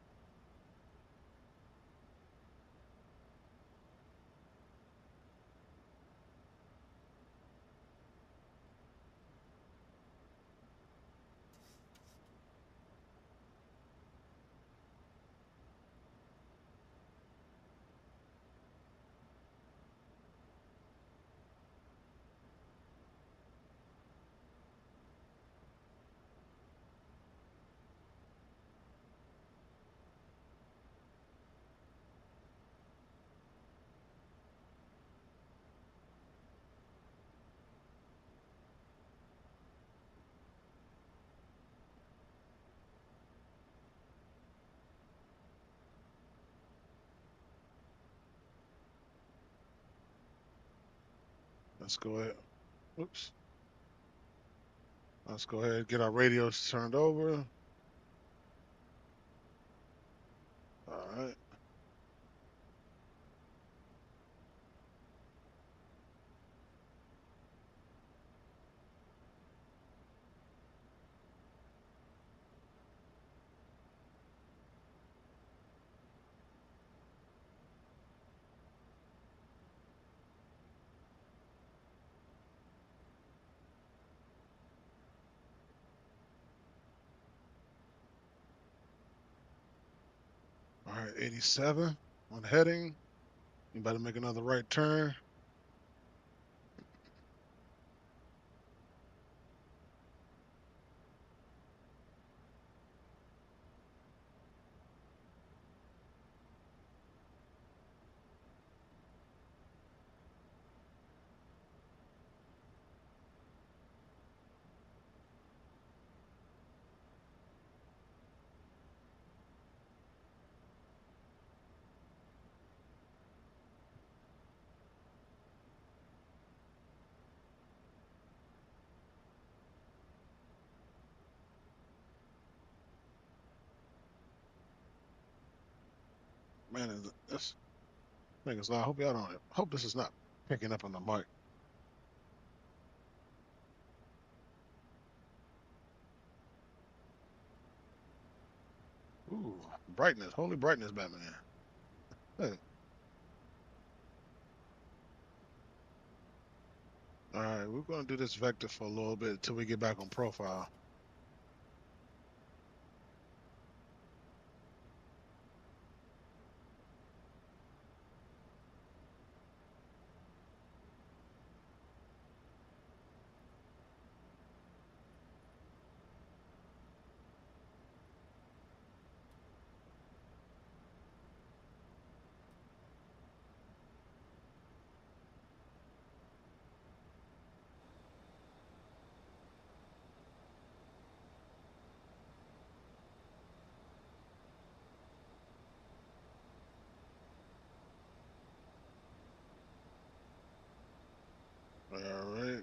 Let's go ahead. Oops. Let's go ahead and get our radios turned over. All right. All right, 87 on heading. You better make another right turn. Man, this thing is loud. I hope y'all don't. Hope this is not picking up on the mic. Ooh, brightness. Holy brightness, Batman. Hey. All right, we're going to do this vector for a little bit until we get back on profile. All right.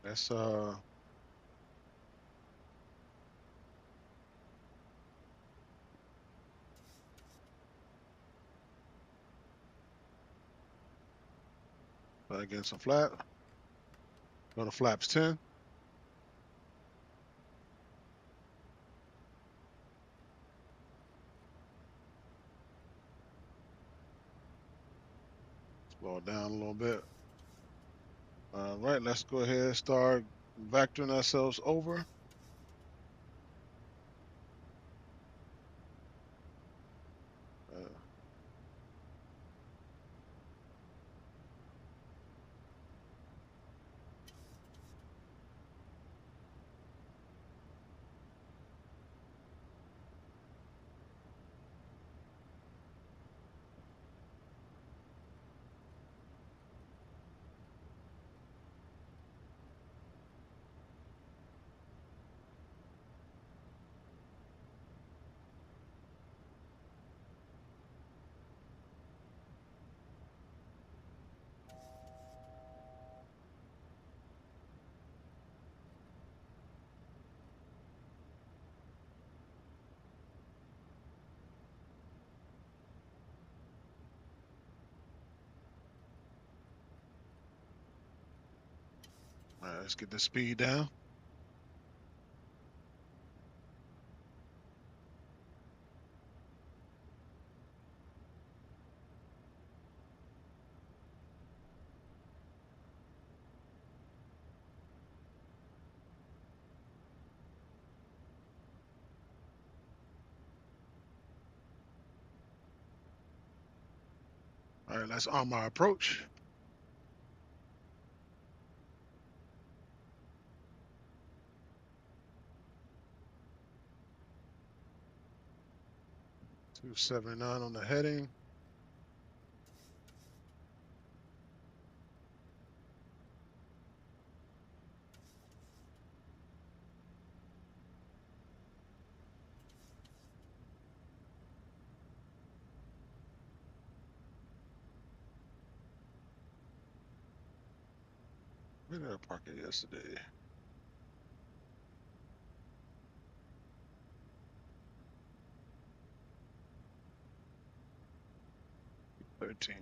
That's again some flat. Go to flaps 10. Slow it down a little bit. All right, let's go ahead and start vectoring ourselves over. Uh, right, let's get the speed down. All right, let's arm our approach. $279 on the heading. Where did I park it yesterday? $13.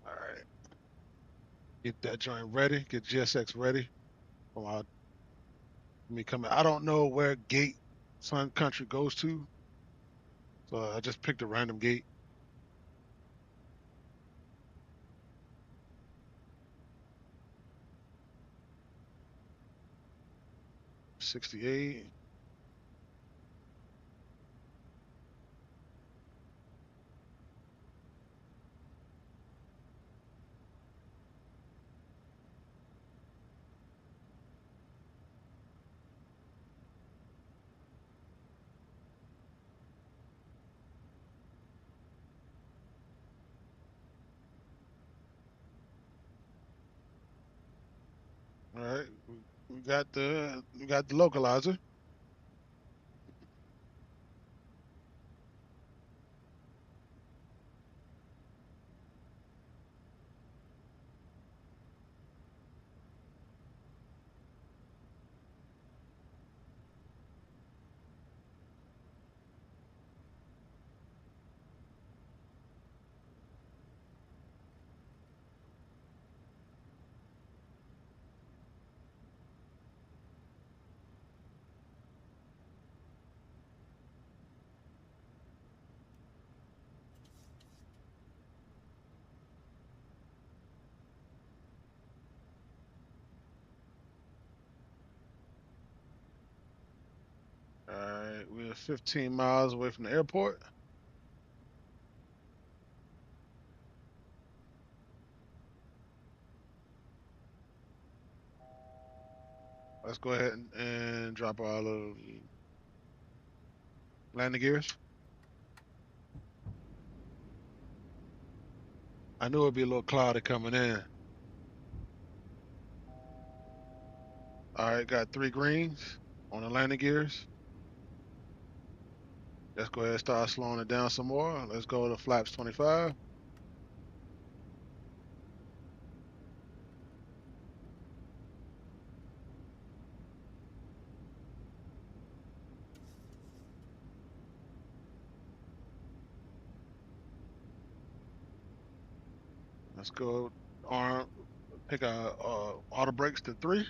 All right, get that joint ready. Get GSX ready for me coming. I don't know where gate Sun Country goes to, so I just picked a random gate. 68. All right, we got the localizer. All right, we're 15 miles away from the airport. Let's go ahead and drop our little landing gears. I knew it'd be a little cloudy coming in. All right, got 3 greens on the landing gears. Let's go ahead and start slowing it down some more. Let's go to flaps 25. Let's go arm, pick our auto brakes to 3.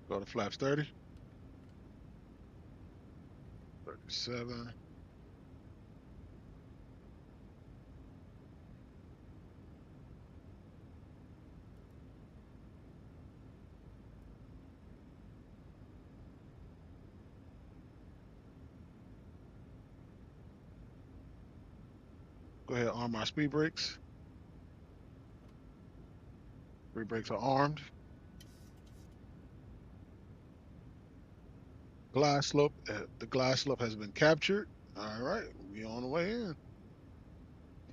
Go to flaps 30. 37. Go ahead, arm our speed brakes. Speed brakes are armed. The glide slope has been captured. All right, we on the way in.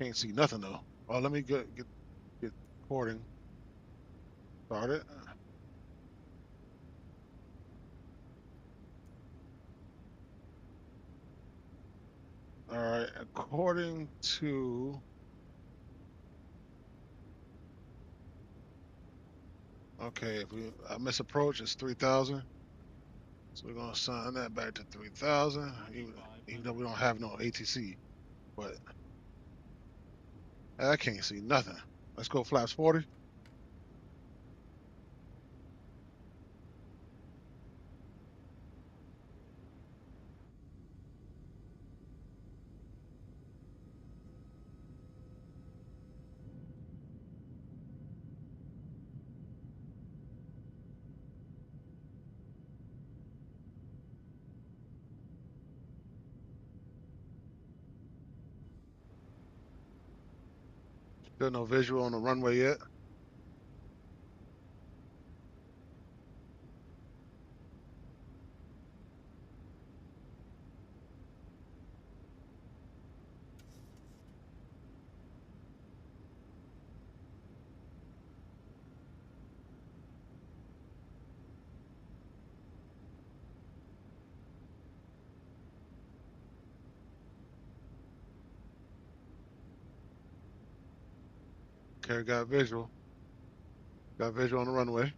Can't see nothing though. Oh, let me get recording started. All right, according to okay, if we misapproach, it's 3,000. So we're gonna assign that back to 3,000, even though we don't have no ATC. But I can't see nothing. Let's go flaps 40. Still no visual on the runway yet. Okay, got visual. Got visual on the runway.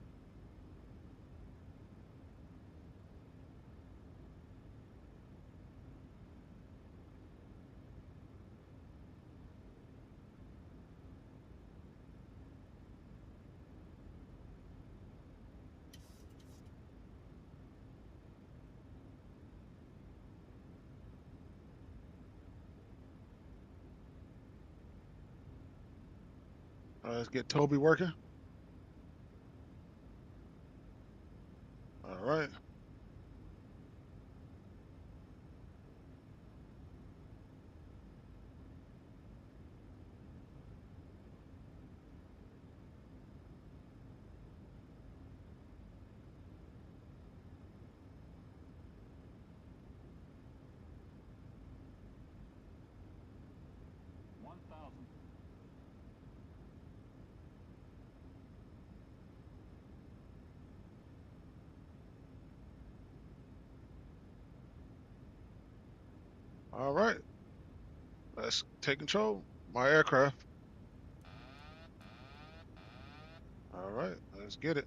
All right, let's get Toby working. All right. All right. Let's take control. My aircraft. All right, let's get it.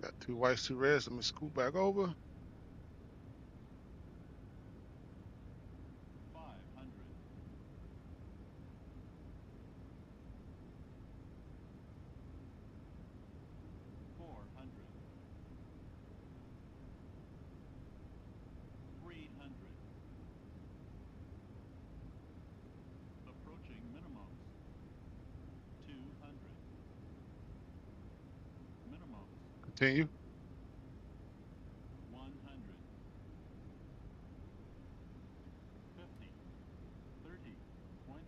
Got 2 whites, 2 reds. Let me scoot back over. 400. Continue. 50, 30, 20,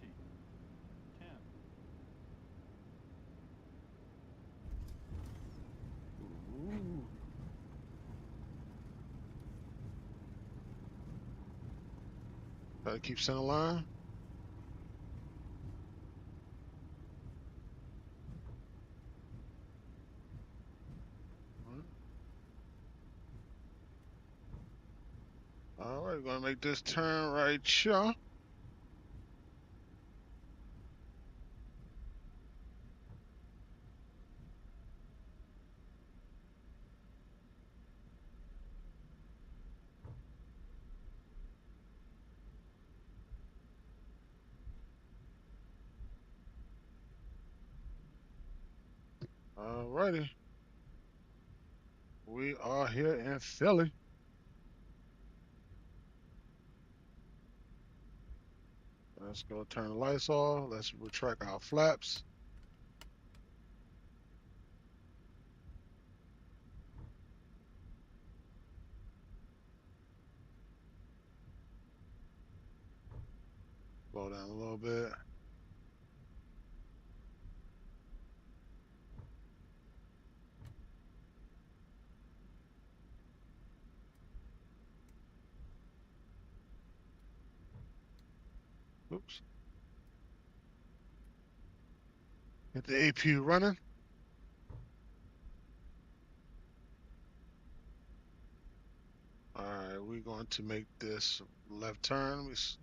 10. Ooh. Try to keep center line. All right, we're gonna make this turn right here. All righty. We are here in Philly. Let's go turn the lights off. Let's retract our flaps. Slow down a little bit. Oops. Get the APU running. All right, we're going to make this left turn. This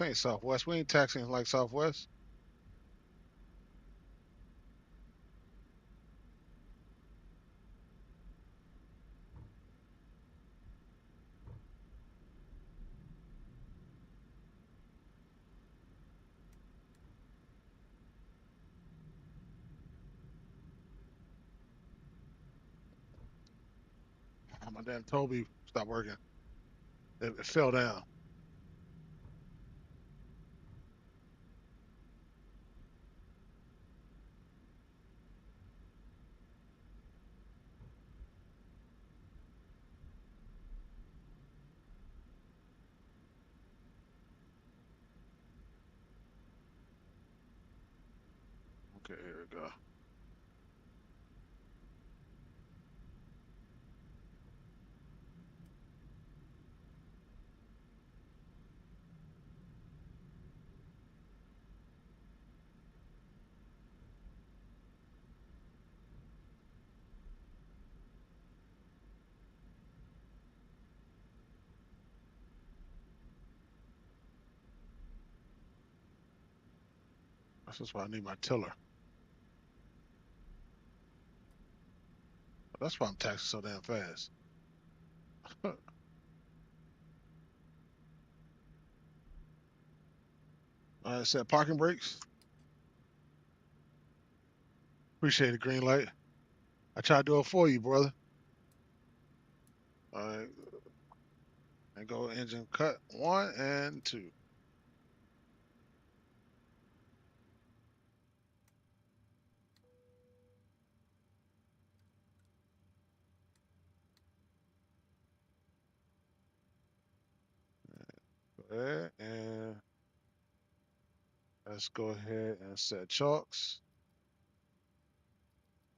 ain't Southwest. We ain't taxing like Southwest. My damn Toby stopped working. It fell down. Okay, here we go. That's just why I need my tiller. That's why I'm taxing so damn fast. All right, set parking brakes. Appreciate it, green light. I try to do it for you, brother. All right, and go engine cut 1 and 2. Go ahead and let's go ahead and set chocks.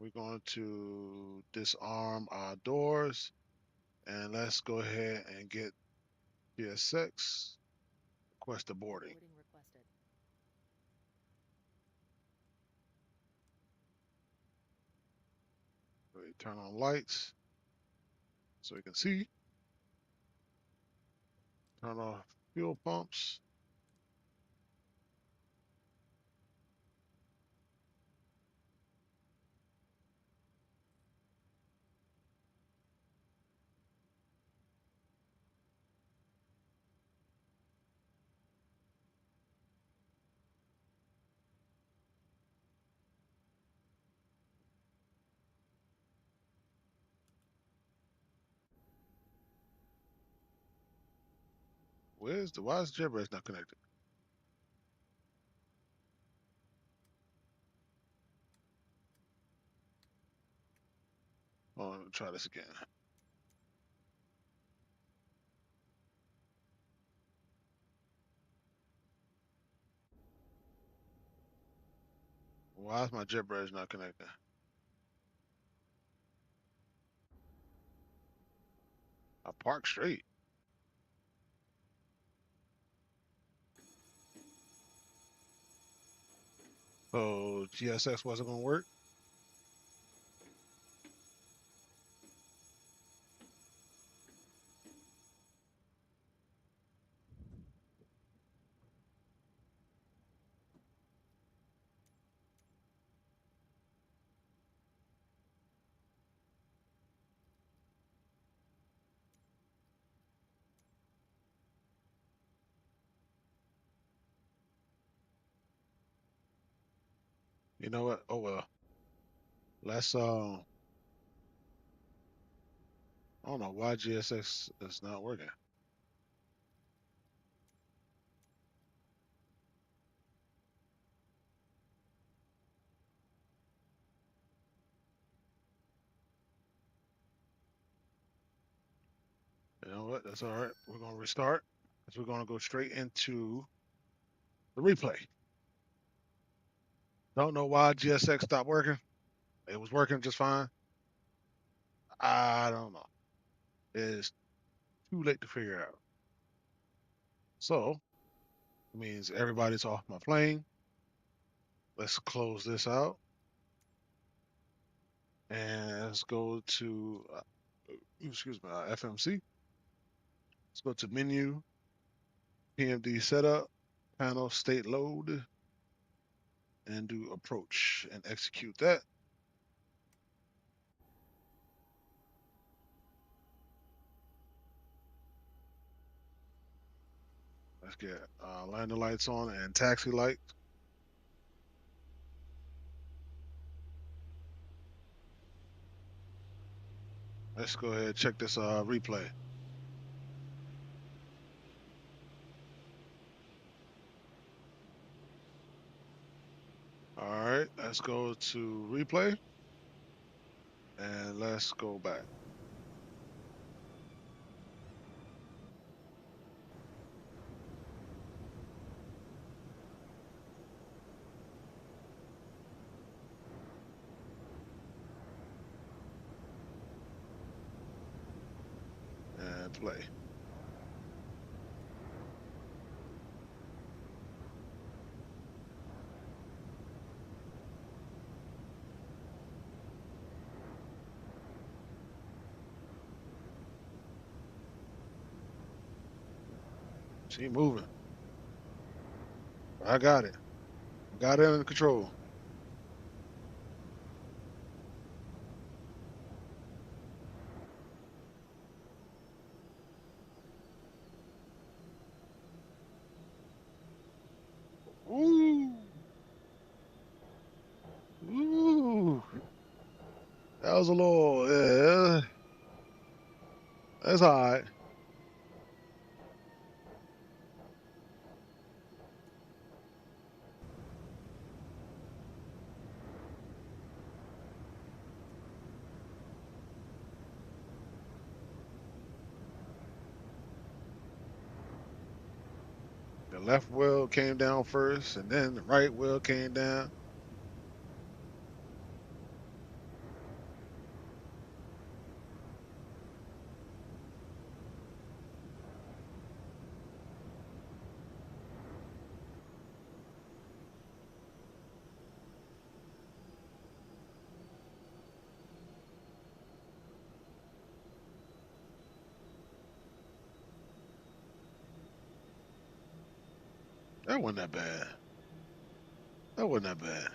We're going to disarm our doors and let's go ahead and get PSX. Request the boarding. We turn on lights so we can see. Turn off fuel pumps. Why is JetBrains not connected? Oh, let me try this again. Why is my JetBrains not connected? I parked straight. So GSX wasn't gonna work. You know what? Oh well. Let's I don't know why GSX is not working. You know what? That's all right. We're gonna restart. Because we're gonna go straight into the replay. Don't know why GSX stopped working. It was working just fine. I don't know. It's too late to figure out. So It means everybody's off my plane. Let's close this out. And let's go to, excuse me, FMC. Let's go to menu, PMD setup, panel state load, and do approach and execute that. Let's get landing lights on and taxi lights. Let's go ahead and check this replay. All right, let's go to replay and let's go back. And play. She moving. I got it. Got it under control. Ooh. Ooh. That was a little, yeah. That's all right. The left wheel came down first, and then the right wheel came down. That wasn't that bad. That wasn't that bad.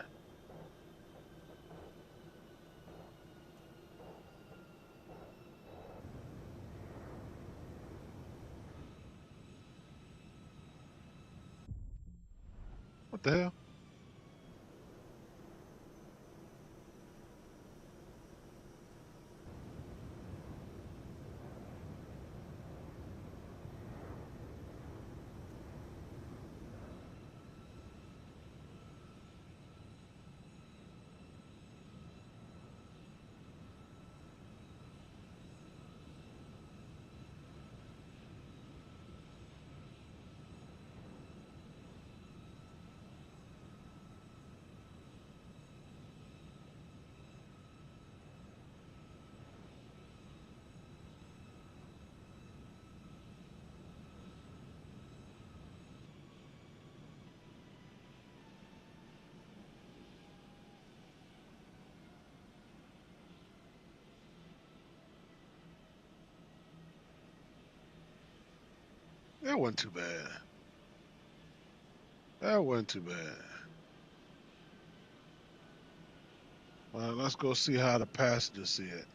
What the hell? That wasn't too bad. That wasn't too bad. Let's go see how the passengers see it.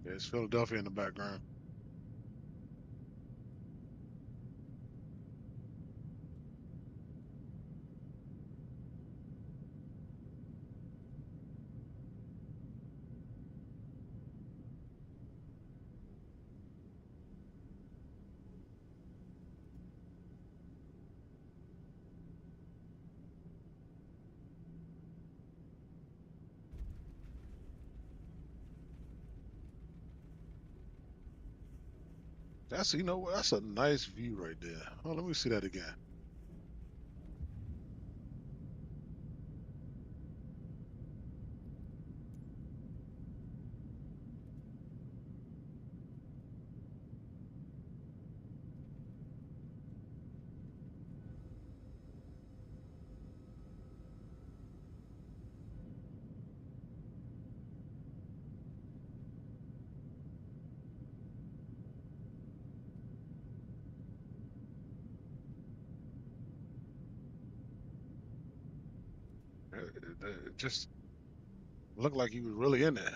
Yeah, it's Philadelphia in the background. That's, you know what? That's a nice view right there. Oh, let me see that again. It just looked like he was really in there.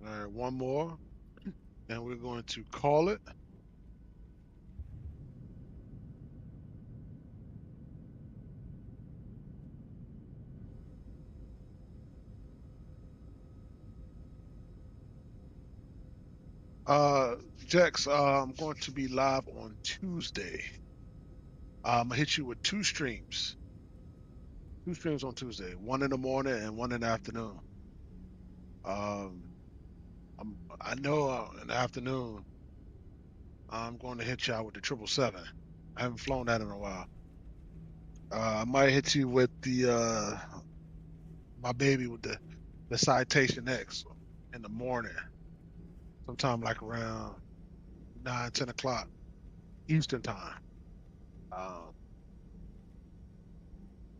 All right, one more, and we're going to call it. Jex, I'm going to be live on Tuesday. I'm gonna hit you with two streams. Two streams on Tuesday, one in the morning and one in the afternoon. Um, I know in the afternoon I'm going to hit y'all with the 777. I haven't flown that in a while. I might hit you with the my baby with the Citation X in the morning, sometime like around 9, 10 o'clock Eastern time, um,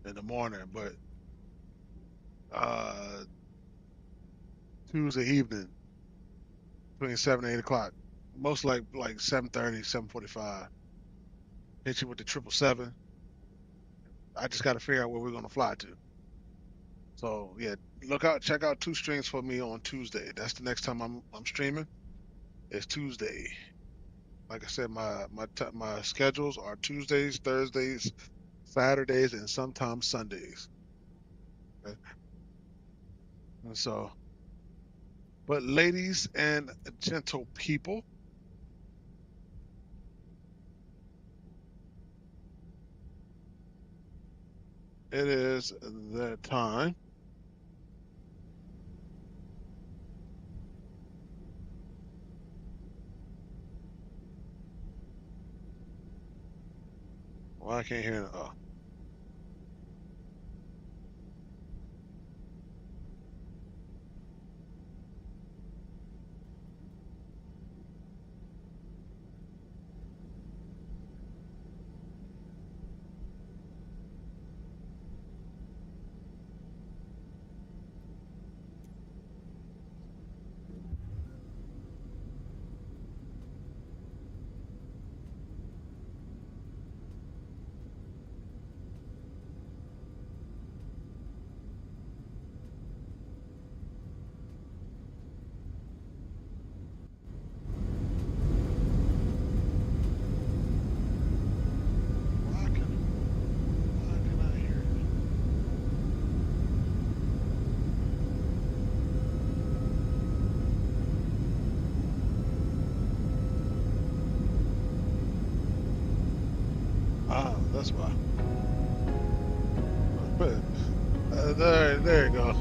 in the morning. But uh, Tuesday evening between 7 and 8 o'clock, most like 7:30, 7:45. Hit you with the 777. I just got to figure out where we're gonna fly to. So yeah, check out two streams for me on Tuesday. That's the next time I'm streaming. It's Tuesday. Like I said, my schedules are Tuesdays, Thursdays, Saturdays, and sometimes Sundays. Okay? And so, but ladies and gentle people, it is the time. Well, I can't hear. Oh. Why can I hear it? Ah, that's why. There you go.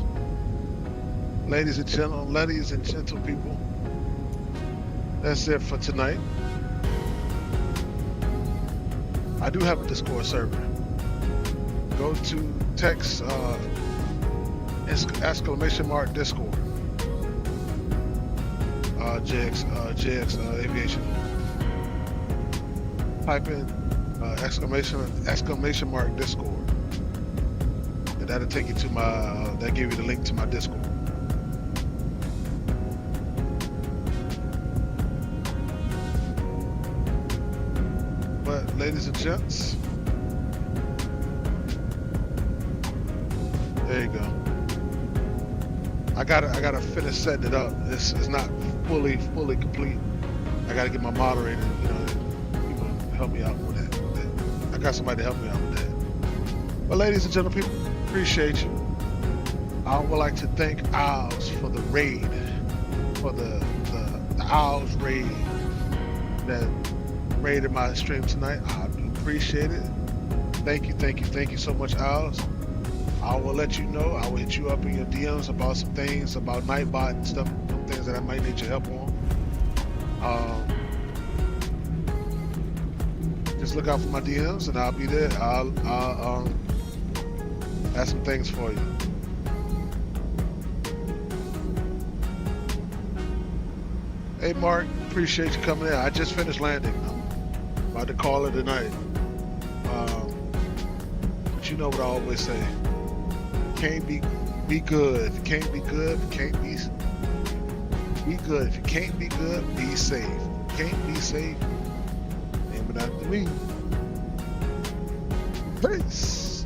Ladies and gentle people, that's it for tonight. I do have a Discord server. Go to text exclamation mark Discord. JX Aviation. Type in exclamation mark Discord. And that'll take you to my, that'll give you the link to my Discord. But ladies and gents, there you go. I gotta finish setting it up. It's not fully complete. I gotta get my moderator, help me out with that. I got somebody to help me out with that. But ladies and gentlemen, people, appreciate you. I would like to thank Owls for the raid, for the Owls raid that raided my stream tonight. I do appreciate it. Thank you so much, Owls. I will let you know. I will hit you up in your DMs about some things, about Nightbot and stuff, some things that I might need your help on. Just look out for my DMs and I'll be there. I'll have some things for you. Hey Mark, appreciate you coming in. I just finished landing. I'm about to call it a night. But you know what I always say. Can't be good. If you can't be good, can't be good. If you can't be good, be safe. If you can't be safe, aim it out to me. Peace.